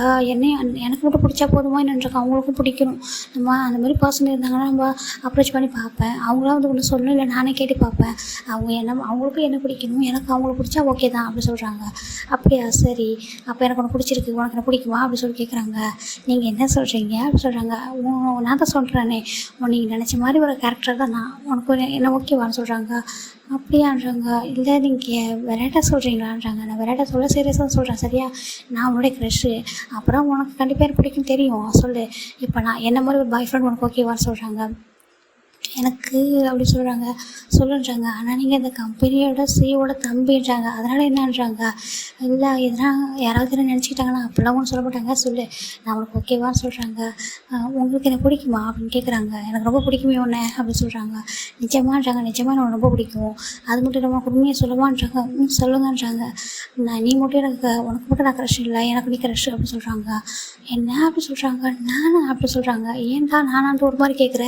எனக்கு மட்டும் பிடிச்சா போதுமா என்னன்றாங்க. அவங்களுக்கும் பிடிக்கணும். நம்ம அந்த மாதிரி பர்சன் இருந்தாங்கன்னா நம்ம அப்ரோச் பண்ணி பார்ப்பேன். அவங்களாம் வந்து ஒன்று சொல்லணும், இல்லை நானே கேட்டு பார்ப்பேன். அவங்களுக்கும் என்ன பிடிக்கணும், எனக்கு அவங்களுக்கு பிடிச்சா ஓகே தான் அப்படி சொல்கிறாங்க. அப்படியா சரி, அப்போ எனக்கு ஒன்று பிடிச்சிருக்கு, உனக்கு என்ன பிடிக்குமா அப்படி சொல்லி கேட்குறாங்க. நீங்கள் என்ன சொல்கிறீங்க அப்படி சொல்கிறாங்க. நான் தான் சொல்கிறேனே, நீங்கள் நினச்ச மாதிரி ஒரு கேரக்டர் தான் நான், உனக்கு என்ன ஓகேவான்னு சொல்கிறாங்க. அப்படியான்றாங்க. இல்லை நீங்கள் விளையாட்டாக சொல்கிறீங்களான்றாங்க. நான் விளையாட்டாக சொல்ல சீரியஸாக சொல்கிறேன், சரியா, நான் உன்னுடைய க்ரஷ்ஷு, அப்புறம் உனக்கு கண்டிப்பாக எனக்கு பிடிக்கும் தெரியும், சொல்லு, இப்போ நான் என்ன மாதிரி ஒரு பாய் ஃப்ரெண்ட் உனக்கு ஓகேவான்னு சொல்கிறாங்க. எனக்கு அப்படி சொல்கிறாங்க. சொல்லுன்றாங்க. ஆனால் நீங்கள் இந்த கம்பெனியோட சிஇஓட தம்பின்றாங்க. அதனால் என்னன்றாங்க, இல்லை எதனா யாராவது என்ன நினச்சிக்கிட்டாங்கன்னா அப்படிலாம் ஒன்றும் சொல்ல மாட்டாங்க, சொல்லு நான் உனக்கு ஓகேவான்னு சொல்கிறாங்க. உங்களுக்கு எனக்கு பிடிக்குமா அப்படின்னு கேட்குறாங்க. எனக்கு ரொம்ப பிடிக்குமே உன்னை அப்படின்னு சொல்கிறாங்க. நிஜமான்றாங்க. நிஜமாக எனக்கு ரொம்ப பிடிக்கும். அது மட்டும் இல்லாமல் உண்மையை சொல்லவான்றாங்க. சொல்லுங்கன்றாங்க. நீ மட்டும் எனக்கு உனக்கு மட்டும் நான் க்ரஷ் இல்லை, எனக்கு நீ க்ரஷ் அப்படின்னு சொல்கிறாங்க. என்ன அப்படி சொல்கிறாங்க. நானா அப்படி சொல்கிறாங்க. ஏன்டா நானான்ட்டு ஒரு மாதிரி கேட்குற,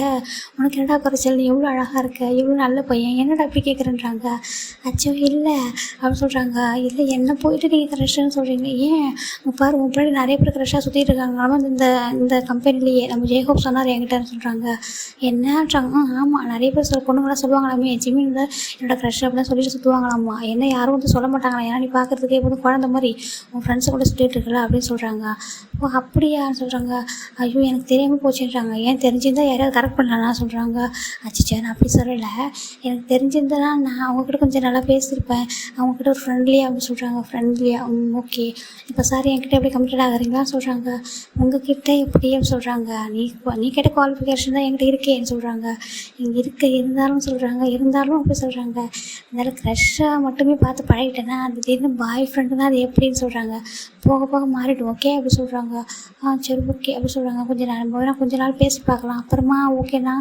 உனக்கு என்னடா குறைச்சல், நீ எவ்வளோ அழகாக இருக்க, எவ்வளோ நல்ல பையன், என்னடா அப்படி கேட்குறேன்றாங்க. அச்சோ இல்லை அப்படின்னு சொல்கிறாங்க. இல்லை என்ன போயிட்டு நீங்கள் க்ரஷ்ன்னு சொல்கிறீங்க, ஏன் பாரு உன் பின்னாடி நிறைய பேர் க்ரஷ்ஷாக சுற்றிட்டு இருக்காங்க இந்த இந்த கம்பெனிலேயே, நம்ம ஜேஹோப் சொன்னார் என்கிட்டன்னு சொல்கிறாங்க. என்னன்றாங்க. ஆமாம் நிறைய பேர் பொண்ணுங்களாம் சொல்லுவாங்களாமே, ஜிமின் தான் என்னோட க்ரஷ் அப்படிலாம் சொல்லிட்டு சுற்றுவாங்களாம்மா, என்ன யாரும் வந்து சொல்ல மாட்டாங்களா, ஏன்னா நீ பார்க்குறதுக்கே எப்போதும் குழந்த மாதிரி உன் ஃப்ரெண்ட்ஸை கூட சுற்றிட்டு இருக்கல அப்படின்னு சொல்கிறாங்க. ஓ அப்படியான்னு சொல்கிறாங்க. ஐயோ எனக்கு தெரியாமல் போச்சுன்றாங்க. ஏன் தெரிஞ்சிருந்தால் யாரையாவது கரெக்ட் பண்ணலான்னா சொல்கிறாங்க. அச்சிச்சா நான் அப்படி சொல்லலை, எனக்கு தெரிஞ்சிருந்தேன்னா நான் அவங்கக்கிட்ட கொஞ்சம் நல்லா பேசியிருப்பேன், அவங்கக்கிட்ட ஒரு ஃப்ரெண்ட்லியாக அப்படின்னு சொல்கிறாங்க. ஃப்ரெண்ட்லியாக ஓகே இப்போ சார் என்கிட்ட எப்படி கம்ப்ளீட் ஆகுறீங்களா சொல்கிறாங்க. உங்ககிட்ட எப்படின்னு சொல்கிறாங்க. நீ கேட்ட குவாலிஃபிகேஷன் தான் என்கிட்ட இருக்கேன்னு சொல்கிறாங்க. இங்கே இருந்தாலும் சொல்கிறாங்க. இருந்தாலும் அப்படி சொல்கிறாங்க. அதனால் க்ரஷ்ஷாக மட்டுமே பார்த்து பழகிட்டேன்னா திடீர்னு பாய் ஃப்ரெண்டு தான் அது எப்படின்னு சொல்கிறாங்க. போக போக மாறிடும் ஓகே அப்படி சொல்கிறாங்க. சரி ஓகே அப்படி சொல்கிறாங்க. கொஞ்ச நாள் பேசி பார்க்கலாம், அப்புறமா ஓகேண்ணா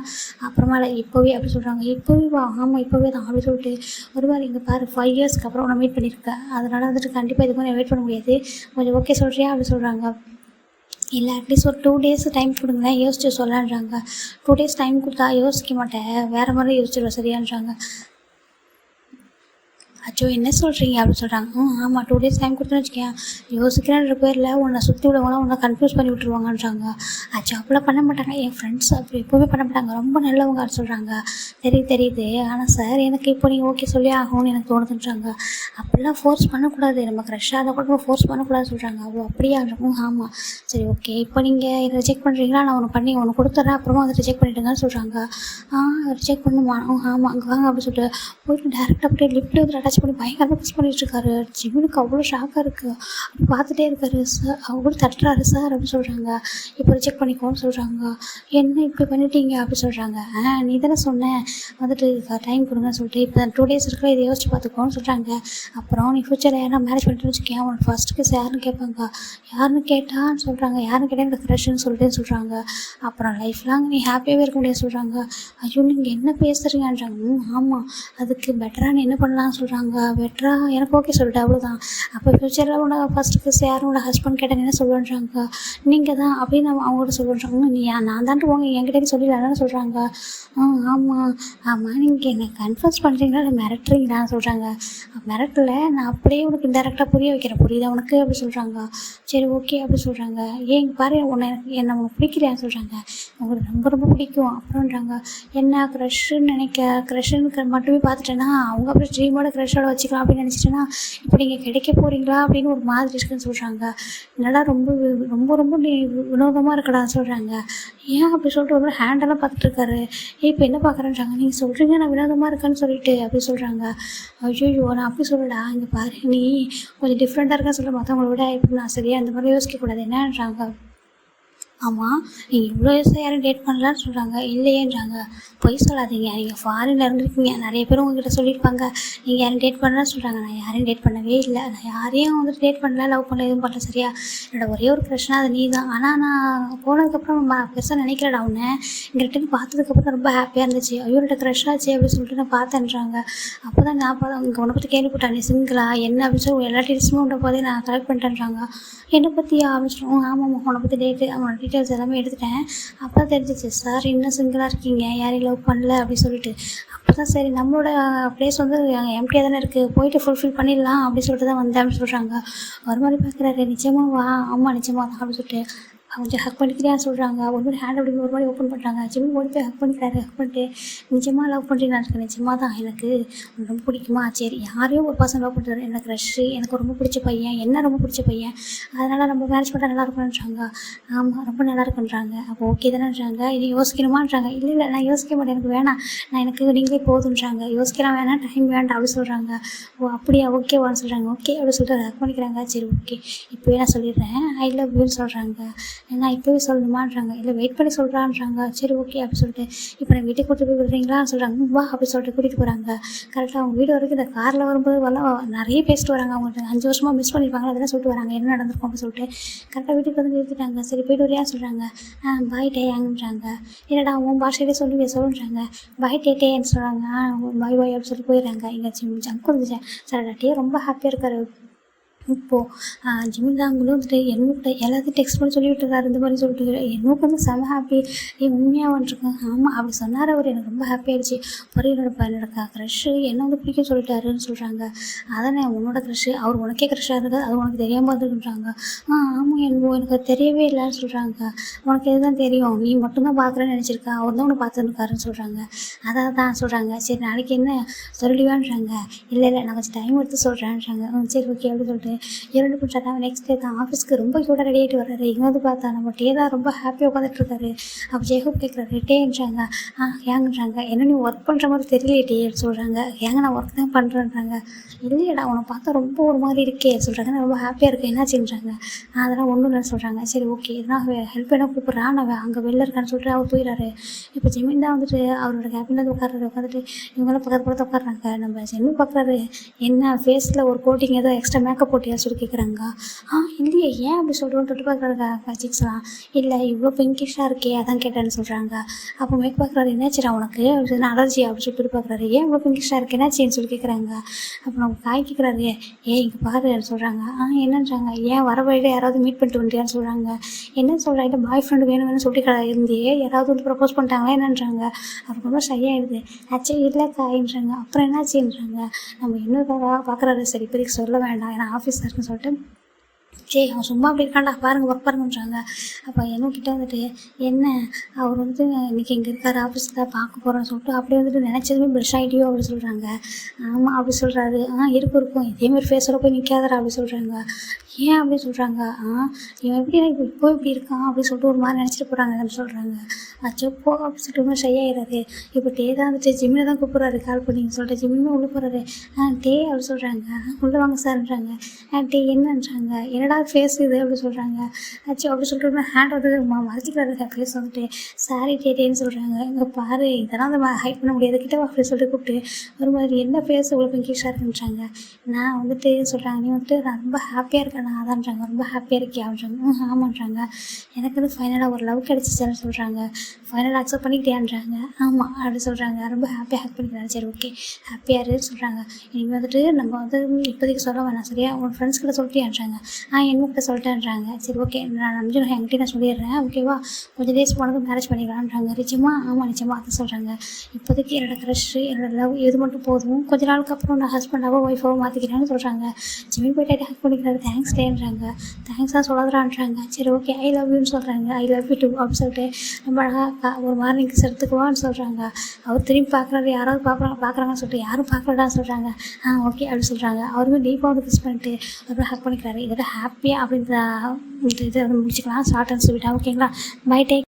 அப்புறமா இல்லை இப்போவே அப்படி சொல்கிறாங்க. இப்போவே வா, ஆமாம் இப்போவே தான் அப்படி சொல்லிட்டு ஒரு மாதிரி இங்கே பாரு 5 இயர்ஸ்க்கு அப்புறம் நான் வெயிட் பண்ணியிருக்கேன், அதனால் வந்துட்டு கண்டிப்பாக இதுக்கு நான் வெயிட் பண்ண முடியாது, கொஞ்சம் ஓகே சொல்கிறியா அப்படி சொல்கிறாங்க. இல்லை அட்லீஸ்ட் ஒரு 2 days டைம் கொடுங்களேன், யோசிச்சு சொல்லன்றாங்க. 2 days டைம் கொடுத்தா யோசிக்க மாட்டேன், வேறு மாதிரி யோசிச்சிடுவேன் சரியான்றாங்க. அச்சோ என்ன சொல்கிறீங்க அப்படின்னு சொல்கிறாங்க. ஆமாம் 2 days டைம் கொடுத்தோன்னு வச்சுக்கேன், யோசிக்கிறேன்ற பேரில் உன்னை சுற்றி விடவங்களாம் உன்னை கன்ஃபியூஸ் பண்ணி விட்ருவாங்கன்றாங்க. அச்சோ அப்படிலாம் பண்ண மாட்டாங்க, என் ஃப்ரெண்ட்ஸ் அப்படி எப்போவுமே பண்ண மாட்டாங்க, ரொம்ப நல்லவங்க சொல்கிறாங்க. தெரியுது ஆனால் சார் எனக்கு இப்போ நீங்கள் ஓகே சொல்லி ஆகணும்னு எனக்கு தோணுதுன்றாங்க. அப்படிலாம் ஃபோர்ஸ் பண்ணக்கூடாது, நம்ம க்ரஷ்ஷாக அதை கூட நம்ம ஃபோர்ஸ் பண்ணக்கூடாது சொல்கிறாங்க. அவ்வளோ அப்படியா இருக்கும். ஆமாம் சரி ஓகே இப்போ நீங்கள் இதை ரிஜெக்ட் பண்ணுறீங்களா, நான் ஒன்று கொடுத்துட்றேன், அப்புறமா அதை ரிஜெக்ட் பண்ணிவிடுங்கன்னு சொல்கிறாங்க. ரிஜெக்ட் பண்ணுமா, ஆமாம் அங்கே வாங்க அப்படின்னு சொல்லிட்டு போயிட்டு டேரெக்டாக அப்படியே லிஃப்ட்டு வந்து அட்டாச் பண்ணி பயங்கரமாக மிஸ் பண்ணிகிட்ருக்காரு. ஜிம்முனுக்கு அவ்வளோ ஷாக்காக இருக்குது, அப்படி பார்த்துட்டே இருக்காரு. சார் அவ்வளோ தட்டுறாரு சார் அப்படின்னு சொல்கிறாங்க. இப்போ ரிஜெக்ட் பண்ணிக்கோன்னு சொல்கிறாங்க. என்ன இப்படி பண்ணிட்டீங்க அப்படி சொல்கிறாங்க. நீ தானே சொன்னேன் வந்துட்டு டைம் கொடுங்கன்னு சொல்லிட்டு, இப்போ 2 days இருக்கிற இதை யோசிச்சு பார்த்துக்கோன்னு சொல்கிறாங்க. அப்புறம் நீ ஃப்யூச்சரில் யாரா மேரேஜ் பண்ணிட்டு வச்சுக்கேன், உனக்கு ஃபஸ்ட்டு கிஸ் யாருன்னு கேட்பாங்க. யாருன்னு கேட்டான்னு சொல்கிறாங்க. யாருன்னு கேட்டால் எனக்கு க்ரஷ்ன்னு சொல்கிறாங்க. அப்புறம் லைஃப் லாங் நீ ஹாப்பியாகவே இருக்க முடியாது சொல்கிறாங்க. ஐயோ நீங்கள் என்ன பேசுகிறீங்கன்றாங்க. ஆமாம் அதுக்கு பெட்டராக நீ என்ன பண்ணலான்னு சொல்கிறாங்க. பெட்டராக எனக்கு ஓகே சொல்லிட்டு அவ்வளோதான். அப்போ ஃப்யூச்சரில் உன்னோட ஃபஸ்ட்டு கிஸ் யாரும் உன்னோட ஹஸ்பண்ட் கேட்டால் என்ன சொல்லுன்றாங்க. நீங்கள் தான் அப்படின்னு அவங்கள்ட்ட சொல்லுன்றாங்க. நீ நான் தான்ட்டு உங்க என்கிட்ட சொல்லிடலான்னு சொல்கிறாங்க. ஆமாம் நீங்கள் என்ன கன்ஃபர்ஸ் பண்ணுறீங்களா இல்லை மிரட்டுறீங்களான்னு சொல்கிறாங்க. மிரட்டல, நான் அப்படியே உனக்கு டேரெக்டாக புரிய வைக்கிறேன், புரியுதா உனக்கு அப்படி சொல்கிறாங்க. சரி ஓகே அப்படி சொல்கிறாங்க. ஏன் பாரு என்னை உனக்கு பிடிக்கிறியான்னு சொல்கிறாங்க. உங்களுக்கு ரொம்ப ரொம்ப பிடிக்கும் அப்புறம்ன்றாங்க. என்ன க்ரஷ்ஷுன்னு மட்டுமே பார்த்துட்டேன்னா அவங்க அப்புறம் ட்ரீமோட க்ரஷ்ஷோட வச்சுக்கலாம் அப்படின்னு நினச்சிட்டேன்னா இப்போ நீங்கள் கிடைக்க போகிறீங்களா அப்படின்னு ஒரு மாதிரி இருக்குன்னு சொல்கிறாங்க. நல்லா ரொம்ப ரொம்ப ரொம்ப நீ வினோதமாக இருக்கடான்னு சொல்கிறாங்க. ஏன் அப்படி சொல்லிட்டு ஒரு ஹேண்டெல்லாம் பார்த்துட்டு இருக்காரு. இப்போ என்ன பார்க்குறேன்றாங்க. நீங்கள் சொல்கிறீங்க நான் வினோதமாக இருக்கேன்னு சொல்லிட்டு அப்படி சொல்கிறாங்க. ஐயோ நான் அப்படி சொல்லடா, இங்கே பாரு நீ கொஞ்சம் டிஃப்ரெண்ட்டாக இருக்கேன்னு சொல்கிற, மற்றவங்கள விட இப்போ நான் சரியாக அந்த மாதிரி யோசிக்கக்கூடாது என்னன்றாங்க. ஆமாம் நீங்கள் இவ்வளோ வயசாக யாரும் டேட் பண்ணலான்னு சொல்கிறாங்க. இல்லையேன்றாங்க. பொய் சொல்லாதீங்க, நீங்கள் ஃபாரினில் இருந்துருக்கீங்க, நிறைய பேர் உங்ககிட்ட சொல்லியிருப்பாங்க நீங்கள் யாரும் டேட் பண்ணலான்னு சொல்கிறாங்க. நான் யாரையும் டேட் பண்ணவே இல்லை, நான் யாரையும் வந்துட்டு டேட் பண்ணல, லவ் பண்ணல, எதுவும் பண்ணல சரியா. என்னோட ஒரே ஒரு க்ரஷ்னா அது நீ தான். ஆனால் நான் போனதுக்கப்புறம் பெருசாக நினைக்கலடா உன்னை, இங்கே ரிட்டன் பார்த்ததுக்கப்புறம் ரொம்ப ஹாப்பியாக இருந்துச்சு. ஐயோ என்னோட க்ரஷ்ஷாச்சு அப்படின்னு சொல்லிட்டு நான் பார்த்தேன்றாங்க. அப்போ தான் நான் இங்கே உன்னை பற்றி கேள்விப்பட்டேன், நீ சிங்கிளா என்ன அப்படின்னு சொல்லி எல்லா டீட்டெயில்ஸுமே உன்னை போதே நான் கலெக்ட் பண்ணிட்டேன்றாங்க. என்னை பற்றியா அப்படின்னு சொல்லுவோம். ஆமாம் உன்னை பற்றி அவனோட டீட்டெயில்ஸ் எல்லாமே எடுத்துட்டேன். அப்போ தான் தெரிஞ்சிச்சு சார் இன்னும் சிங்கிளாக இருக்கீங்க, யாரையும் லவ் பண்ணல அப்படின்னு சொல்லிட்டு. அப்போ தான் சரி நம்மளோட ப்ளேஸ் வந்து எம்டியாக தானே இருக்குது, போயிட்டு ஃபுல்ஃபில் பண்ணிடலாம் அப்படின்னு சொல்லிட்டு தான் வந்தேன் அப்படின்னு சொல்கிறாங்க. ஒரு மாதிரி பார்க்குறாரு. நிச்சயமாக வா, ஆமாம் நிச்சயமாக தான் அப்படின்னு சொல்லிட்டு கொஞ்சம் ஹக் பண்ணிக்கிறியான்னு சொல்கிறாங்க. ஒரு மாதிரி ஹேண்ட் அப்படி ஒரு மாதிரி ஓப்பன் பண்ணுறாங்க. ஜிம் ஓடி போய் ஹக் பண்ணிக்கிறாரு. ஹக் பண்ணிட்டு நிஜமாக லவ் பண்ணுறீங்களா இருக்கு. நிஜமாக தான் எனக்கு ரொம்ப பிடிக்குமா, சரி யாரையும் ஒரு பர்சன் லவ் பண்ணுறாரு, எனக்கு க்ரஷ்ஷு, எனக்கு ரொம்ப பிடிச்ச பையன், என்ன ரொம்ப பிடிச்ச பையன், அதனால் நம்ம மேரேஜ் பண்ணால் நல்லா இருக்குன்றாங்க. ஆமாம் ரொம்ப நல்லா இருக்குன்றாங்க. அப்போ ஓகே தானேன்றாங்க. இது யோசிக்கணுமான்றாங்க. இல்லை நான் யோசிக்க மாட்டேன், எனக்கு வேணாம், எனக்கு நீங்களே போதுன்றாங்க. யோசிக்கலாம் வேணாம், டைம் வேண்டாம் அப்படி சொல்கிறாங்க. ஓ அப்படியா ஓகேவான்னு சொல்கிறாங்க. ஓகே அப்படி சொல்லிட்டு ஹக் பண்ணிக்கிறாங்க. சரி ஓகே இப்போயே நான் சொல்லிடுறேன் ஐ லவ் யூன்னு சொல்கிறாங்க. நான் இப்போவே சொல்லணுமான்றாங்க. இல்லை வெயிட் பண்ணி சொல்கிறான்றாங்க. சரி ஓகே அப்படி சொல்லிட்டு இப்போ நான் வீட்டுக்கு கூட்டிட்டு போய் விடுறீங்களான்னு சொல்கிறாங்க. வா அப்படி சொல்லிட்டு கூட்டிகிட்டு போகிறாங்க. கரெக்டாக அவங்க வீடு வரைக்கும் இந்த காரில் வரும்போது நிறைய பேசிட்டு வராங்க. அவங்க 5 வருஷமாக மிஸ் பண்ணியிருப்பாங்க, அதெல்லாம் சொல்லிட்டு வராங்க என்ன நடந்திருக்கும் அப்படின்னு சொல்லிட்டு. கரெக்டாக வீட்டுக்கு வந்து நிறுத்திட்டாங்க. சரி போய்ட்டு வரையா சொல்கிறாங்க. பாய் டேங்கிறாங்க. என்னடா உன் பாஷையிலே சொல்லுன்றாங்க. பாய் டேன்னு சொல்கிறாங்க. பாய் பாய் அப்படின்னு சொல்லி போயிடுறாங்க. இங்கே ஜங்கு இருந்துச்சு. சார் டே ரொம்ப ஹாப்பியாக இருக்காரு. இப்போது ஜிமிதாங்களும் வந்துட்டு என்னோட எல்லாத்தையும் டெக்ஸ்ட் பண்ணி சொல்லி விட்டுறாரு இந்த மாதிரி சொல்லிட்டு. எனக்கு வந்து செம ஹாப்பி. உண்மையாக வந்துருக்கேன். ஆமாம் அப்படி சொன்னார் அவர். எனக்கு ரொம்ப ஹாப்பி ஆகிடுச்சு. என்னோட க்ரஷ்ஷு என்ன வந்து பிடிக்கும் சொல்லிட்டாருன்னு சொல்கிறாங்க. அதானே உன்னோட க்ரஷ்ஷு, அவர் உனக்கே க்ரஷ்ஷாக இருக்குது, அது உனக்கு தெரியாமல் வந்துருக்குன்றாங்க. ஆமாம் எனக்கு தெரியவே இல்லைன்னு சொல்கிறாங்க. உனக்கு எதுதான் தெரியும், நீ மட்டும்தான் பார்க்குறேன்னு நினச்சிருக்கா, அவர் தான் உன்னை பார்த்துருக்காருன்னு சொல்கிறாங்க. அதான் சொல்கிறாங்க. சரி நாளைக்கு என்ன சொல்லிடுவான்றாங்க. இல்லை நான் கொஞ்சம் டைம் எடுத்து சொல்கிறேன்றாங்க. சரி ஓகே அப்படின்னு சொல்லிட்டு 2 நிமிஷம் நெக்ஸ்ட் டே தான் ஆஃபீஸ்க்கு ரொம்ப க்யூட்டாக ரெடி ஆகிட்டு வர்றாரு. இங்கே வந்து பார்த்தா நம்ம டே தான் ரொம்ப ஹாப்பியாக உட்காந்துட்ருக்காரு. அப்போ ஜெயகூப் கேட்குறாரு. டேன்றாங்க. ஏங்கன்றாங்க. என்ன நீ ஒர்க் பண்ணுற மாதிரி தெரியலையே டே சொல்கிறாங்க. ஏங்க நான் ஒர்க் தான் பண்ணுறேன்றாங்க. இல்லையடா உன்னை பார்த்தா ரொம்ப ஒரு மாதிரி இருக்கே சொல்கிறாங்க. நான் ரொம்ப ஹாப்பியாக இருக்கேன் என்னாச்சுன்றாங்க. அதெல்லாம் ஒன்றும் இல்லைன்னு சொல்கிறாங்க. சரி ஓகே நான் ஹெல்ப் பண்ண கூப்பிட்றான், நான் அங்கே வெளில இருக்கான்னு சொல்லிட்டு அவர் போயிடாரு. இப்போ ஜெமீன் தான் வந்துட்டு அவரோட கேபினில் வந்து உட்காந்துட்டு இவங்களாம் பக்கத்து உட்காடுறாங்க. நம்ம சென்னு பார்க்குறாரு. என்ன ஃபேஸில் ஒரு கோட்டிங் ஏதோ எக்ஸ்ட்ரா மேக்கப் போட்டியா சொல்லி கேட்குறாங்க. இல்லையே ஏன் அப்படி சொல்கிறோன்னு தொட்டு பார்க்குறாங்க சிக்ஸ்லாம். இல்லை இவ்வளோ பிங்கிஷாக இருக்கே அதான் கேட்டேன்னு சொல்கிறாங்க. அப்போ மேக் பார்க்குறாரு. என்னாச்சுடா உனக்கு அப்படின்னு அலர்ஜி அப்படி சொல்லிட்டு பார்க்குறாரு. ஏன் இவ்வளோ பிங்கிஷாக இருக்கு என்னாச்சுன்னு சொல்லி கேட்குறாங்க. அப்புறம் காய் கேட்குறாரு. இங்கே பாருன்னு சொல்கிறாங்க. என்னன்றாங்க. ஏன் வர வழியில் யாராவது மீட் பண்ணிட்டு வந்துட்டியான்னு சொல்கிறாங்க. என்ன சொல்கிறாங்க. பாய் ஃப்ரெண்டு வேணும்னு சொல்லிட்டு இருந்தே யாராவது வந்து ப்ரப்போஸ் பண்ணிட்டாங்களா என்னன்றாங்க. அவருக்கு ரொம்ப ஷையாகிடுது. ஆக்சுவலி இல்லை காயின்றாங்க. அப்புறம் என்னாச்சுன்றாங்க. நம்ம இன்னொரு பார்க்குறாரு. சரி இப்போதைக்கு சொல்ல வேண்டாம் ஏன்னா ஆஃபீஸாக இருக்குன்னு சொல்லிட்டு. சரி அவன் சும்மா அப்படி இருக்காண்டா பாருங்கள் ஒர்க் பாருங்கன்றாங்க. அப்போ கிட்டே வந்துட்டு என்ன அவர் வந்துட்டு இன்றைக்கி இங்கே இருக்கார் ஆஃபீஸில் தான் பார்க்க போகிறோன்னு சொல்லிட்டு அப்படியே வந்துட்டு நினச்சதுமே ப்ரெஷ் ஆகிட்டியோ அப்படி சொல்கிறாங்க. ஆமாம் அப்படி சொல்கிறாரு. இருக்கும் இதேமாதிரி ஃபேஸோட போய் நிற்காதரா அப்படி சொல்கிறாங்க. ஏன் அப்படி சொல்கிறாங்க. இவன் எப்படி இப்போ இப்படி இருக்கான் அப்படி சொல்லிட்டு ஒரு மாதிரி நினச்சிட்டு போகிறாங்கன்னு சொல்கிறாங்க. அச்சப்போ அப்படி சொல்லிட்டு ரொம்ப ஷையாகிறாரு. இப்போ டே தான் வந்துட்டு ஜிம்மில் தான் கூப்பிட்றாரு கால் பண்ணின்னு சொல்லிட்டு. ஜிம்மில் உள்ளே போகிறாரு. டே அப்படி சொல்கிறாங்க. உள்ளே வாங்க சார்ன்றாங்க. டே என்னன்றாங்க. என்னடா ஃபேஸ் இது அப்படி சொல்கிறாங்க. ஆச்சு அப்படி சொல்லிட்டு ஹேண்ட் வந்து மறைச்சிக்கிறாரு ஃபேஸ் வந்துட்டு. சாரி டேட்டேன்னு சொல்கிறாங்க. இங்கே பாரு இதெல்லாம் வந்து ஹைட் பண்ண முடியாது கிட்ட அப்படி சொல்லிட்டு கூப்பிட்டு ஒரு மாதிரி என்ன ஃபேஸ் இவ்வளோ பிங்கிஷாக இருக்குன்றாங்க. நான் வந்துட்டு சொல்கிறாங்க. நீ வந்துட்டு நான் ரொம்ப ஹாப்பியாக இருக்கேன் நான் அதான்றாங்க. ரொம்ப ஹாப்பியாக இருக்கியா அப்படின்றாங்க. ஆமான்றாங்க. எனக்கு வந்து ஃபைனலாக ஒரு லவ் கிடச்சிச்சுன்னு சொல்கிறாங்க. ஃபைனலாக அக்செப்ட் பண்ணிக்கிட்டேன்றாங்க. ஆமாம் அப்படி சொல்கிறாங்க. ரொம்ப ஹாப்பியாக பண்ணிக்கிறாங்க. சரி ஓகே ஹாப்பியாக இருக்குன்னு சொல்கிறாங்க. இன்றைக்கி வந்துட்டு நம்ம வந்து இப்போதைக்கு சொல்ல வேணாம் சரியா, உன் ஃப்ரெண்ட்ஸ் கிட்ட சொல்லிட்டேன்றாங்க. என்னக்கிட்ட சொல்லிட்டேன்றாங்க. சரி ஓகே நான் என்கிட்ட நான் சொல்லிடுறேன் ஓகேவா, கொஞ்சம் டேஸ் போனது மேரேஜ் பண்ணிக்கலான்றாங்க. நிச்சயமா ஆமாம் நிச்சயமாக அதை சொல்கிறாங்க. இப்போதைக்கு என்னோடய க்ரஷ்ஷு என்னோட லவ் இது மட்டும் போதும், கொஞ்ச நாளுக்கு அப்புறம் நான் ஹஸ்பண்டாவோ ஒய்ஃபாவோ மாற்றிக்கிறேன்னு சொல்கிறாங்க. ஜிம்மி போய்ட்டு ஹக் பண்ணிக்கிறாரு. தேங்க்ஸ் டேன்றாங்க. தேங்க்ஸாக சொல்லாதான்றாங்க. சரி ஓகே ஐ லவ் யூன்னு சொல்கிறாங்க. ஐ லவ் யூ டூ அப்படின்னு சொல்லிட்டு ரொம்ப அழகாக ஒரு மார்னிங் எடுத்துக்குவான்னு சொல்கிறாங்க. அவர் திரும்பி பார்க்குறாரு. யாராவது பார்க்குறாங்கன்னு சொல்லிட்டு யாரும் பார்க்கலடான்னு சொல்கிறாங்க. ஓகே அப்படின்னு சொல்கிறாங்க. அவருமே டீப்பாக வந்து கிஸ் பண்ணிட்டு அப்புறம் ஹக் பண்ணிக்கிறாரு. இதோட ஹாப்பியாக அப்படின்ற இதை வந்து முடிச்சுக்கலாம். ஷார்ட் அண்ட் ஸ்வீட்டாக ஓகேங்களா. Bye take